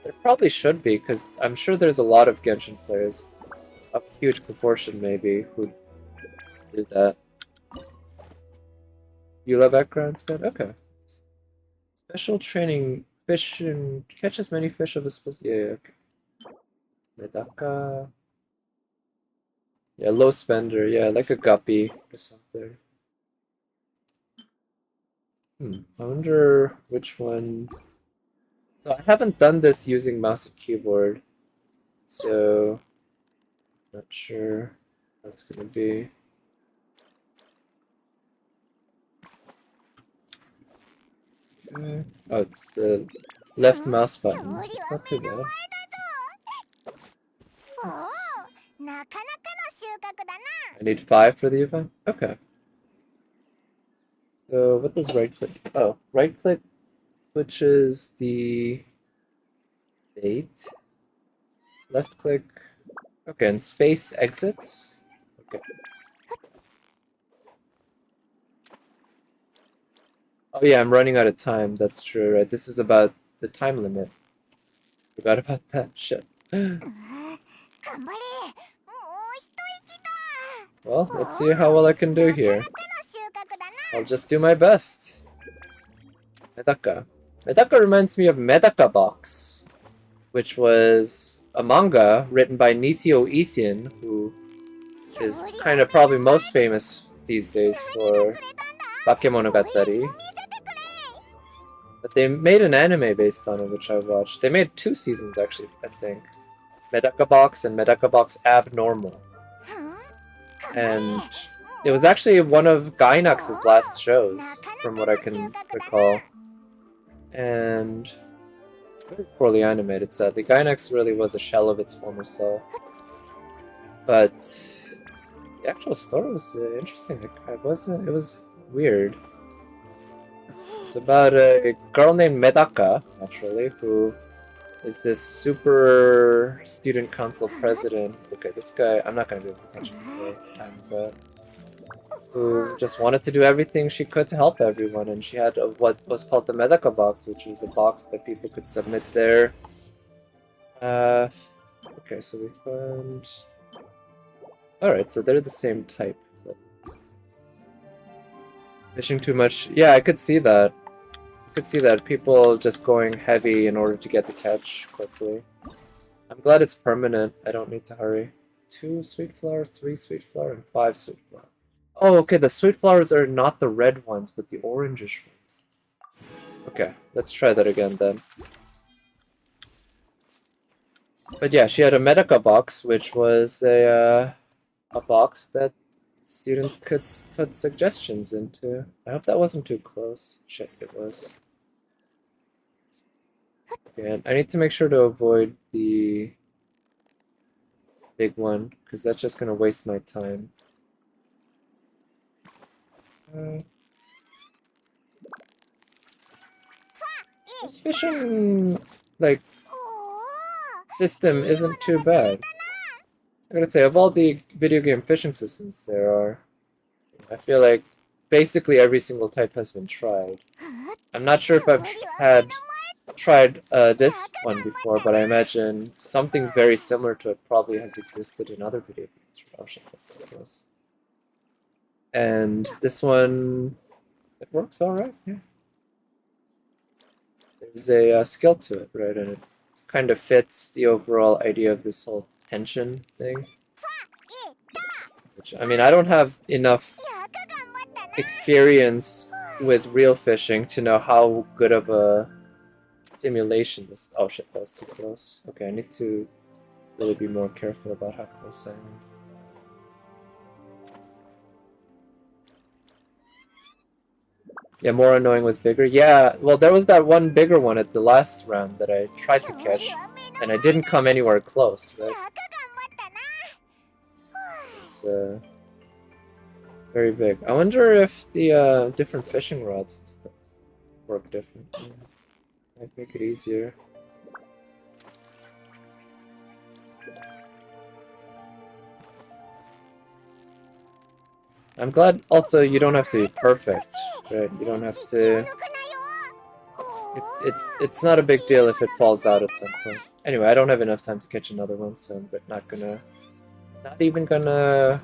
There probably should be, because I'm sure there's a lot of Genshin players, a huge proportion maybe, who do that. Eula background's good? Okay. Special training, fish and catch as many fish of a specific... Yeah, okay. Medaka... Yeah, low spender, yeah, like a guppy or something. I wonder which one... So I haven't done this using mouse and keyboard, so not sure what it's gonna be. Okay. Oh, it's the left mouse button. It's not too bad. Nice. I need 5 for the event? Okay. So what does right click? Oh, right click switches the bait. Left click. Okay, and space exits. Okay. Oh yeah, I'm running out of time. That's true, right? This is about the time limit. Forgot about that shit. Well, let's see how well I can do here. I'll just do my best. Medaka. Medaka reminds me of Medaka Box, which was a manga written by Nisio Isin, who is kind of probably most famous these days for Bakemonogatari. But they made an anime based on it, which I watched. They made 2 seasons, actually, I think. Medaka Box and Medaka Box Abnormal. And it was actually one of Gainax's last shows, from what I can recall. And very poorly animated, sadly. Gainax really was a shell of its former self. But the actual story was interesting. It was weird. It's about a girl named Medaka, naturally, who is this super student council president. Okay, this guy, I'm not going to be able to catch him today. Time's up. Who just wanted to do everything she could to help everyone, and she had what was called the Medaka box, which was a box that people could submit their... okay, so we found... Alright, so they're the same type. But... Fishing too much. Yeah, I could see that. I could see that. People just going heavy in order to get the catch quickly. I'm glad it's permanent. I don't need to hurry. 2 sweet flower, 3 sweet flower, and 5 sweet flower. Oh, okay, the sweet flowers are not the red ones, but the orangish ones. Okay, let's try that again then. But yeah, she had a Medaka box, which was a box that students could put suggestions into. I hope that wasn't too close. Shit, it was. Okay, and I need to make sure to avoid the big one, because that's just going to waste my time. This fishing, like, system isn't too bad. I gotta say, of all the video game fishing systems there are, I feel like basically every single type has been tried. I'm not sure if I've had tried this one before, but I imagine something very similar to it probably has existed in other video games. Oh shit, that's too close. And this one, it works alright, yeah. There's a skill to it, right? And it kind of fits the overall idea of this whole tension thing. Which, I mean, I don't have enough experience with real fishing to know how good of a simulation this. Oh shit, that was too close. Okay, I need to really be more careful about how close I am. Yeah, more annoying with bigger. Yeah, well, there was that one bigger one at the last round that I tried to catch, and I didn't come anywhere close, right? It's very big. I wonder if the different fishing rods and stuff work differently. Might make it easier. I'm glad also you don't have to be perfect, right? You don't have to... It's not a big deal if it falls out at some point. Anyway, I don't have enough time to catch another one, so I'm not gonna... Not even gonna...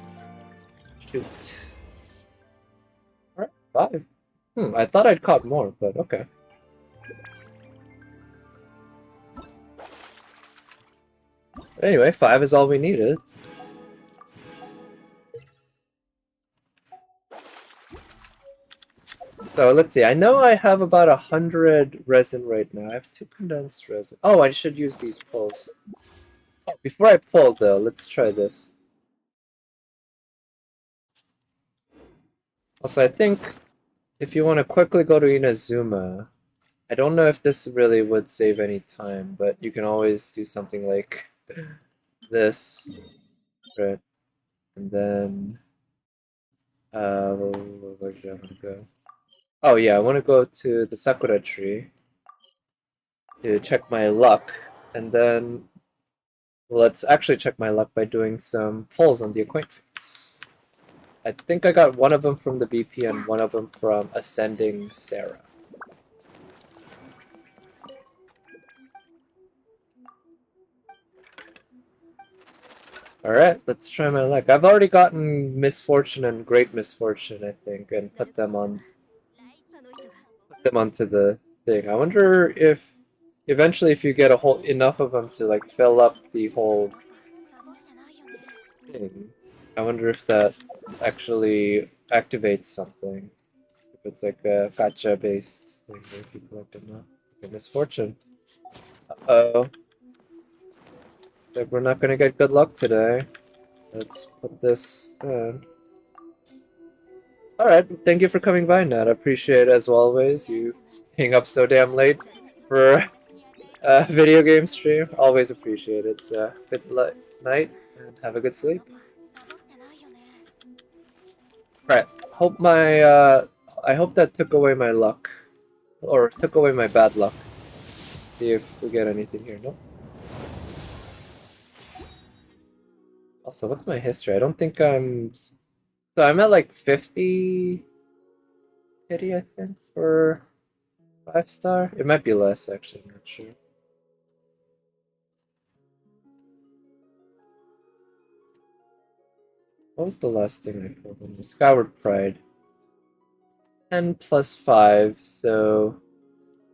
shoot. Alright, 5. I thought I'd caught more, but okay. But anyway, 5 is all we needed. So let's see, I know I have about 100 resin right now. I have 2 condensed resin. Oh, I should use these pulls. Oh, before I pull though, let's try this. Also, I think if you want to quickly go to Inazuma, I don't know if this really would save any time, but you can always do something like this, right? And then, where do I want to go? Oh yeah, I want to go to the Sakura tree to check my luck, and then let's actually check my luck by doing some pulls on the acquaintance. I think I got one of them from the BP and one of them from Ascending Sarah. Alright, let's try my luck. I've already gotten Misfortune and Great Misfortune, I think, and put them onto the thing. I wonder if eventually if you get enough of them to like fill up the whole thing, I wonder if that actually activates something. If it's like a gacha based thing where if you collect enough. Okay, Misfortune. Uh-oh. Looks like we're not gonna get good luck today. Let's put this down. Alright, thank you for coming by, Nat. I appreciate, as always, you staying up so damn late for a video game stream. Always appreciate it. So, good night, and have a good sleep. Alright, hope my, I hope that took away my luck. Or took away my bad luck. See if we get anything here. Nope. Also, what's my history? I don't think I'm... So I'm at like 50 pity, I think, for 5-star. It might be less, actually. I'm not sure. What was the last thing I pulled in? Skyward Pride. 10 plus 5, so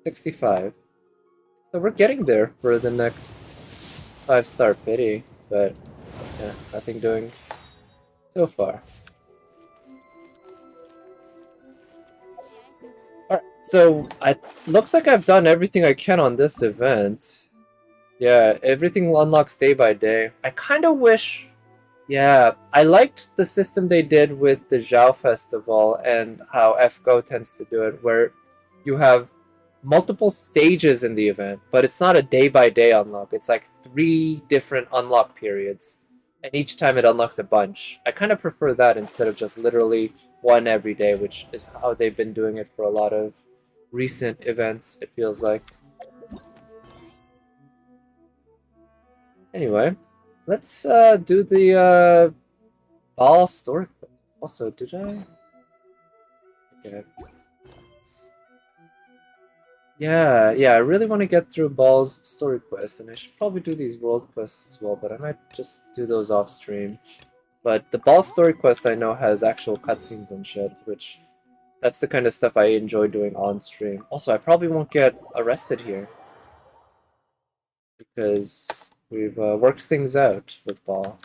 65. So we're getting there for the next 5-star pity, but yeah, nothing doing so far. Alright, so looks like I've done everything I can on this event. Yeah, everything unlocks day by day. I kind of wish... Yeah, I liked the system they did with the Zhao Festival and how FGO tends to do it, where you have multiple stages in the event, but it's not a day-by-day unlock. It's like 3 different unlock periods, and each time it unlocks a bunch. I kind of prefer that instead of just literally one every day, which is how they've been doing it for a lot of recent events, it feels like. Anyway, let's do the Ball story quest. Also, did I? Okay. Yeah, I really want to get through Ball's story quest, and I should probably do these world quests as well, but I might just do those off stream. But the Ball story quest I know has actual cutscenes and shit, which that's the kind of stuff I enjoy doing on stream. Also, I probably won't get arrested here because we've worked things out with Ball.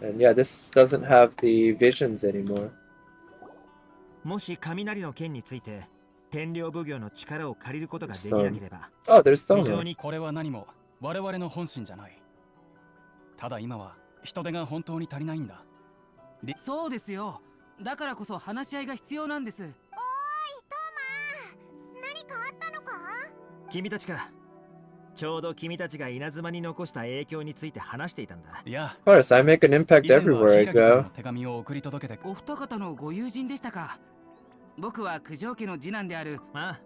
And yeah, this doesn't have the visions anymore. もし雷の剣について天領奉行の力を借りることができなければ、 Oh, there's 非常 Stone. にこれは何も我々の本心じゃない。ただ今は人手が本当に足りないんだ。そうですよ。だからこそ話し合いが必要なんです。おーい、トーマー。何かあったのか？君たちか。ちょうど君たちが稲妻に残した影響について話していたんだ。いや、 Of course, I make an impact 以前は everywhere I 柊さん go. の手紙を送り届けて。お二方のご友人でしたか。僕は九条家の次男である。ああ、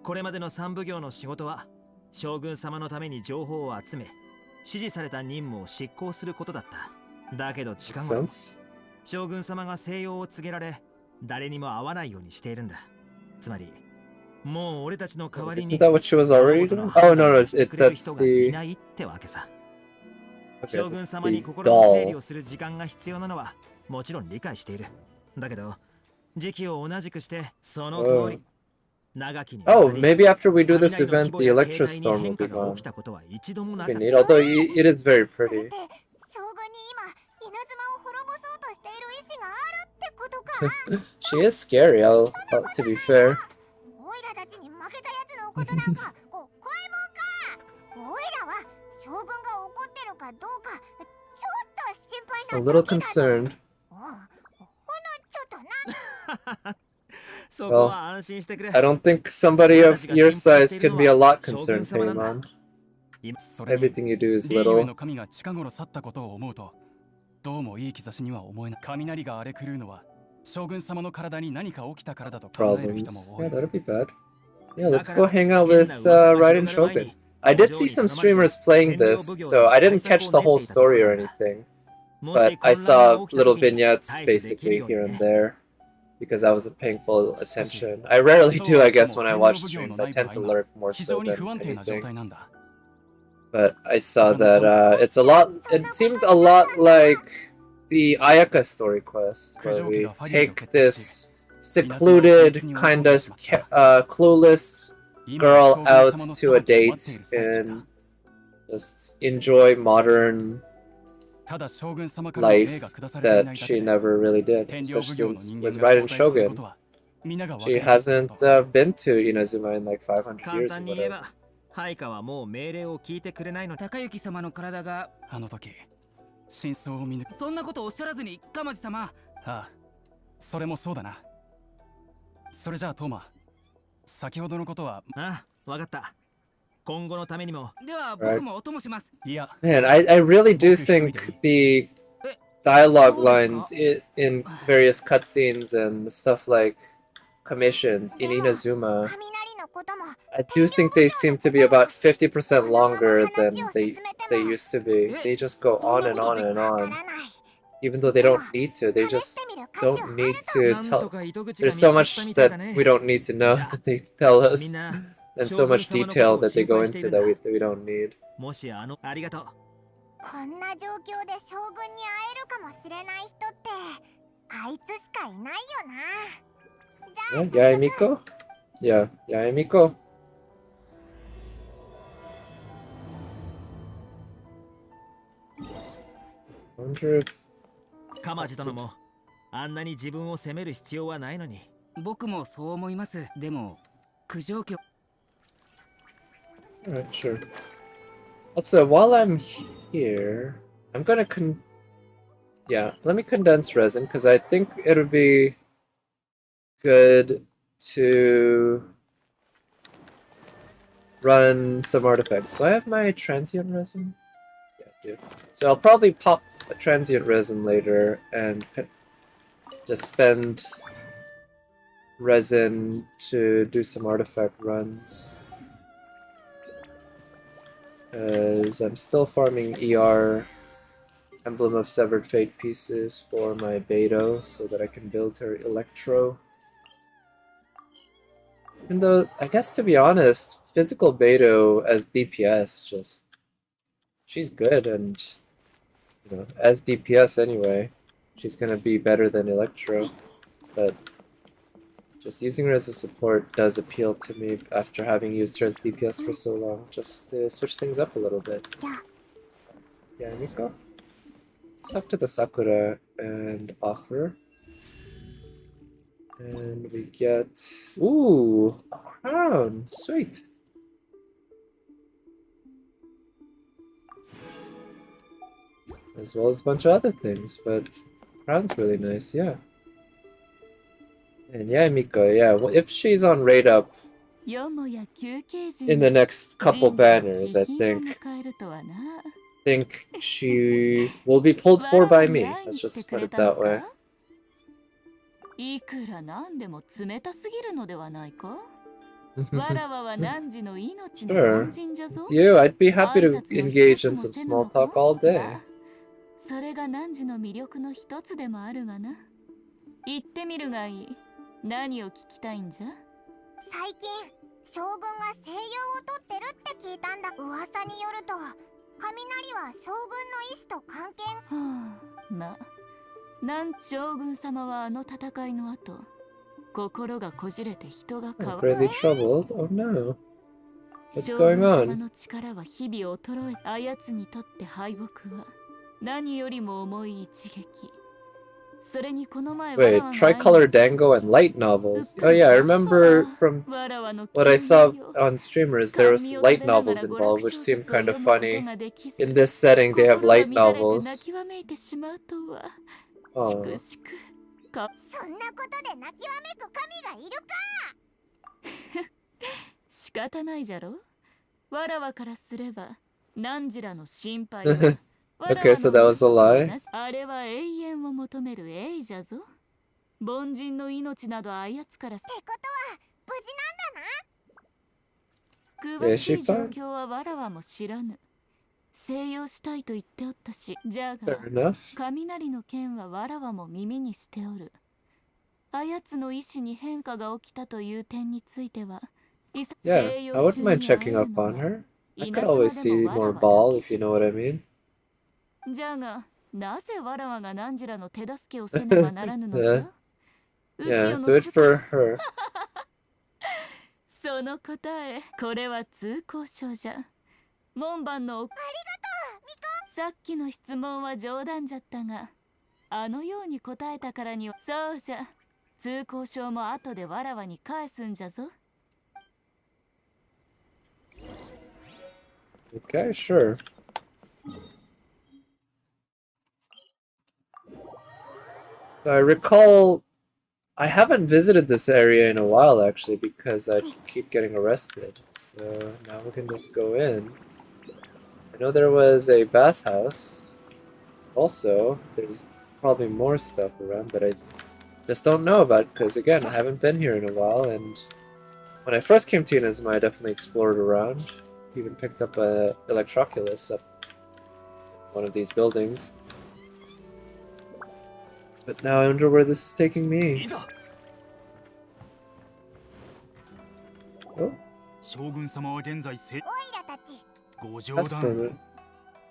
これまでの三奉行の仕事は将軍様のために情報を集め、指示された任務を執行することだった。だけど近頃、 Sense? 将軍様が静養を告げられ、誰にも会わないようにしているんだ。つまり、もう俺たちの代わりに Isn't that what she was already doing? Oh no, no, that's い the ないってわけさ。 okay, 将軍 that's 様に the 心の整理 doll. をする時間が必要なのはもちろん理解している。だけど、時期を同じくしてその通り。長きに Oh, maybe after we do this event, the Electro Storm will be gone. 起きたことは一度もな We かった。 need, although it is very それ pretty. って将軍に今稲妻を滅ぼそうとしている意志があるってことか。 She is scary, to be fair. オイラたちに負けたやつのことなんか怖いもんか。オイラは将軍が怒ってるかどうかちょっと心 Just 配 a な little だけだぞ。 concerned. ほなちょっとな。そこは安心してくれ。 I don't think somebody of your size can be a lot concerned, Paimon. それに Everything you do is リーユエ little. の神が近頃去ったことを思うと、どうもいい兆しには思えない。雷が荒れ狂うのは将軍様の体に何か起きたからだと考える人 Problems. も多 Yeah, い。 that'll be bad. Yeah, let's go hang out with Raiden Shogun. I did see some streamers playing this, so I didn't catch the whole story or anything. But I saw little vignettes basically here and there because I wasn't paying full attention. I rarely do, I guess, when I watch streams. I tend to lurk more 非 so 常に than 不安定な状 anything. 態なんだ。 But I saw that it's a lot. It seemed a lot like the Ayaka story quest, where we take this secluded, kind of clueless girl out to a date and just enjoy modern ただ将軍様からの命が下されていな that いだ she けで never really did, 天領奉 especially 行の since 人 with 間が Raiden 交代するこ Shogun. とは皆が分 She かっている hasn't こと。 been to Inazuma in like 500簡 years 単 or に言え whatever. ば、配下はもう命令を聞いてくれないのだ。高之様の体が。あの時真相を見抜く。そんなことおっしゃらずに、鎌地様。ああ、それもそうだな。それじゃあトーマ、先ほどのことは。ああ、わかった。今後のためにも。では僕もお供します。いや、 Man, I really do think the dialogue lines in various cutscenes and stuff like commissions in Inazuma, 雷のことも I do think they seem to be about 50% longer than they used to be. They just go on and on and わ on, からない。 even though they don't need to. They 試 just してみる価値は don't ある need と to なんと tell. か糸口が There's 見つ so かっ much たみたいだ that ね。 we don't need to know that they tell み us, んな、 and so much 将軍様の detail ことを that they 心 go 配してい into るんだ。 that we don't need. もしありがとう。こんな状況で将軍に会えるかもしれない人ってあいつしかいないよな。 Yeah, Yaemiko? Yeah, Yaemiko. Wonder if 鎌地殿もあんなに自分を責める必要はないのに。僕もそう思います。でも、九条家。 Alright, sure. Also, while I'm here, I'm gonna yeah, let me condense resin, because I think it would be good to run some artifacts. Do I have my transient resin? Yeah, I do. So I'll probably pop a transient resin later and just spend resin to do some artifact runs. Because I'm still farming ER Emblem of Severed Fate pieces for my Beto so that I can build her Electro. And though, I guess to be honest, physical Beto as DPS just she's good, and you know, as DPS anyway, she's gonna be better than Electro. But just using her as a support does appeal to me after having used her as DPS for so long, just to switch things up a little bit. Yeah, Nico? Let's talk to the Sakura and offer. And we get... Ooh! A crown! Sweet! As well as a bunch of other things, but crown's really nice, yeah. And yeah, Miko, yeah, well, if she's on rate up in the next couple banners, I think she will be pulled for by me. Let's just put it that way. いくらなんでも冷たすぎるのではないかわらわは汝の命の恩人じゃぞ You, I'd be happy to engage in some small talk all day. それが汝の魅力の一つでもあるがな言ってみるがいい何を聞きたいんじゃ最近将軍が西洋を取ってるって聞いたんだ噂によると雷は将軍の意志と関係まあ将軍様はあの戦いの後心がこじれて人が変わる Really troubled? Oh no. What's going on? 将軍様の力は日々衰えあやつにとって敗北は何よりも重い一撃 Wait, Tricolor Dango and light novels. Oh yeah, I remember from what I saw on streamers, there was light novels involved, which seemed kind of funny. In this setting, they have light novels. Oh. そんなことで泣きわめく神がいるか仕方ないじゃろわらわからすれば汝らの心配 Okay, so that was a lie. あれは永遠を求める永じゃぞ凡人の命などあやつからってことは無事なんだな詳しい状況はわらわも知らぬ静養したいと言っておったしじゃが雷の件はわらわも耳にしておるあやつの意志に変化が起きたという点については Yeah, I wouldn't mind checking up on her. I could always see more ball, if you know what I mean. じゃがなぜわらわが汝らの手助けをせねばならぬのじゃ Yeah, do it for her. その答えこれは通行証じゃ門番のありがとうミコさっきの質問は冗談じゃったがあのように答えたからにはそうじゃ通行証も後でわらわに返すんじゃぞ Okay, sure. So I recall I haven't visited this area in a while actually because I keep getting arrested. So now we can just go in. I know there was a bathhouse. Also, there's probably more stuff around that I just don't know about because again, I haven't been here in a while, and when I first came to Inazuma, I definitely explored around. Even picked up a Electroculus up one of these buildings. But now I wonder where this is taking me. Oh? That's permanent.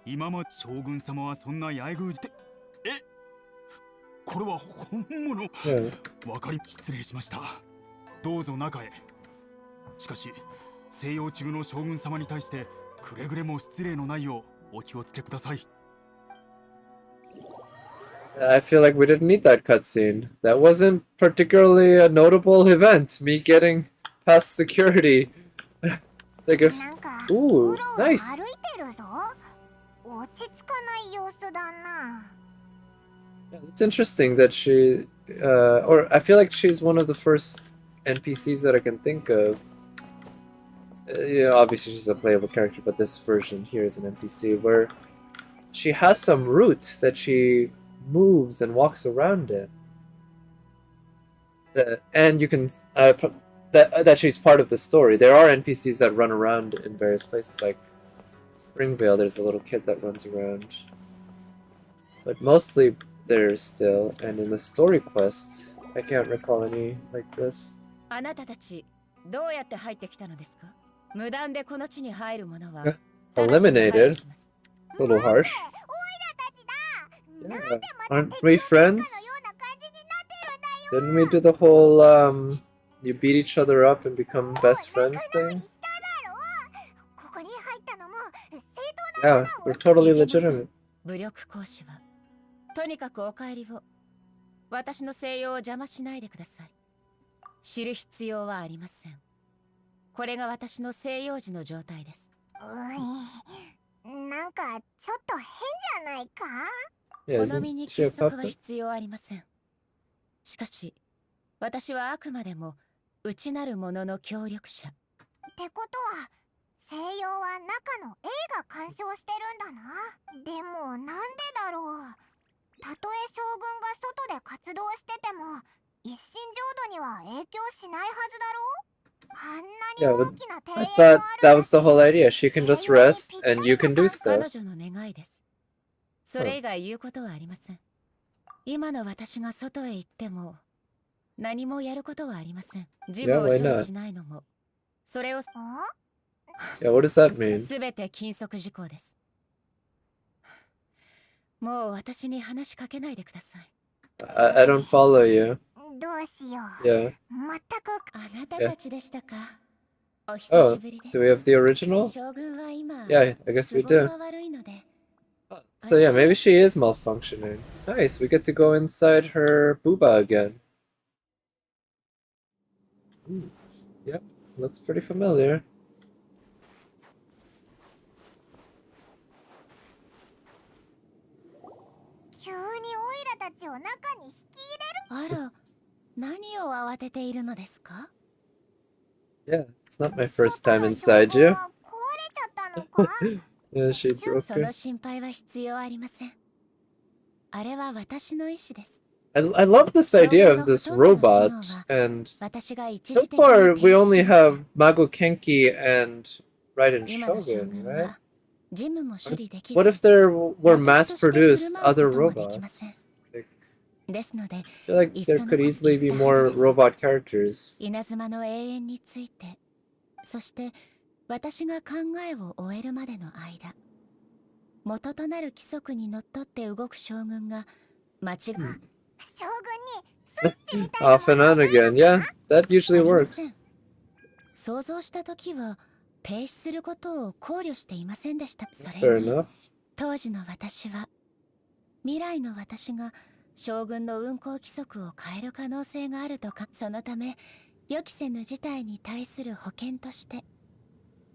今も将軍様はそんな八重宮でこれは本物 Yeah. わかり失礼しましたどうぞ中へしかし西洋中の将軍様に対してくれぐれも失礼のないようお気をつけください I feel like we didn't need that cutscene. That wasn't particularly a notable event. Me getting past security. Like if... Ooh, nice. Yeah, it's interesting that she... or I feel like she's one of the first NPCs that I can think of. Yeah, obviously she's a playable character, but this version here is an NPC where she has some route that she moves and walks around in. And you can that she's part of the story. There are NPCs that run around in various places, like Springvale. There's a little kid that runs around, but mostly there's still. And in the story quest, I can't recall any like this. あなたたちどうやって入ってきたのですか？無断でこの地に入る者は Eliminated. A little harsh. Yeah. Aren't we friends? Didn't we do the whole you beat each other up and become best friend thing? Yeah, we're totally legitimate. 武力行使はとにかくお帰りを。私の静養を邪魔しないでください。知る必要はありません。これが私の静養時の状態です。なんかちょっと変じゃないか？ Yeah, 好み isn't に she a 休息は puppet? 必要ありません。しかし、私はあくまでも内なるものの協力者。ってことは、西洋は中の映画鑑賞してるんだな。でもなんでだろう。たとえ将軍が外で活動してても、一心浄土には影響しないはずだろう。あんな Yeah, に but 大きな I 庭園 thought もあ that る was the whole idea. She can just rest and you can do 彼 stuff. 女の願いです。それ以外言うことはありません。今の私が外へ行っても何もやることはありません。事務 Yeah, を why 処理 not? しないのも、それを Yeah, what does that mean? すべて禁則事項です。もう私に話しかけないでください。I don't follow you. どうしよう。 Yeah. 全くあなたたちでしたか。お久 Oh, しぶりです。 do we have the original? 将軍は今、 Yeah, I guess we 都合 do. が悪いので、 So yeah, maybe she is malfunctioning. Nice, we get to go inside her booba again. Yep, looks pretty familiar. 急にオイラたちを中に引き入れる。あら、何を慌てているのですか？ Yeah, it's not my first time inside you. 壊れちゃったのか？ Yeah, she broke そ her. の心配は必要ありません。あれは私の意思です。 I love this idea of this robot, and so far we only have Mago Kenki and Raiden 今の将 Shogun, 軍 right? は事務も処理でき What ず if there were mass-produced other 私として振る舞うこともできません。 robots? Like, ですので、 I feel like there could easily be more robot characters. 稲妻の永遠について、そして私が考えを終えるまでの間、元となる規則にのっとって動く将軍が間違い、将軍にスイッチみたいな Off and on again. Yeah, that usually ありま works. せん。想像した時は停止することを考慮していませんでした。そ Fair れが enough. 当時の私は未来の私が将軍の運行規則を変える可能性があるとか、そのため予期せぬ事態に対する保険として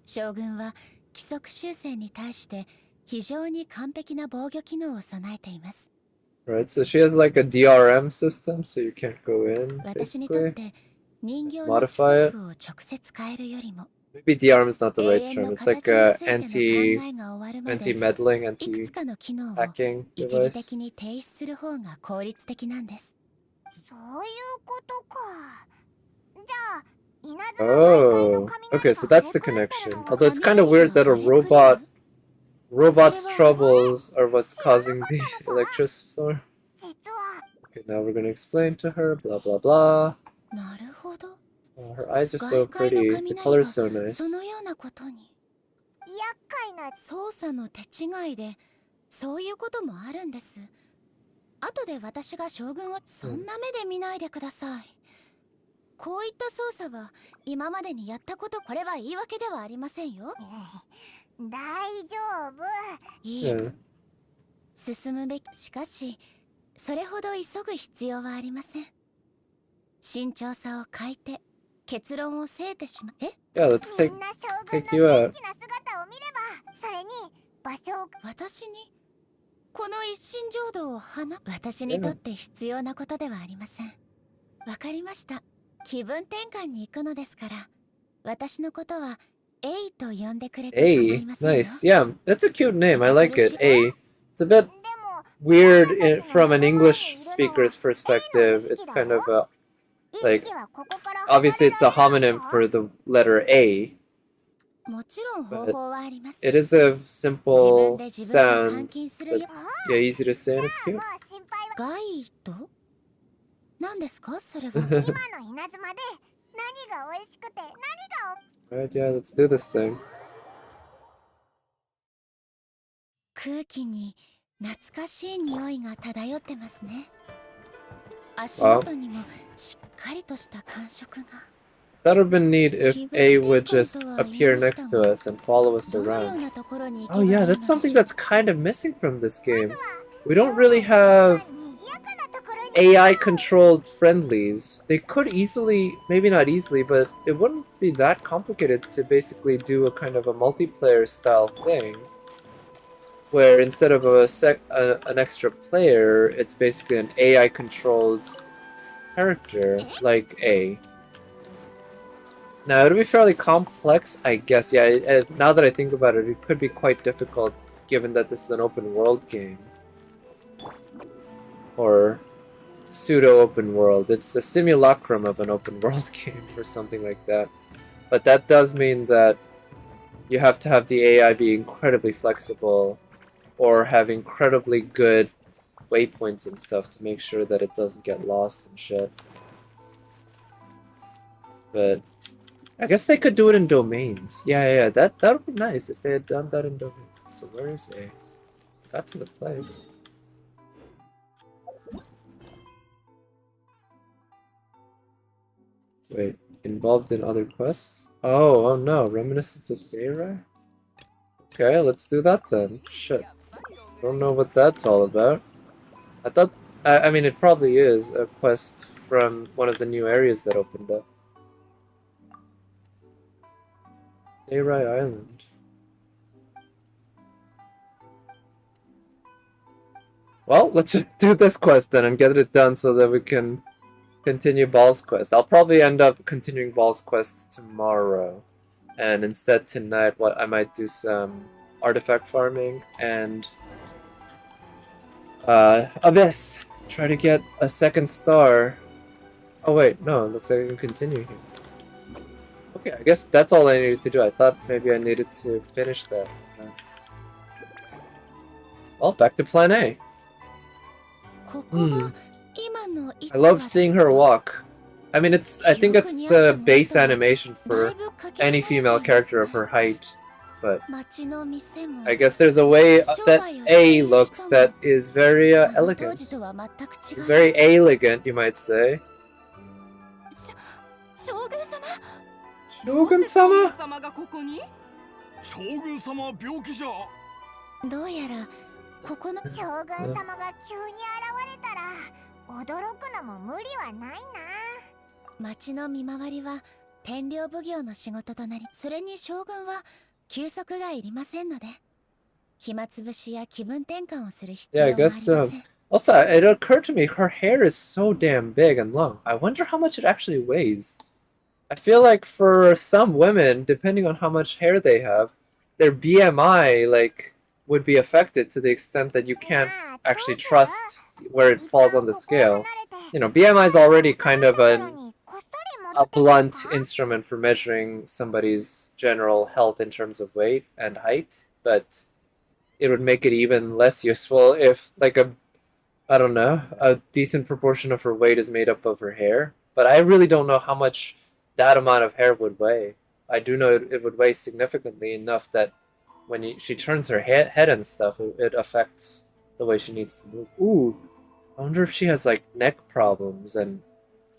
将軍は規則修正に対して非常に完璧な防御機能を備えています。 Right, so she has like a DRM system, so you can't go in, 私にとっ basically. て人形の規 Modify it. 則を直接変えるよりも Maybe DRM is not the 永 right 遠 term. の It's like 形 a についての考 anti えが終わるまで anti-meddling, いくつかの機能を anti-hacking 一時 device. 的に停止する方が効率的なんです。そういうことか。じゃあ、稲妻大会の Oh, 雷 okay, が so that's the 晴れ狂ってる connection. のは Although it's kind of weird that a robot's troubles are what's causing the electricity storm. 実は Okay, now we're gonna explain to her, blah blah blah. なるほど。 Oh, her eyes are so 外界の pretty. The 雷 color's が so nice. そのようなことに。厄介な操作の手違いでそういうこともあるんです。後で私が将軍をそんな目で見ないでください。こういった操作は今までにやったこと、これは言い訳ではありませんよ。大丈夫。いいえ、 Yeah. 進むべき。しかしそれほど急ぐ必要はありません。慎重さを欠いて結論をせいてしまえ。 Yeah, let's み take んな将 take 軍 you の out. 元気な姿を見れば、それに場所を私にこの一心浄土を私にとって必要なことではありません。わかりました。気分転換に行くのですから、私のことはエイと呼んでくれて構 A, いませんよ。 nice. Yeah, that's a cute name. I like it. A. It's a bit でも weird from an English speaker's perspective. It's kind of a 意 like 識はここから obviously it's a 離れられる homonym の for the letter A. もちろん方法はあります。 It is a simple 自分で sound 監禁するよ。 that's yeah, easy to say and it's じゃ cute. あまあ心配はガイド？何ですかそれは。今の稲妻で何が美味しくて何が Right, yeah, let's do this thing. 空気に懐かしい匂いが漂ってますね。足 Wow. 元にもしっかりとした感触が。 That would have been neat if A would just appear next to us and follow us どのよう around. なところに行 Oh けばいい yeah, ので that's しょう something that's kind of missing from this game. We don't really have 賑やかなところに AI controlled friendlies. They could easily, maybe not easily, but it wouldn't be that complicated to basically do a kind of a multiplayer style thing. Where instead of an extra player, it's basically an AI controlled character like A. Now, it'll be fairly complex, I guess. Yeah, now that I think about it, it could be quite difficult given that this is an open world game. Or pseudo-open world. It's a simulacrum of an open world game or something like that. But that does mean that you have to have the AI be incredibly flexible or have incredibly good waypoints and stuff to make sure that it doesn't get lost and shit. But I guess they could do it in domains. Yeah, that would be nice if they had done that in domains. So where is A? Got to the place. Wait, involved in other quests? Oh no, Reminiscence of Sarai? Okay, let's do that then. Shit. Don't know what that's all about. I thought, I mean, it probably is a quest from one of the new areas that opened up. Sarai Island. Well, let's just do this quest then and get it done so that we can continue Ball's quest. I'll probably end up continuing Ball's quest tomorrow. And instead tonight, what I might do some artifact farming and Abyss. Try to get a second star. Oh wait, no, it looks like I can continue here. Okay, I guess that's all I needed to do. I thought maybe I needed to finish that. Well, back to plan A. I love seeing her walk. I mean, I think it's the base animation for any female character of her height, but I guess there's a way that A looks that is very elegant. It's very elegant, you might say. Shogun-sama? 将軍様は病気じゃ。どうやらここの将軍様が急に現れたら驚くのも無理はないな。町の見回りは天領奉行の仕事となり、それに将軍は休息がいりませんので、暇つぶしや気分転換をする必要 Yeah, もあ I りませ guess ん。 Also, it occurred to me her hair is so damn big and long. I wonder how much it actually weighs. I feel like for some women, depending on how much hair they have, their BMI would be affected to the extent that you can't actually trust where it falls on the scale. You know, BMI is already kind of a blunt instrument for measuring somebody's general health in terms of weight and height, but it would make it even less useful if, I don't know, a decent proportion of her weight is made up of her hair. But I really don't know how much that amount of hair would weigh. I do know it would weigh significantly enough that when she turns her head and stuff, it affects the way she needs to move. Ooh, I wonder if she has neck problems and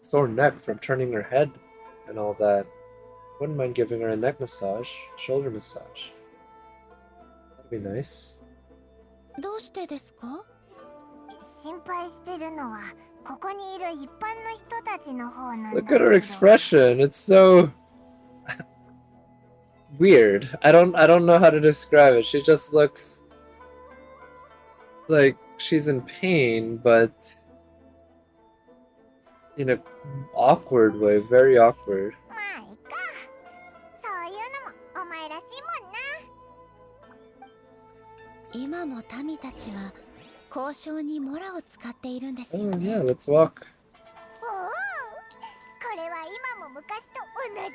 sore neck from turning her head and all that. Wouldn't mind giving her a neck massage, shoulder massage. That'd be nice. どうしてですか？心配してるのはここにいる一般の人たちの方なんだ Look at her expression. It's so weird. I don't know how to describe it. She just looks like she's in pain, but in an awkward way, very awkward. まあいいか。そういうのもお前らしいもんな。今も民たちは交渉にモラを使っているんですよ Oh ね。 yeah, let's walk. おお、これは今も昔と同じだ。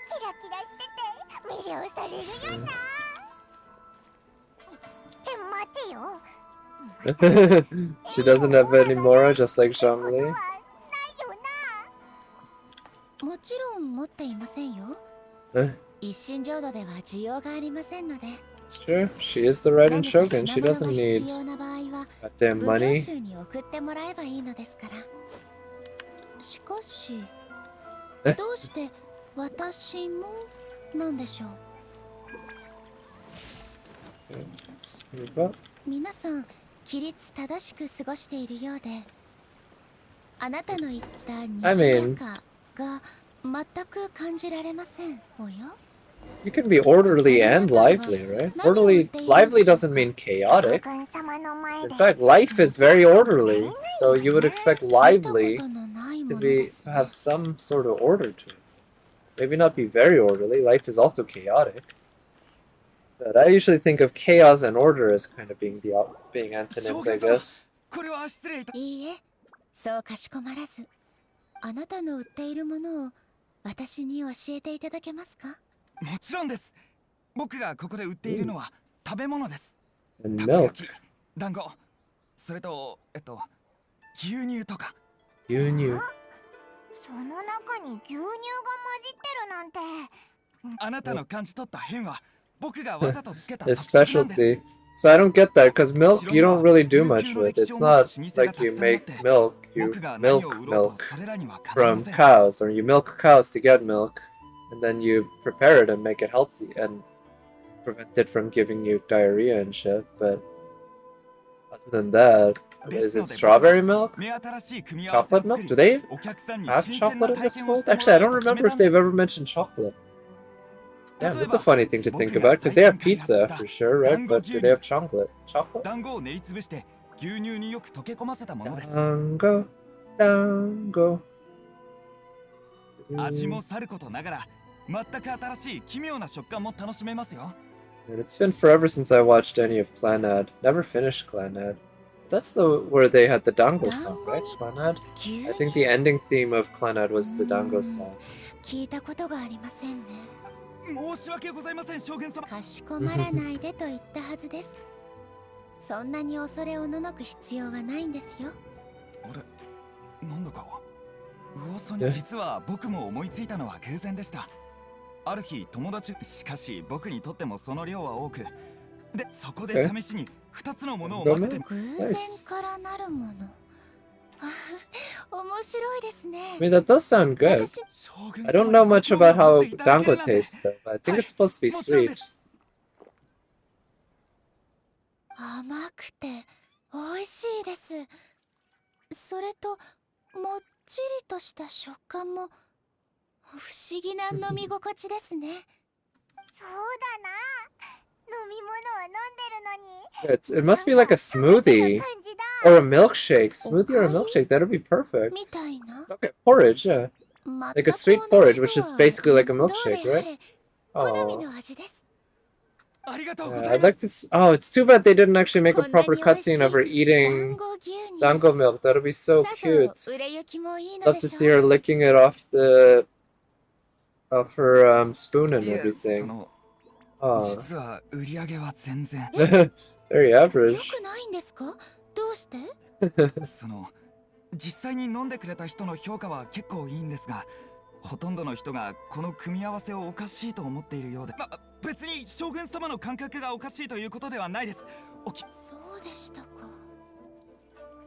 キラキラしてて魅了されるよな。って待てよ。 She doesn't have any Mora, just like ことは Zhongli. ないよな。ちろん持っていませんよ。 Eh, 一身浄土では需要がありませんので。 it's true. She is the Rerun 何か Shogun. 品 She 物 doesn't が need 必要な場合は goddamn 奉行 money. 衆に送ってもらえばいいのですから。しかしえどうして私もなんでしょう。 Let's move up. 皆さん規律正しく過ごしているようで、あなたの言ったにぎ I や mean- かが全く感じられません。おや You can be orderly and lively, right? Orderly, lively doesn't mean 将 chaotic. 軍様の前 In で fact, life is very orderly, so you would expect 見たこ lively とのないも to ので be す to ね。 have some sort of order to it. Maybe not be very orderly. Life is also chaotic. But I usually think of chaos and order as kind of being being antonyms, I guess. これは失礼いた。いいえ、そうかしこまらず、あなたの売っているものを私に教えていただけますか。もちろんです。僕がここで売っているのは食べ物です。 And たこ milk. 焼き、団子、それと牛乳とか。 Yu. その中に牛乳が混じってるなんて。あなたの感じ取った変は僕がわざとつけた His 特徴なんです。 specialty. So I don't get that, because milk you don't really do much with. It's not like you make milk, you 僕が何を milk 売ろう milk とそれらにはかないま from せん。 cows, or you milk cows to get milk, and then you prepare it and make it healthy and prevent it from giving you diarrhea and shit. But other than that, is it strawberry milk? 目新しい組み合わせを Chocolate 作 milk? り Do they お客さんに have 新鮮 chocolate な in 体 this 験をし world? ても Actually, I ら don't おうと決 remember め if たんで they've す。 ever mentioned chocolate. Damn, that's a 例えば funny thing to think about, because they have pizza for sure, right? But do they have chocolate? Chocolate? 団子を練りつぶして牛乳によく溶け込ませたものです。 Dango, dango. 味もさることながら全く新しい奇妙な食感も楽しめますよ。 And it's been forever since I watched any of Clanad. Never finished Clanad. That's the where they had the Dango song, right? Clanad? 牛 I think 乳 the ending theme of Clanad was the Dango song. 聞いたことがありませんね。申し訳ございません将軍様。かしこまらないでと言ったはずです。そんなに恐れおののく必要はないんですよ。あれ、なんだか噂に実は僕も思いついたのは偶然でした。ある日友達、しかし僕にとってもその量は多くで、そこで試しに2つのものを混ぜて。偶然からなるもの。面白いですね。 I mean, that does sound good. 私 I don't know much about how Dango tastes, though. But I think it's supposed to be sweet. 甘くて美味しいです。それともっちりとした食感も不思議な飲み心地ですね。そうだな。飲み物を飲んでるのに。 It must be like a smoothie 感じだ。 or a milkshake. Smoothie or a milkshake, that'd be perfect. みたいな。 Okay, porridge, yeah. 全 Like a く sweet 同じ porridge, which と is は basically like a どう milkshake, であ right? れ好み Oh. の味です。ありがとうご Yeah, ざい I'd ま like す。 to. Oh, it's too bad they didn't actually make a こんな proper に美味しい cutscene of her 団 eating 子牛乳。 dango milk. That'd be so さぞ cute. 売れ行きもいいの Love で to し see ょ her う。 licking it off her spoon and いえ、そ everything. の Oh, 実は売り上げは全然。 very よ average. くないんですか。どうして。その実際に飲んでくれた人の評価は結構いいんですが、ほとんどの人がこの組み合わせをおかしいと思っているようで、別に将軍様の感覚がおかしいということではないです。そうでしたか。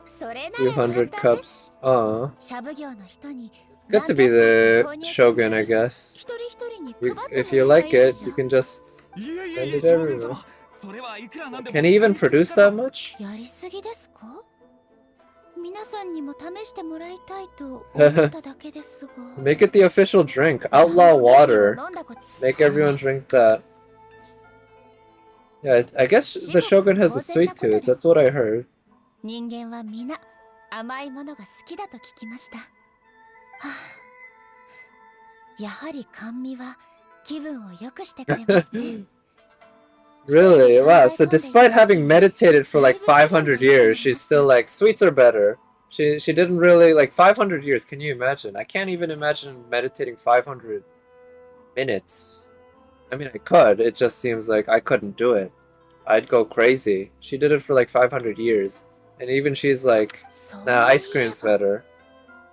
それな Few ら簡 hundred 単です。 cups. Oh, シャブ業の人に good to be the shogun, I guess. 一人一人に You, 配って if you もらえば like いい it, じゃ you ん。 can just いえいえ send いえ it 将軍 everywhere. 様、それはいくらなんでも Can he even produce that much? やりすぎですか。皆さんにも試してもらいたいと思っただけですが。 Make it the official drink. Outlaw water. Make everyone drink that. Yeah, I guess the shogun has a sweet tooth. That's what I heard. 人間は皆甘いものが好きだと聞きました。はあ、やはり甘味は気分を良くしてくれますね。 Really? Wow. So despite having meditated for like 500 years, she's still like, sweets are better. She didn't really, like, 500 years. Can you imagine? I can't even imagine meditating 500 minutes. I mean, I could. It just seems like I couldn't do it. I'd go crazy. She did it for like 500 years. And even she's like, nah, ice cream's better.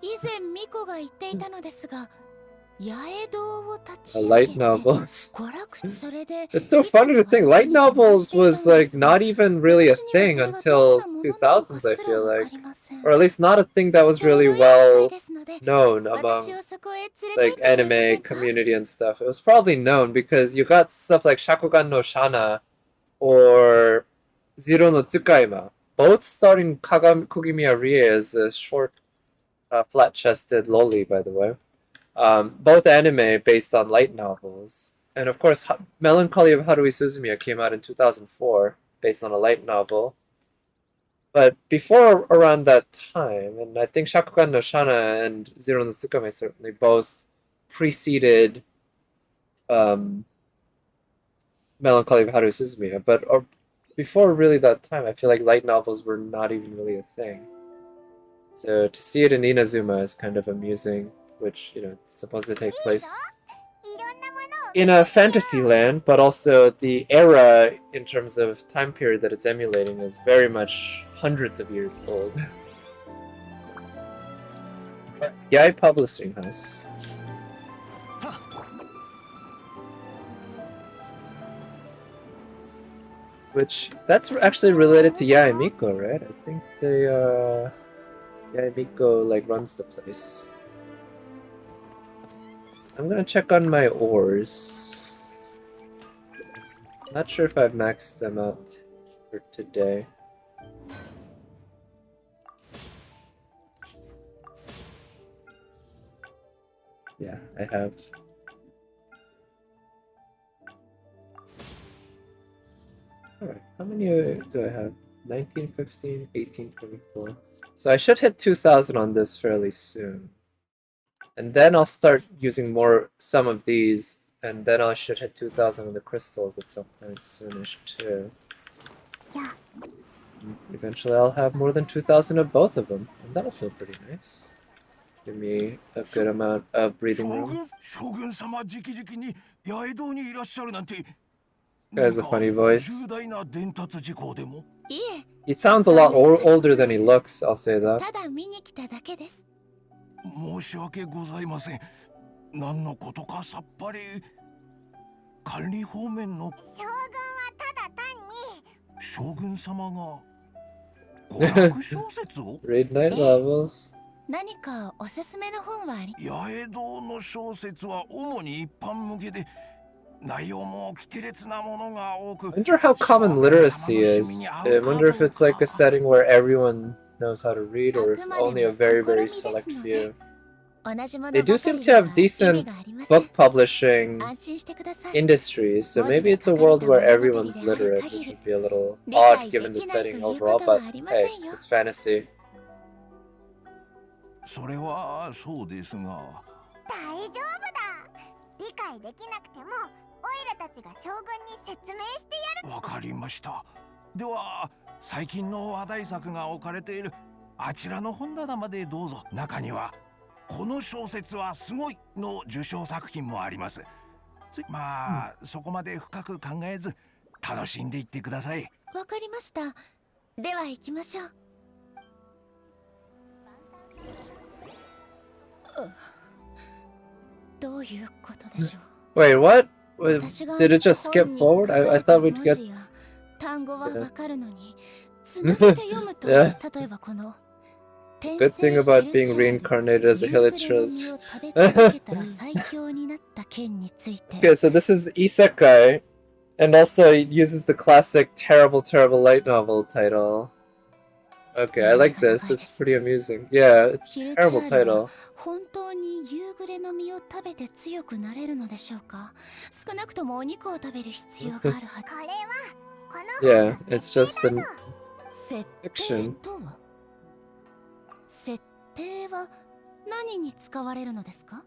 以前ミコが言っていたのですが、light novels. 娯楽それで It's so funny to think light novels was like not even really a thing until 2000s, I feel like. Or at least not a thing that was really well known among like anime community and stuff. It was probably known because you got stuff like Shakugan no Shana or Zero no Tsukaima, both starring Kugimiya Rie as a short, flat-chested loli, by the way. Both anime based on light novels. And of course, Melancholy of Haruhi Suzumiya came out in 2004, based on a light novel. But before around that time, and I think Shakugan no Shana and Zero no Tsukame certainly both preceded Melancholy of Haruhi Suzumiya, but before really that time, I feel like light novels were not even really a thing. So to see it in Inazuma is kind of amusing, which, you know, it's supposed to take place in a fantasy land, but also the era in terms of time period that it's emulating is very much hundreds of years old. Yai Publishing House. Which, that's actually related to Yai Miko, right? I think they, Yai Miko, like, runs the place. I'm gonna check on my ores. Not sure if I've maxed them out for today. Yeah, I have. Alright, how many do I have? 19, 15, 18, 24. So I should hit 2,000 on this fairly soon. And then I'll start using some of these, and then I should hit 2,000 on the crystals at some point soonish too. Yeah. Eventually I'll have more than 2,000 of both of them, and that'll feel pretty nice. Give me a good amount of breathing room. Guy has a funny voice. He sounds a lot older than he looks, I'll say that. 申し訳ございません。何のことかさっぱり。管理方面の将軍はただ単に将軍様が娯楽小説を Read night novels. 何かおすすめの本はあり？八重堂の小説は主に一般向けで内容も奇烈なものが多く。I wonder how common literacy is. I wonder if it's like a setting where everyone knows how to read, or if only a very, very select few. They do seem to have decent book publishing industries, so maybe it's a world where everyone's literate, which would be a little odd given the setting overall, but hey, it's fantasy. それはそうですが。大丈夫だ。理解できなくても、オイラたちが将軍に説明してやる。わかりました。では、最近の話題作が置かれているあちらの本棚までどうぞ。中にはこの小説はすごいの受賞作品もあります。まあ、そこまで深く考えず楽しんでいってください。わかりました。では行きましょう。どういうことでしょう。 Wait, what? Did it just skip forward? I thought we'd get... 単語はわかるのに、つなげて読むと、例えばこの Good thing about being reincarnated as a Hilichurus. Okay, so this is Isekai, and also it uses the classic terrible, terrible light novel title. Okay, I like this. It's pretty amusing. Yeah, it's a terrible title. 本当に夕暮れの実を食べて強くなれるのでしょうか。少なくともお肉を食べる必要があるはず。これはこの Yeah, it's just the fiction. 設定は何に使われるのですか？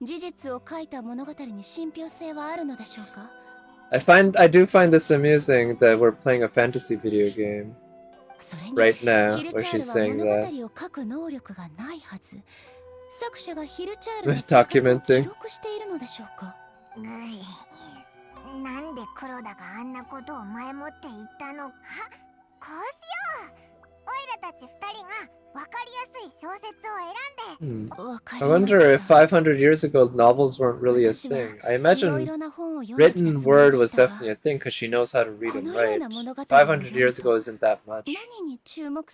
事実を書いた物語に信憑性はあるのでしょうか？ I do find this amusing that we're playing a fantasy video game right now, where she's saying that. Documenting. なんで黒田があんなことを前もって言ったの？こうしよう。オイラたち二人がわかりやすい小説を選んで。 I wonder if 500 years ago novels weren't really a thing. I imagine written word was definitely a thing because she knows how to read and write. 500 years ago isn't that much.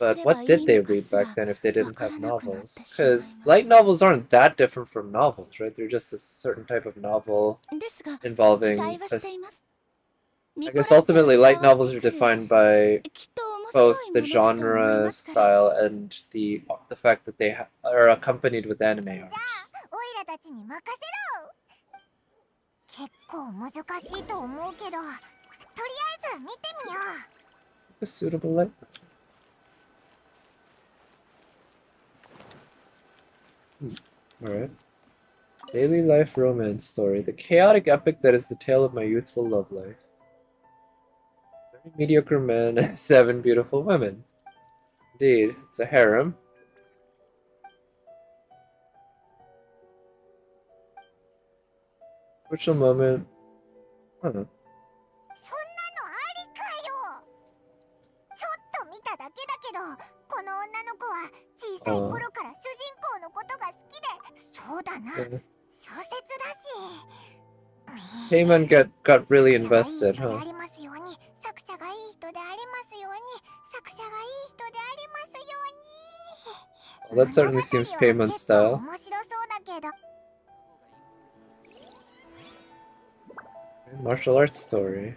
But what did they read back then if they didn't have novels? Because light novels aren't that different from novels, right? They're just a certain type of novel involving... I guess ultimately light novels are defined by both the genre, style, and the fact that they are accompanied with anime art. オイラたちに任せろ。結構難しいと思うけど、とりあえず見てみよう。 A suitable light. Alright. Daily life romance story. The chaotic epic that is the tale of my youthful love life. Very mediocre man and 7 beautiful women. Indeed, it's a harem. Crucial moment. I don't know. そんなのありかよ。ちょっと見ただけだけど、この女の子は小さい頃から主人公のことが好きで、そうだな、小説だし。Payman got really invested, huh? ありますように、作者がいい人でありますように、作者がいい人でありますように。 Well, that certainly seems Payman's style. 面白そうだけど。 Martial arts story.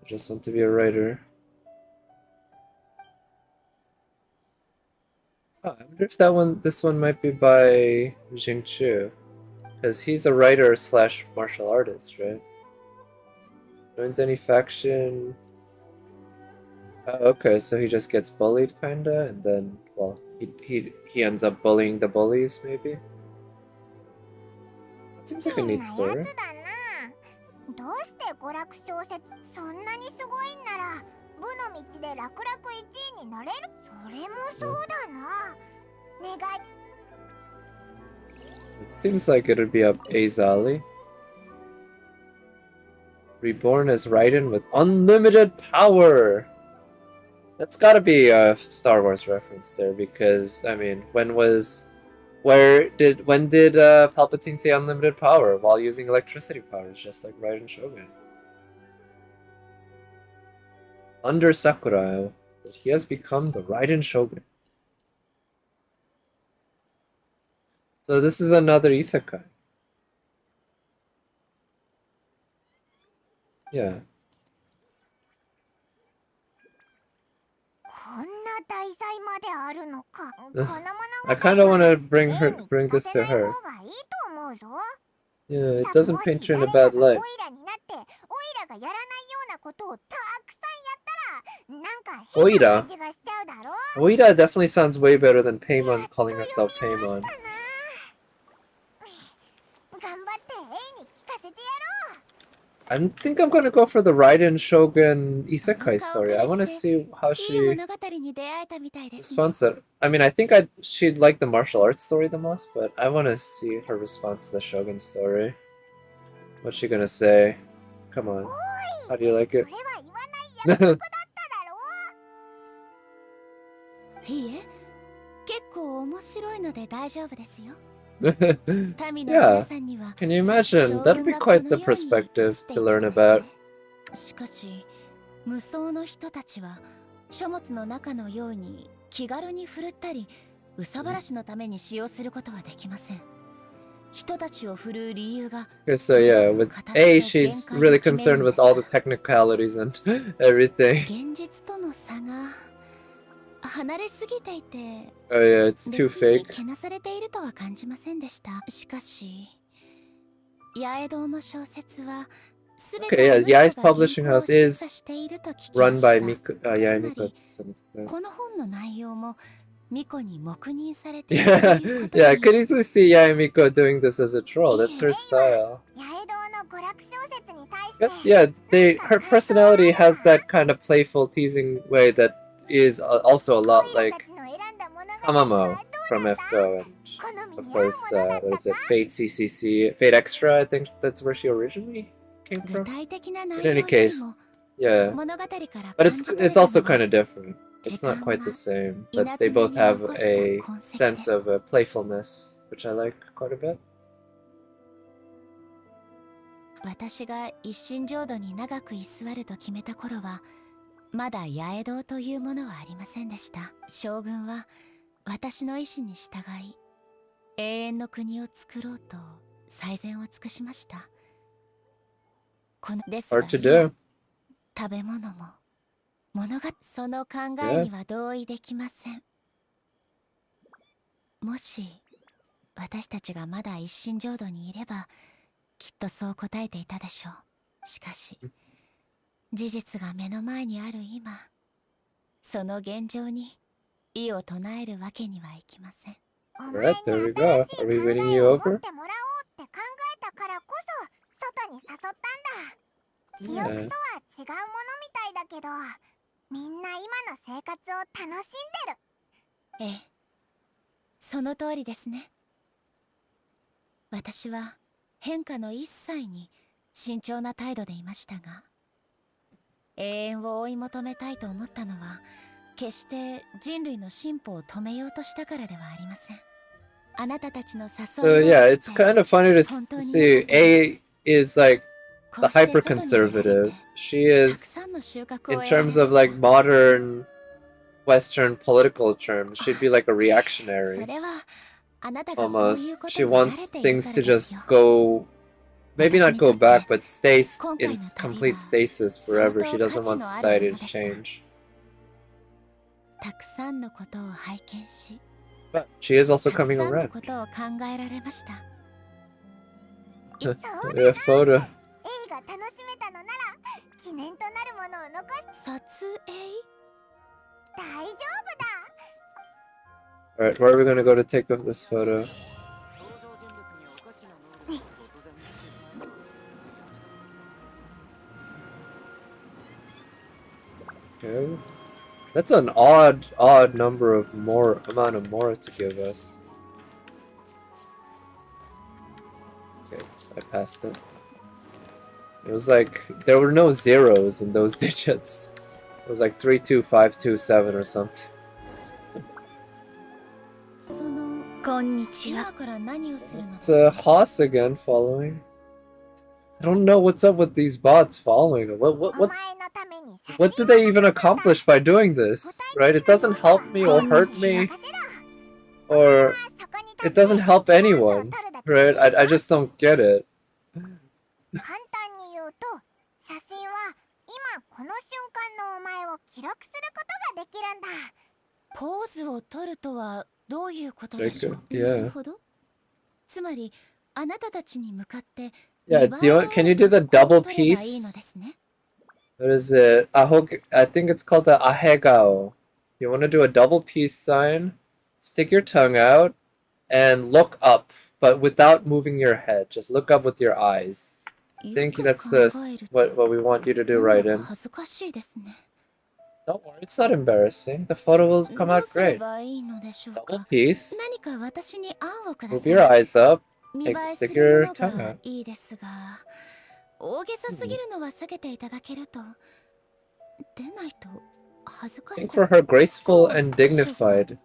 I just want to be a writer. Oh, I wonder if this one might be by Jingchu. Because he's a writer slash martial artist, right? Joins any faction. Oh, okay, so he just gets bullied kinda, and then, well, he ends up bullying the bullies, maybe? Seems like a neat story. どうして娯楽小説そんなにすごいんなら部の道で楽々1位になれる。それもそうだな。願い。 Seems like it'd be up A's alley. Reborn as Raiden with unlimited power. That's gotta be a Star Wars reference there because I mean, when did Palpatine say unlimited power while using electricity powers, just like Raiden Shogun? Under Sakura, that he has become the Raiden Shogun. So this is another isekai. Yeah. こんな題材まであるのか。 I kind of want to bring this to her. 方がいいと思うぞ。 Yeah, it doesn't paint her in a bad light. オイラになってオイラがやらないようなことをたくさんやったらなんか変な感じがしちゃうだろ。 Oida definitely sounds way better than Paimon calling herself Paimon. 頑張ってエイに聞かせてやろう。 I think I'm gonna go for the Raiden Shogun isekai story. I want to see how she responds to it. I mean, I think she'd like the martial arts story the most, but I want to see her response to the Shogun story. What's she gonna say? Come on. How do you like it? いいえ、結構面白いので大丈夫ですよ。 Yeah, can you imagine? That'd be quite the perspective to learn about. しかし、無双の人たちは書物の中のように気軽に振るったり、憂さ晴らしのために使用することはできません。人たちを振るう理由が。 Okay, so yeah, with A, she's really concerned with all the technicalities and everything. 現実との差が離れすぎていて。 Oh yeah, it's too fake. けなされているとは感じませんでした。しかし、八重堂の小説は Okay, yeah, Yai's publishing house is run by Yae Miko to some extent. この本の内容もミコに黙認されている Yeah, ということ yeah, I に could easily see Yae Miko doing this as a troll. That's her style. 八重堂の娯楽小説に対して。 Yes, yeah, her personality has that kind of playful, teasing way that is also a lot like Amamo from FGO and of course, what is it, Fate CCC, Fate Extra, I think that's where she originally came 具 from. 体的な内 In 容 any より case, も yeah, 物語から but 感じ取れ it's る also もの kind of different. It's not quite the same, but they both have a sense of playfulness, which I like quite a bit. 私が一身浄土に長く居座ると決めた頃は、まだ八重堂というものはありませんでした。将軍は私の意志に従い、永遠の国を作ろうと最善を尽くしました。このですが、食べ物も物がその考えには同意できません。もし私たちがまだ一身浄土にいれば、きっとそう答えていたでしょう。しかし事実が目の前にある今、その現状に異を唱えるわけにはいきません。Alright, there we go. Are we winning you over? 持ってもらおうって考えたからこそ外に誘ったんだ。記憶とは違うものみたいだけど、みんな今の生活を楽しんでる。ええ、その通りですね。私は変化の一切に慎重な態度でいましたが、永遠を追い求めたいと思ったのは決して人類の進歩を止めようとしたからではありません。あなたたちの誘いを So yeah, it's kind of funny to see A is like the hyper conservative. She is, in terms of like modern Western political terms, she'd be like a reactionary. Almost. She wants things to just go, maybe not go back, but stay in complete stasis forever. She doesn't want society to change. But she is also coming around. Yeah, photo. Alright, where are we gonna go to take up this photo? Okay. That's an odd number of amount of more to give us. Okay, so I passed it. It was like there were no zeros in those digits. It was like 32527 or something. It's Haas again following. I don't know what's up with these bots following. What do they even accomplish by doing this? Right? It doesn't help me or hurt me. Or it doesn't help anyone. Right? I just don't get it. 簡単に言うと、写真は今この瞬間のお前を記録することができるんだ。ポーズを取るとはどういうことでしょう。なるほど。つまりあなたたちに向かって Yeah, can you do the double piece? What is it? I think it's called the ahegao. You want to do a double peace sign, stick your tongue out, and look up, but without moving your head. Just look up with your eyes. I think that's what we want you to do right in. Don't worry, it's not embarrassing. The photo will come out great. Double piece. Move your eyes up. Stick your tongue out. I think for her, graceful and dignified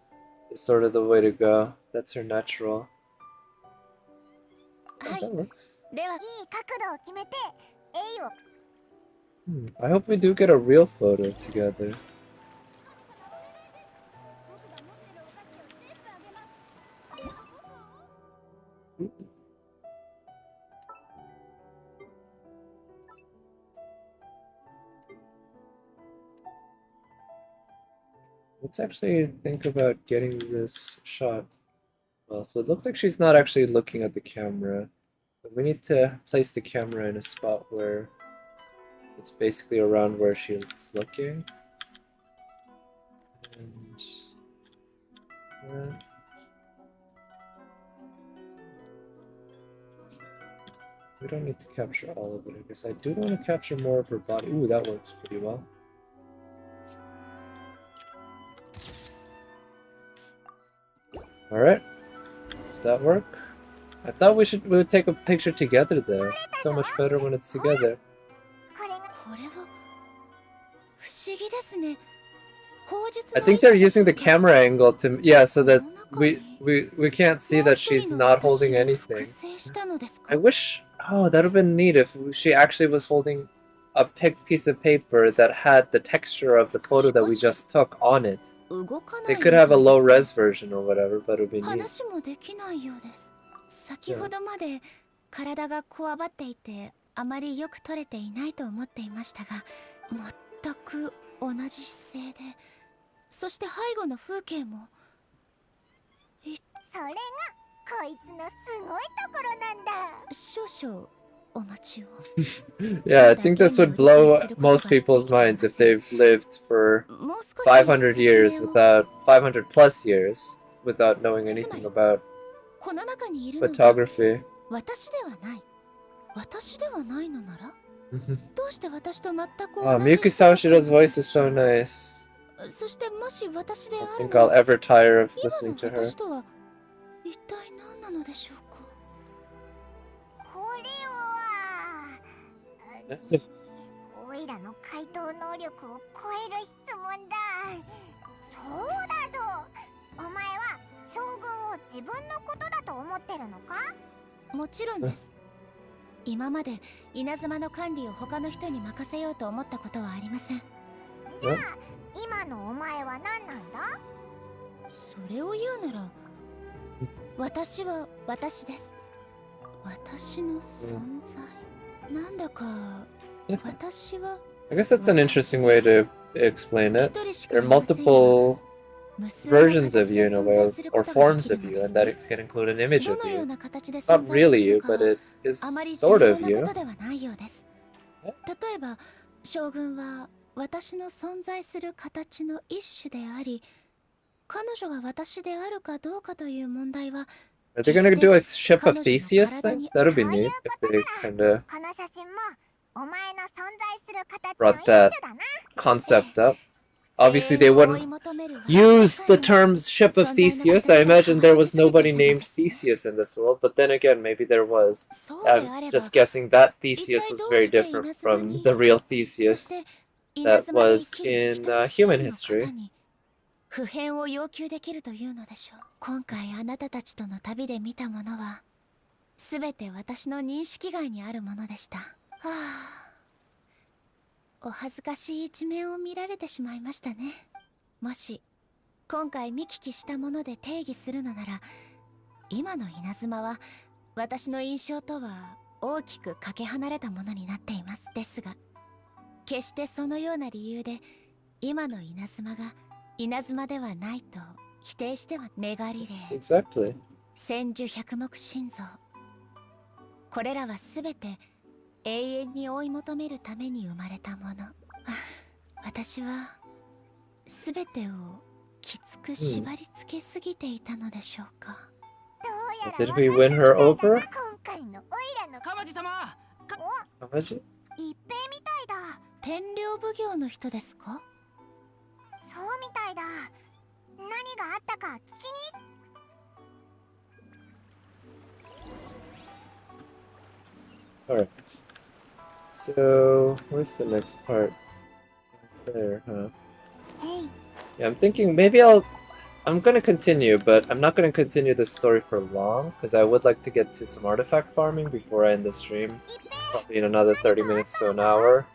is sort of the way to go. That's her natural. Oh, that works. I hope we do get a real photo together. Let's actually think about getting this shot. Well, so it looks like she's not actually looking at the camera. But we need to place the camera in a spot where it's basically around where she's looking. And we don't need to capture all of it, I guess. I do want to capture more of her body. Ooh, that works pretty well. Alright. Does that work? I thought we would take a picture together though. It's so much better when it's together. I think they're using the camera angle to, yeah, so that we can't see that she's not holding anything. I wish, oh, that would have been neat if she actually was holding a piece of paper that had the texture of the photo that we just took on it. They could have a low res version or whatever, but it would be neat. 先ほどまで体がこわばっていてあまりよく撮れていないと思っていましたが、全く同じ姿勢で、そして背後の風景もそれがこいつのすごいところなんだ。少々お待ちを。Yeah, I think this would blow most people's minds if they've lived for 500 years without 500 plus years without knowing anything about この中にいるのが photography. 私ではない。私ではないのならどうして私と全く Oh, 同じ Miyuki Sawashiro's voice is so nice. そしてもし私であ I る think I'll ever tire of 今 listening の to her. 私とは一体何なのでしょうか。これはおいらの回答能力を超える質問だ。そうだぞ。お前は将軍を自分のことだと思ってるのか？もちろんです。今まで稲妻の管理を他の人に任せようと思ったことはありません。じゃあ今のお前は何なんだ？それを言うなら私は私です。私の存在、なんだか私は I guess that's an interesting way to explain it. There are multiple versions of you in a way, or forms of you, and that it can include an image of you. It's not really you, but it is sort of you. 例えば将軍は私の存在する形の一種であり、彼女が私であるかどうかという問題は Are they gonna do a ship of Theseus thing? That would be neat if they kinda この写真もお前の存在する形の brought 一種 that だな。 concept up. Obviously, they wouldn't use the term ship of Theseus. I imagine there was nobody named Theseus in this world, but then again, maybe there was. I'm just guessing that Theseus was very different from the real Theseus that was in human history. 普遍を要求できるというのでしょう。今回あなたたちとの旅で見たものはすべて私の認識外にあるものでした。はあ、お恥ずかしい一面を見られてしまいましたね。もし今回見聞きしたもので定義するのなら、今の稲妻は私の印象とは大きくかけ離れたものになっています。ですが決してそのような理由で今の稲妻が稲妻ではないと否定してはメガリレー、 Exactly. 千手百目心臓、これらはすべて永遠に追い求めるために生まれたもの。私はすべてをきつく縛り付けすぎていたのでしょうか。どうやら Did we win her over? 今回のオイラのカマジ様。お、 Imagine. 一平みたいだ。天領奉行の人ですか？そうみたいだ。何があったか聞きに。Alright. So, where's the next part? There, huh? Yeah, I'm thinking maybe I'm gonna continue, but I'm not gonna continue this story for long, because I would like to get to some artifact farming before I end the stream. Probably in another 30 minutes to an hour.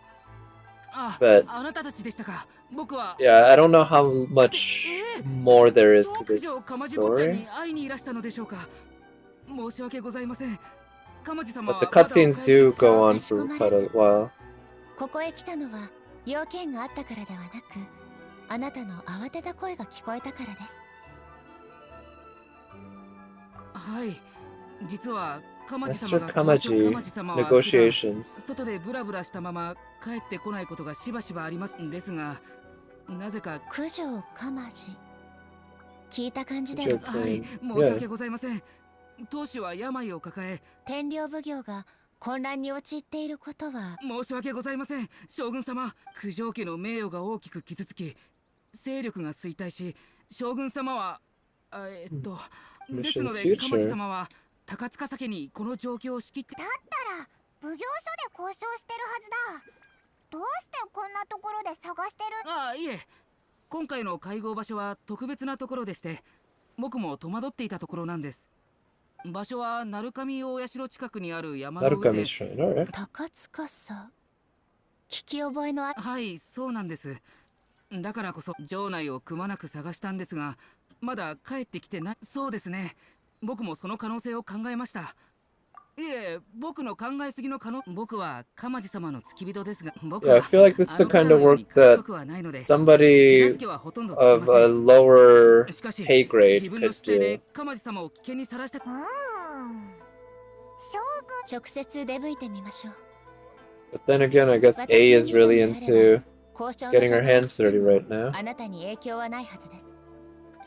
But, あなたたちでしたか。僕は yeah, I don't know how much more there is to this かまじ坊ちゃん story. に会いにいらしたのでしょうか。申し訳ございません。かまじ様 But は the cutscenes do go on for quite a while. ここへ来たのは要件があったからではなく、あなたの慌てた声が聞こえたからです。はい。実はかまじ Master 様が Kamaji かまじ様は negotiations. 外でブラブラしたまま帰ってこないことがしばしばありますんですが、なぜか九条かまじ、聞いた感じで Jekyll ははい、申し訳ございません。当主は病を抱え、天領奉行が混乱に陥っていることは申し訳ございません。将軍様、九条家の名誉が大きく傷つき、勢力が衰退し、将軍様はですのでかまじ様は高塚家にこの状況を仕切って。だったら奉行所で交渉してるはずだ。どうしてこんなところで探してる？ああ、いえ、今回の会合場所は特別なところでして、僕も戸惑っていたところなんです。場所は鳴神大社近くにある山の上 Narukami で。 Shrine, alright. 高塚さ聞き覚えのあはい、そうなんです。だからこそ城内をくまなく探したんですが、まだ帰ってきてない。そうですね、僕もその可能性を考えました。いえ、僕の考えすぎの僕は鎌地様の付き人ですが、僕 Yeah, I は feel like this is あ the の方 kind の of ように work that 賢くはないので、手 somebody 助けはほとんどでき of ませ a ん。 lower しかし pay grade 自分の could 失態 do. で鎌地様を危険にさらした。将軍直接出向いてみましょう But then again, I guess 私 A の is 身分 really であれば into 交渉の getting her 邪魔を hands して dirty も right now. あなたに影響はないはずです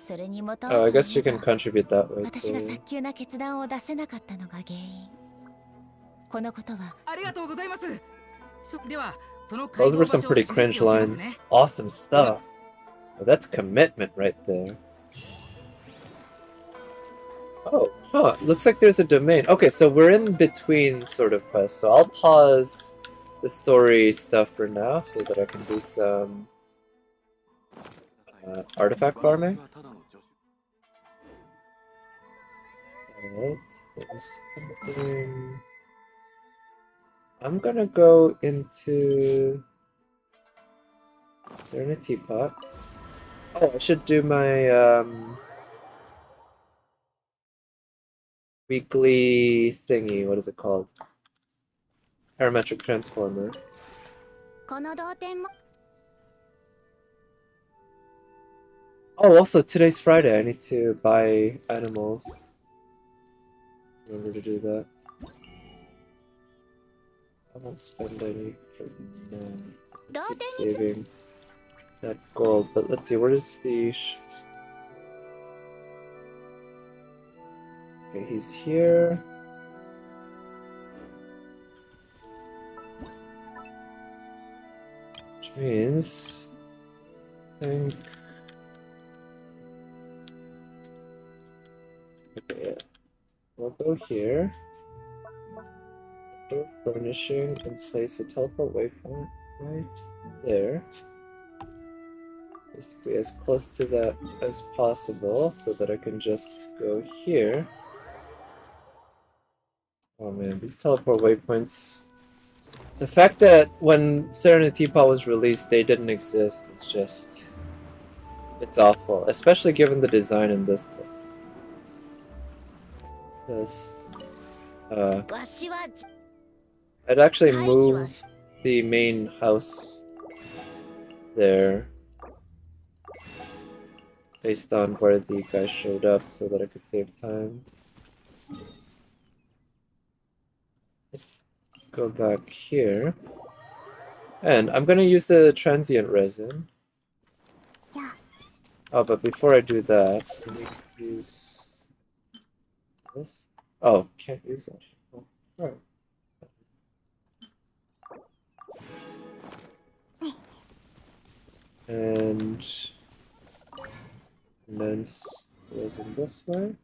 それに元 Oh, は I とい guess she え can ば contribute that way 私が too. 早急な決断を出せなかったのが原因このことはありがとうございます。ではその Those 会合 were 場 some 所を pretty 記して cringe おきますね。 lines. Awesome stuff. Well, that's commitment right there. Oh, huh. Looks like there's a domain. Okay, so we're in between sort of quests. So I'll pause the story stuff for now so that I can do some artifact farming. But there's something... I'm gonna go into Serenity Pot. Oh, I should do my weekly thingy. What is it called? Parametric transformer. この同点も Oh, also today's Friday. I need to buy animals. Remember to do that. I won't spend any for now. 同 Keep 点に saving that gold. But let's see, where is the... Okay, he's here. Which means... I think... Okay, yeah. We'll go here. Go furnishing and place a teleport waypoint right there. Basically as close to that as possible so that I can just go here. Oh man, these teleport waypoints... The fact that when Serenity Pot was released they didn't exist, it's just... It's awful, especially given the design in this place. Just... わしは I'd actually 会議は move the main house there based on where the guys showed up so that I could save time. Let's go back here. And I'm gonna use the transient resin. Yeah. Oh, but before I do that, let me use this. Oh, can't use that. Oh, alright. And immense goes in this way.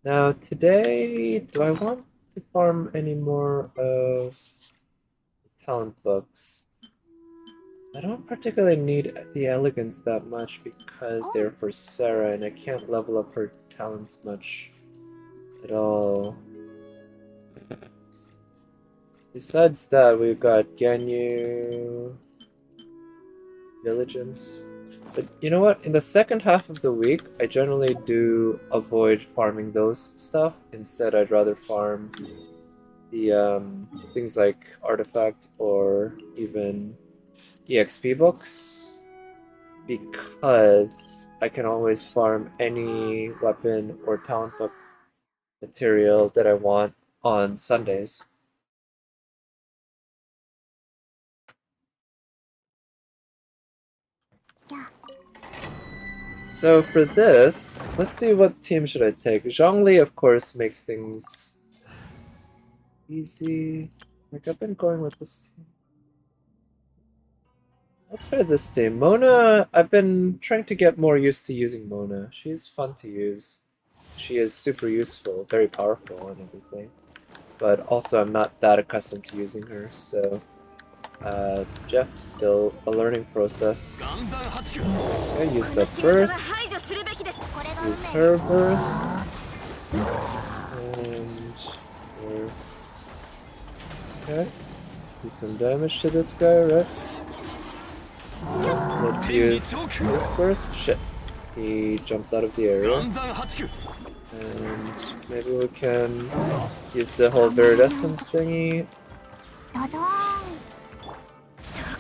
Now today, do I want to farm any more of talent books? I don't particularly need the elegance that much because they're for Sarah and I can't level up her talents much at all. Besides that, we've got Ganyu, Diligence. But you know what? In the second half of the week, I generally do avoid farming those stuff. Instead, I'd rather farm the things like Artifact or even EXP books. Because I can always farm any weapon or talent book material that I want on Sundays. Yeah. So for this, let's see what team should I take. Zhongli, of course, makes things easy. Like, I've been going with this team. I'll try this team. Mona, I've been trying to get more used to using Mona. She's fun to use. She is super useful, very powerful and everything. But also I'm not that accustomed to using her, so Yeah, still a learning process. Okay, use that burst. Use her burst. And... Okay. Do some damage to this guy, right? Let's use his burst. Shit. He jumped out of the area. And maybe we can use the whole viridescent thingy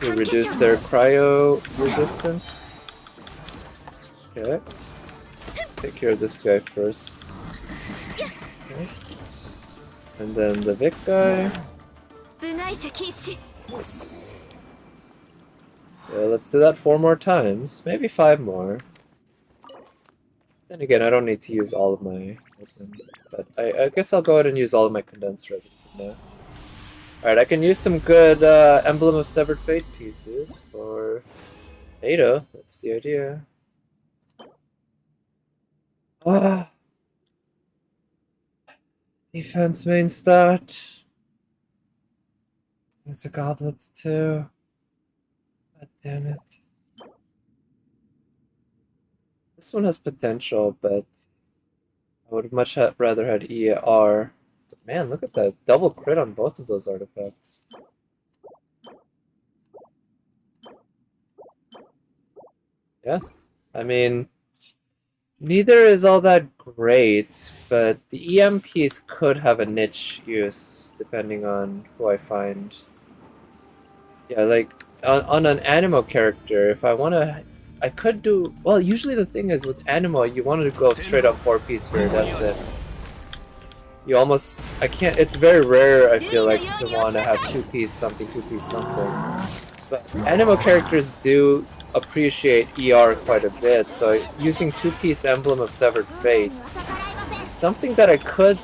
to reduce their cryo resistance. Okay. Take care of this guy first. Okay. And then the Vic guy. Yes. So let's do that 4 more times, maybe 5 more. Then again, I don't need to use all of my resin, but I guess I'll go ahead and use all of my condensed resin for now. Alright, I can use some good Emblem of Severed Fate pieces for Ada. That's the idea. Ah. Defense main stat. It's a goblet too. God damn it. This one has potential, but I would much rather had ER. But man, look at that. Double crit on both of those artifacts. Yeah, I mean, neither is all that great, but the EM piece could have a niche use depending on who I find. Yeah, like on an Animo character, if I want to, I could do, well, usually the thing is with Animo, you want to go straight up 4-piece viridescent. You almost, I can't, it's very rare, I feel like, to want to have 2-piece something, 2-piece something. But Animo characters do appreciate ER quite a bit, so using 2-piece Emblem of Severed Fate is something that I could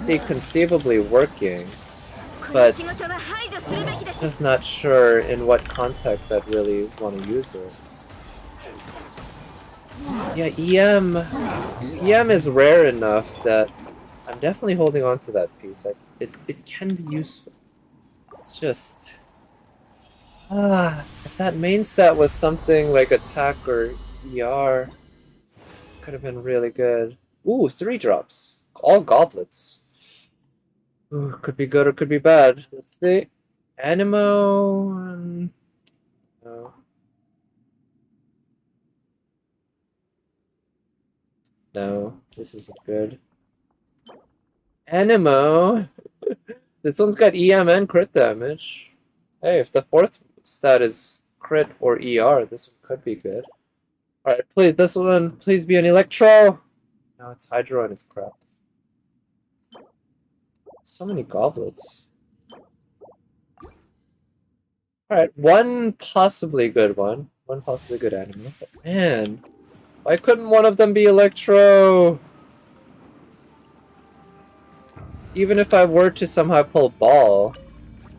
see conceivably working, but just not sure in what context I'd really want to use it. Yeah, EM is rare enough that I'm definitely holding on to that piece. It can be useful. It's just... if that main stat was something like attack or ER, could have been really good. Ooh, 3 drops. All goblets. Ooh, could be good or could be bad. Let's see. Animo... no. No, this isn't good. Animo! This one's got EM and crit damage. Hey, if the 4th stat is crit or ER, this one could be good. Alright, please, this one, please be an Electro! No, it's Hydro and it's crap. So many goblets. Alright, one possibly good one. One possibly good Animo. But man, why couldn't one of them be Electro? Even if I were to somehow pull Ball,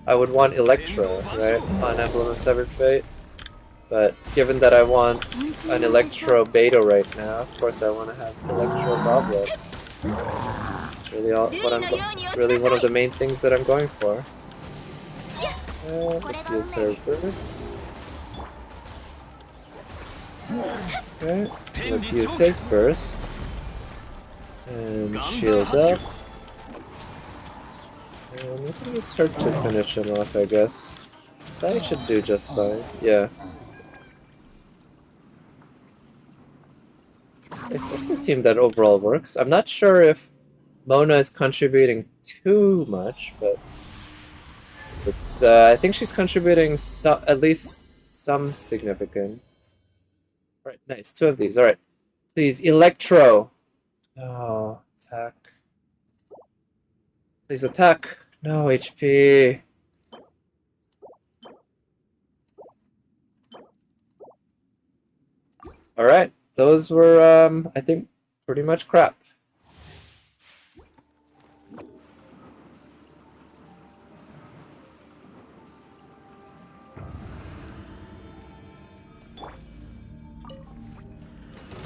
I would want Electro, right? On Emblem of Severed Fate. But given that I want an Electro Beta right now, of course I want to have Electro Goblet. It's really, it's really one of the main things that I'm going for. Let's use her first. Okay, let's use his burst. And shield up. And I think it's hard to finish him off, I guess. So I should do just fine. Yeah. This is a team that overall works. I'm not sure if Mona is contributing too much, but it's I think she's contributing at least some significant. Alright, nice. 2 of these. Alright. Please, Electro! Oh, attack. Please attack! No HP! Alright, those were, I think, pretty much crap.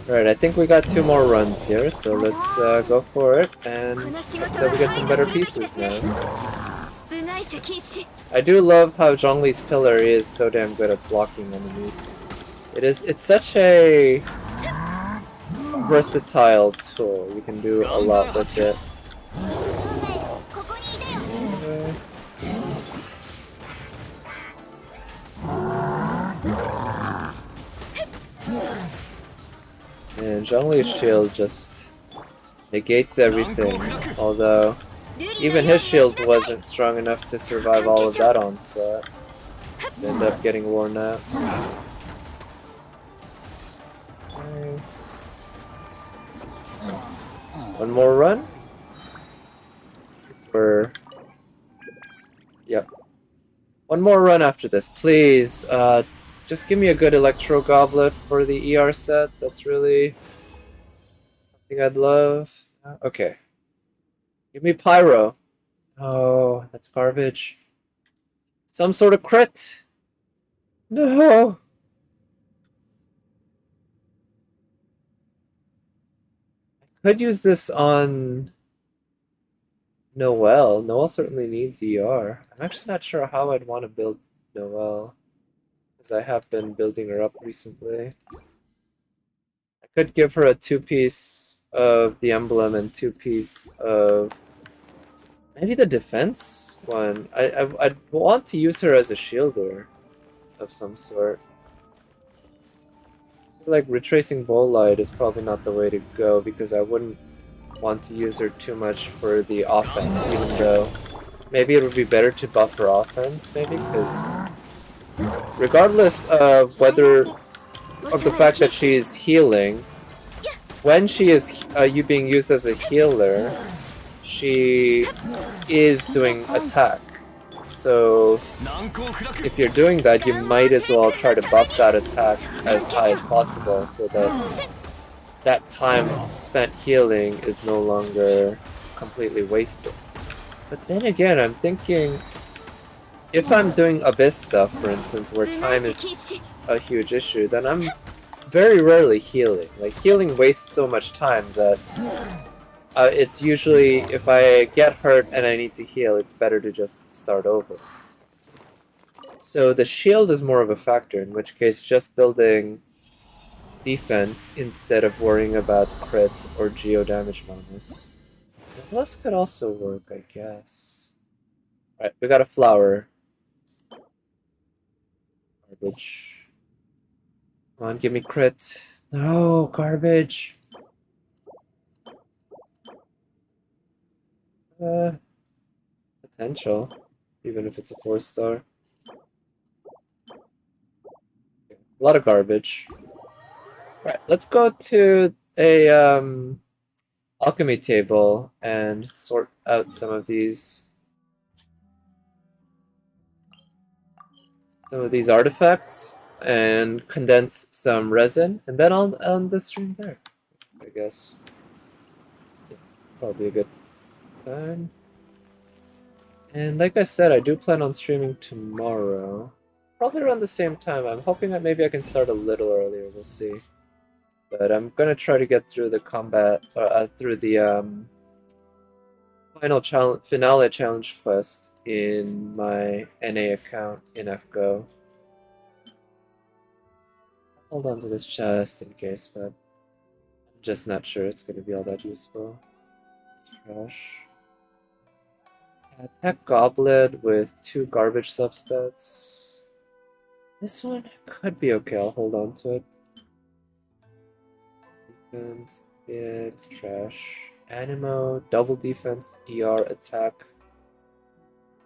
Alright, I think we got 2 more runs here, so let's go for it, and hope that we get some better pieces now. I do love how Zhongli's pillar is so damn good at blocking enemies. It's such a versatile tool. You can do a lot with it. And Zhongli's shield just negates everything, although even his shield wasn't strong enough to survive all of that onslaught. End up getting worn out. Okay. One more run? Yep. One more run after this, please. Just give me a good Electro Goblet for the ER set. That's really something I'd love. Okay. Give me Pyro. Oh, that's garbage. Some sort of crit. No. I could use this on Noelle. Noelle certainly needs ER. I'm actually not sure how I'd want to build Noelle, because I have been building her up recently. I could give her a 2-piece of the emblem and 2-piece of maybe the defense one. I'd want to use her as a shielder of some sort. I feel like retracing Bolide is probably not the way to go, because I wouldn't want to use her too much for the offense, even though maybe it would be better to buff her offense, maybe, because regardless of the fact that she's healing, when she is being used as a healer, she is doing attack. So if you're doing that, you might as well try to buff that attack as high as possible, so that that time spent healing is no longer completely wasted. But then again, I'm thinking, if I'm doing Abyss stuff, for instance, where time is a huge issue, then I'm very rarely healing. Like, healing wastes so much time that it's usually, if I get hurt and I need to heal, it's better to just start over. So the shield is more of a factor, in which case just building defense instead of worrying about crit or geo damage bonus. Those could also work, I guess. Alright, we got a flower. Garbage. Come on, give me crit. No, garbage. Potential, even if it's a 4-star. A lot of garbage. Right, let's go to a alchemy table and sort out some of these artifacts and condense some resin, and then I'll end the stream there, I guess. Yeah, probably a good time. And like I said, I do plan on streaming tomorrow, probably around the same time. I'm hoping that maybe I can start a little earlier, we'll see. But I'm gonna try to get through the combat, through the finale challenge quest in my NA account in FGO. Hold on to this chest in case, but I'm just not sure it's gonna be all that useful. Trash. Attack Goblet with 2 garbage substats. This one could be okay, I'll hold on to it. Defense, yeah, it's trash. Animo, double defense, ER, attack.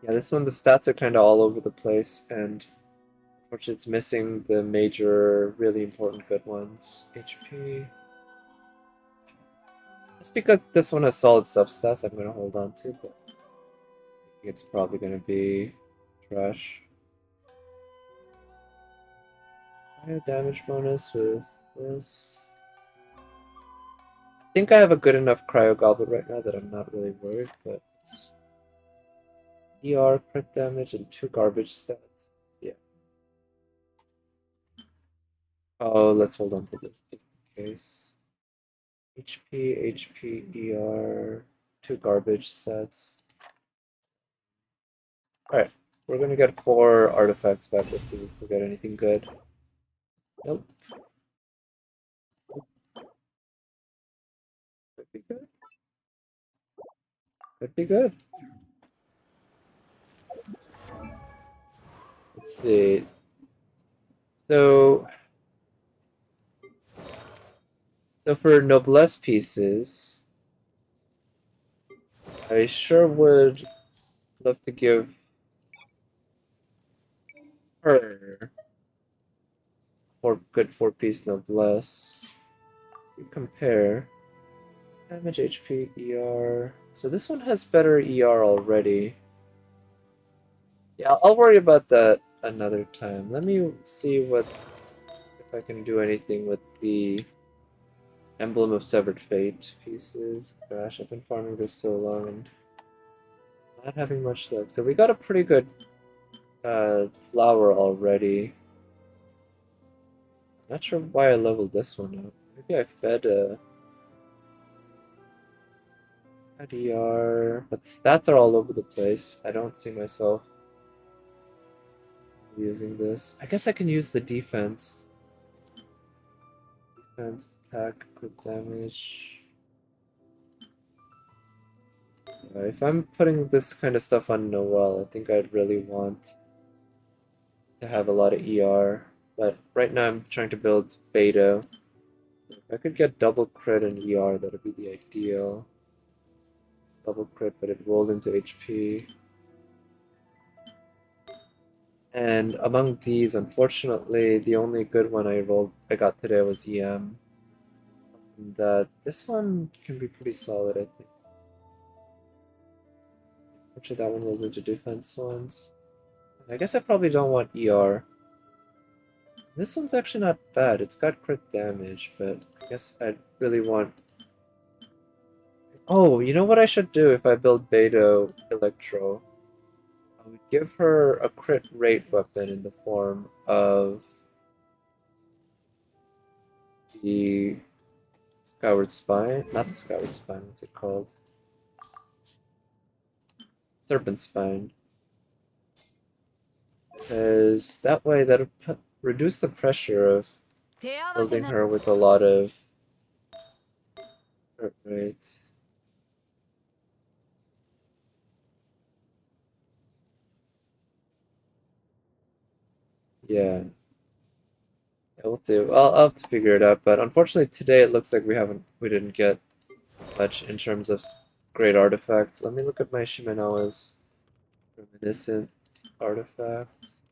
Yeah, this one, the stats are kind of all over the place, and unfortunately it's missing the major, really important good ones. HP. Just because this one has solid substats, I'm going to hold on to, but I think it's probably going to be trash. Higher damage bonus with this. I think I have a good enough cryo goblet right now that I'm not really worried, but it's ER, crit damage, and 2 garbage stats. Yeah. Oh, let's hold on to this just in case. HP, ER, 2 garbage stats. Alright, we're gonna get 4 artifacts back. Let's see if we get anything good. Nope. Could be good. Could be good. Let's see. So for noblesse pieces, I sure would love to give her 4-piece noblesse. We compare damage, HP, ER. So this one has better ER already. Yeah, I'll worry about that another time. Let me see if I can do anything with the Emblem of Severed Fate pieces. Gosh, I've been farming this so long and not having much luck. So we got a pretty good flower already. Not sure why I leveled this one up. Maybe I fed ER, but the stats are all over the place. I don't see myself using this. I guess I can use the defense. Defense, attack, crit damage. If I'm putting this kind of stuff on Noelle, I think I'd really want to have a lot of ER. But right now I'm trying to build Beta. If I could get double crit and ER, that would be the ideal. Double crit, but it rolled into HP. And among these, unfortunately, the only good one I got today was EM. And this one can be pretty solid, I think. Actually, that one rolled into defense once. I guess I probably don't want ER. This one's actually not bad. It's got crit damage, but I guess I really want... Oh, you know what I should do if I build Beto Electro? I would give her a crit rate weapon in the form of the Skyward Spine? Not the Skyward Spine, what's it called? Serpent Spine. Because that way that'll reduce the pressure of building her with a lot of crit rate. Yeah. We'll see. I'll have to figure it out, but unfortunately today it looks like we didn't get much in terms of great artifacts. Let me look at my Shimenawa's reminiscent artifacts.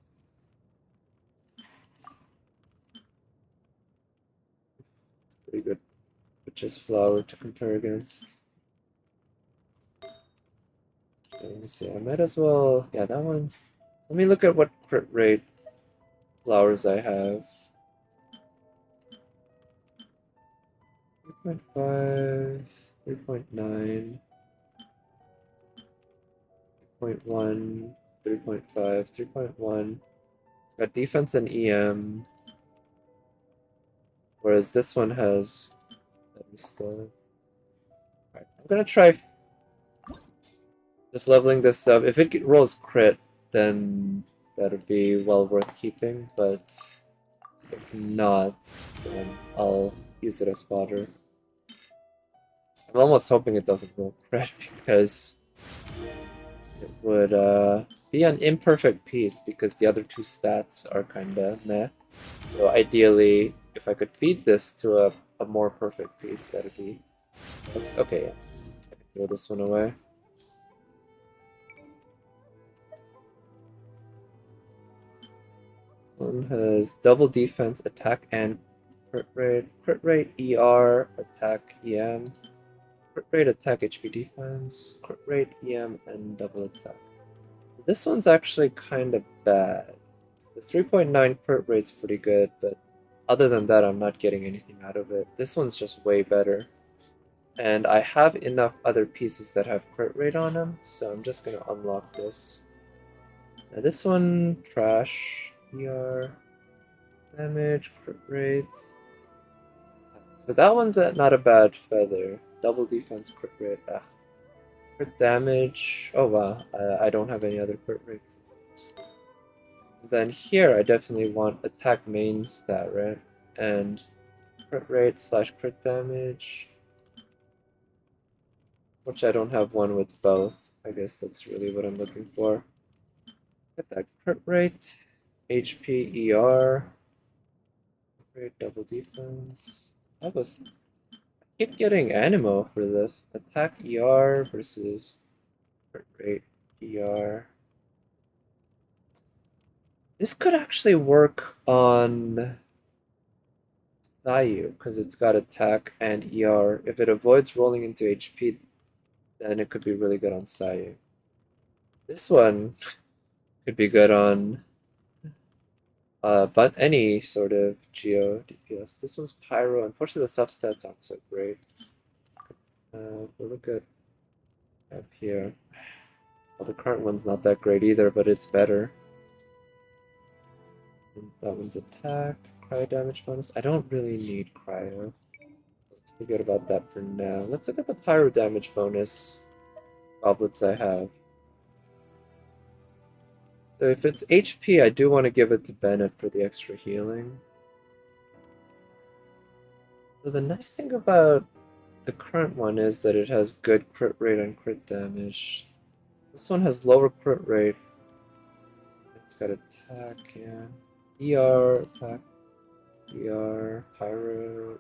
Pretty good Witch's Flower to compare against. Okay, let me see. I might as well. Yeah, that one. Let me look at what crit rate flowers I have. 3.5, 3.9, 3.1, 3.5, 3.1. It's got defense and EM. Whereas this one has... Alright, I'm gonna try just leveling this up. If it rolls crit, then that would be well worth keeping, but if not, then I'll use it as fodder. I'm almost hoping it doesn't roll crit because it would be an imperfect piece because the other two stats are kinda meh. So ideally, if I could feed this to a more perfect piece, that'd be best. Okay, yeah. I can throw this one away. This one has double defense, attack, and crit rate. Crit rate, ER, attack, EM. Crit rate, attack, HP defense. Crit rate, EM, and double attack. This one's actually kind of bad. The 3.9 crit rate's pretty good, but other than that, I'm not getting anything out of it. This one's just way better. And I have enough other pieces that have crit rate on them, so I'm just gonna unlock this. Now this one, trash, ER, damage, crit rate. So that one's not a bad feather. Double defense, crit rate, ugh. Crit damage. Oh wow, I don't have any other crit rate. Then here I definitely want attack main stat, right? And crit rate slash crit damage. Which I don't have one with both. I guess that's really what I'm looking for. Get that crit rate, HP, ER, rate, double defense. I keep getting Animo for this. Attack ER versus crit rate, ER. This could actually work on Sayu because it's got attack and ER. If it avoids rolling into HP, then it could be really good on Sayu. This one could be good on but any sort of Geo DPS. This one's Pyro. Unfortunately, the substats aren't so great. We'll look at up here. Well, the current one's not that great either, but it's better. And that one's attack, cryo damage bonus. I don't really need cryo. Let's forget about that for now. Let's look at the pyro damage bonus goblets I have. So if it's HP, I do want to give it to Bennett for the extra healing. So the nice thing about the current one is that it has good crit rate and crit damage. This one has lower crit rate. It's got attack, yeah. ER, attack, ER, pyro.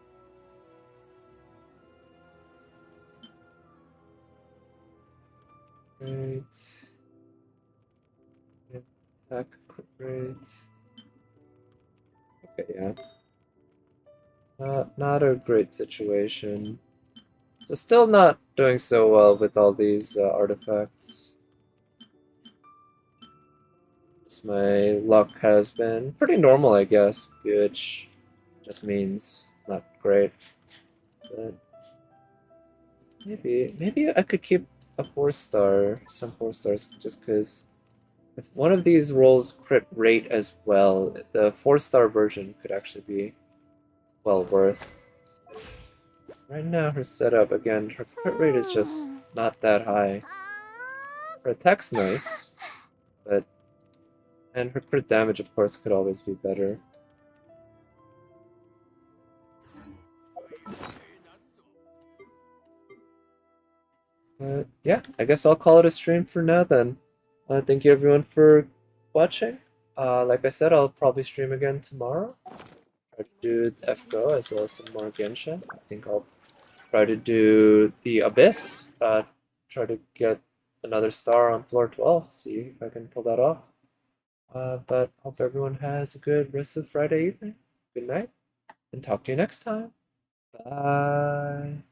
Great. Yeah, attack, crit rate. Okay, yeah. Not a great situation. So still not doing so well with all these artifacts. My luck has been pretty normal, I guess, which just means not great. But maybe I could keep a 4-star, some 4-stars, just because if one of these rolls crit rate as well, the 4-star version could actually be well worth. Right now, her setup, again, her crit rate is just not that high. Her attack's nice, but and her crit damage, of course, could always be better. But yeah, I guess I'll call it a stream for now then. Thank you everyone for watching. Like I said, I'll probably stream again tomorrow. Try to do FGO as well as some more Genshin. I think I'll try to do the Abyss. Try to get another star on floor 12. See if I can pull that off. But hope everyone has a good rest of Friday evening. Good night, and talk to you next time. Bye.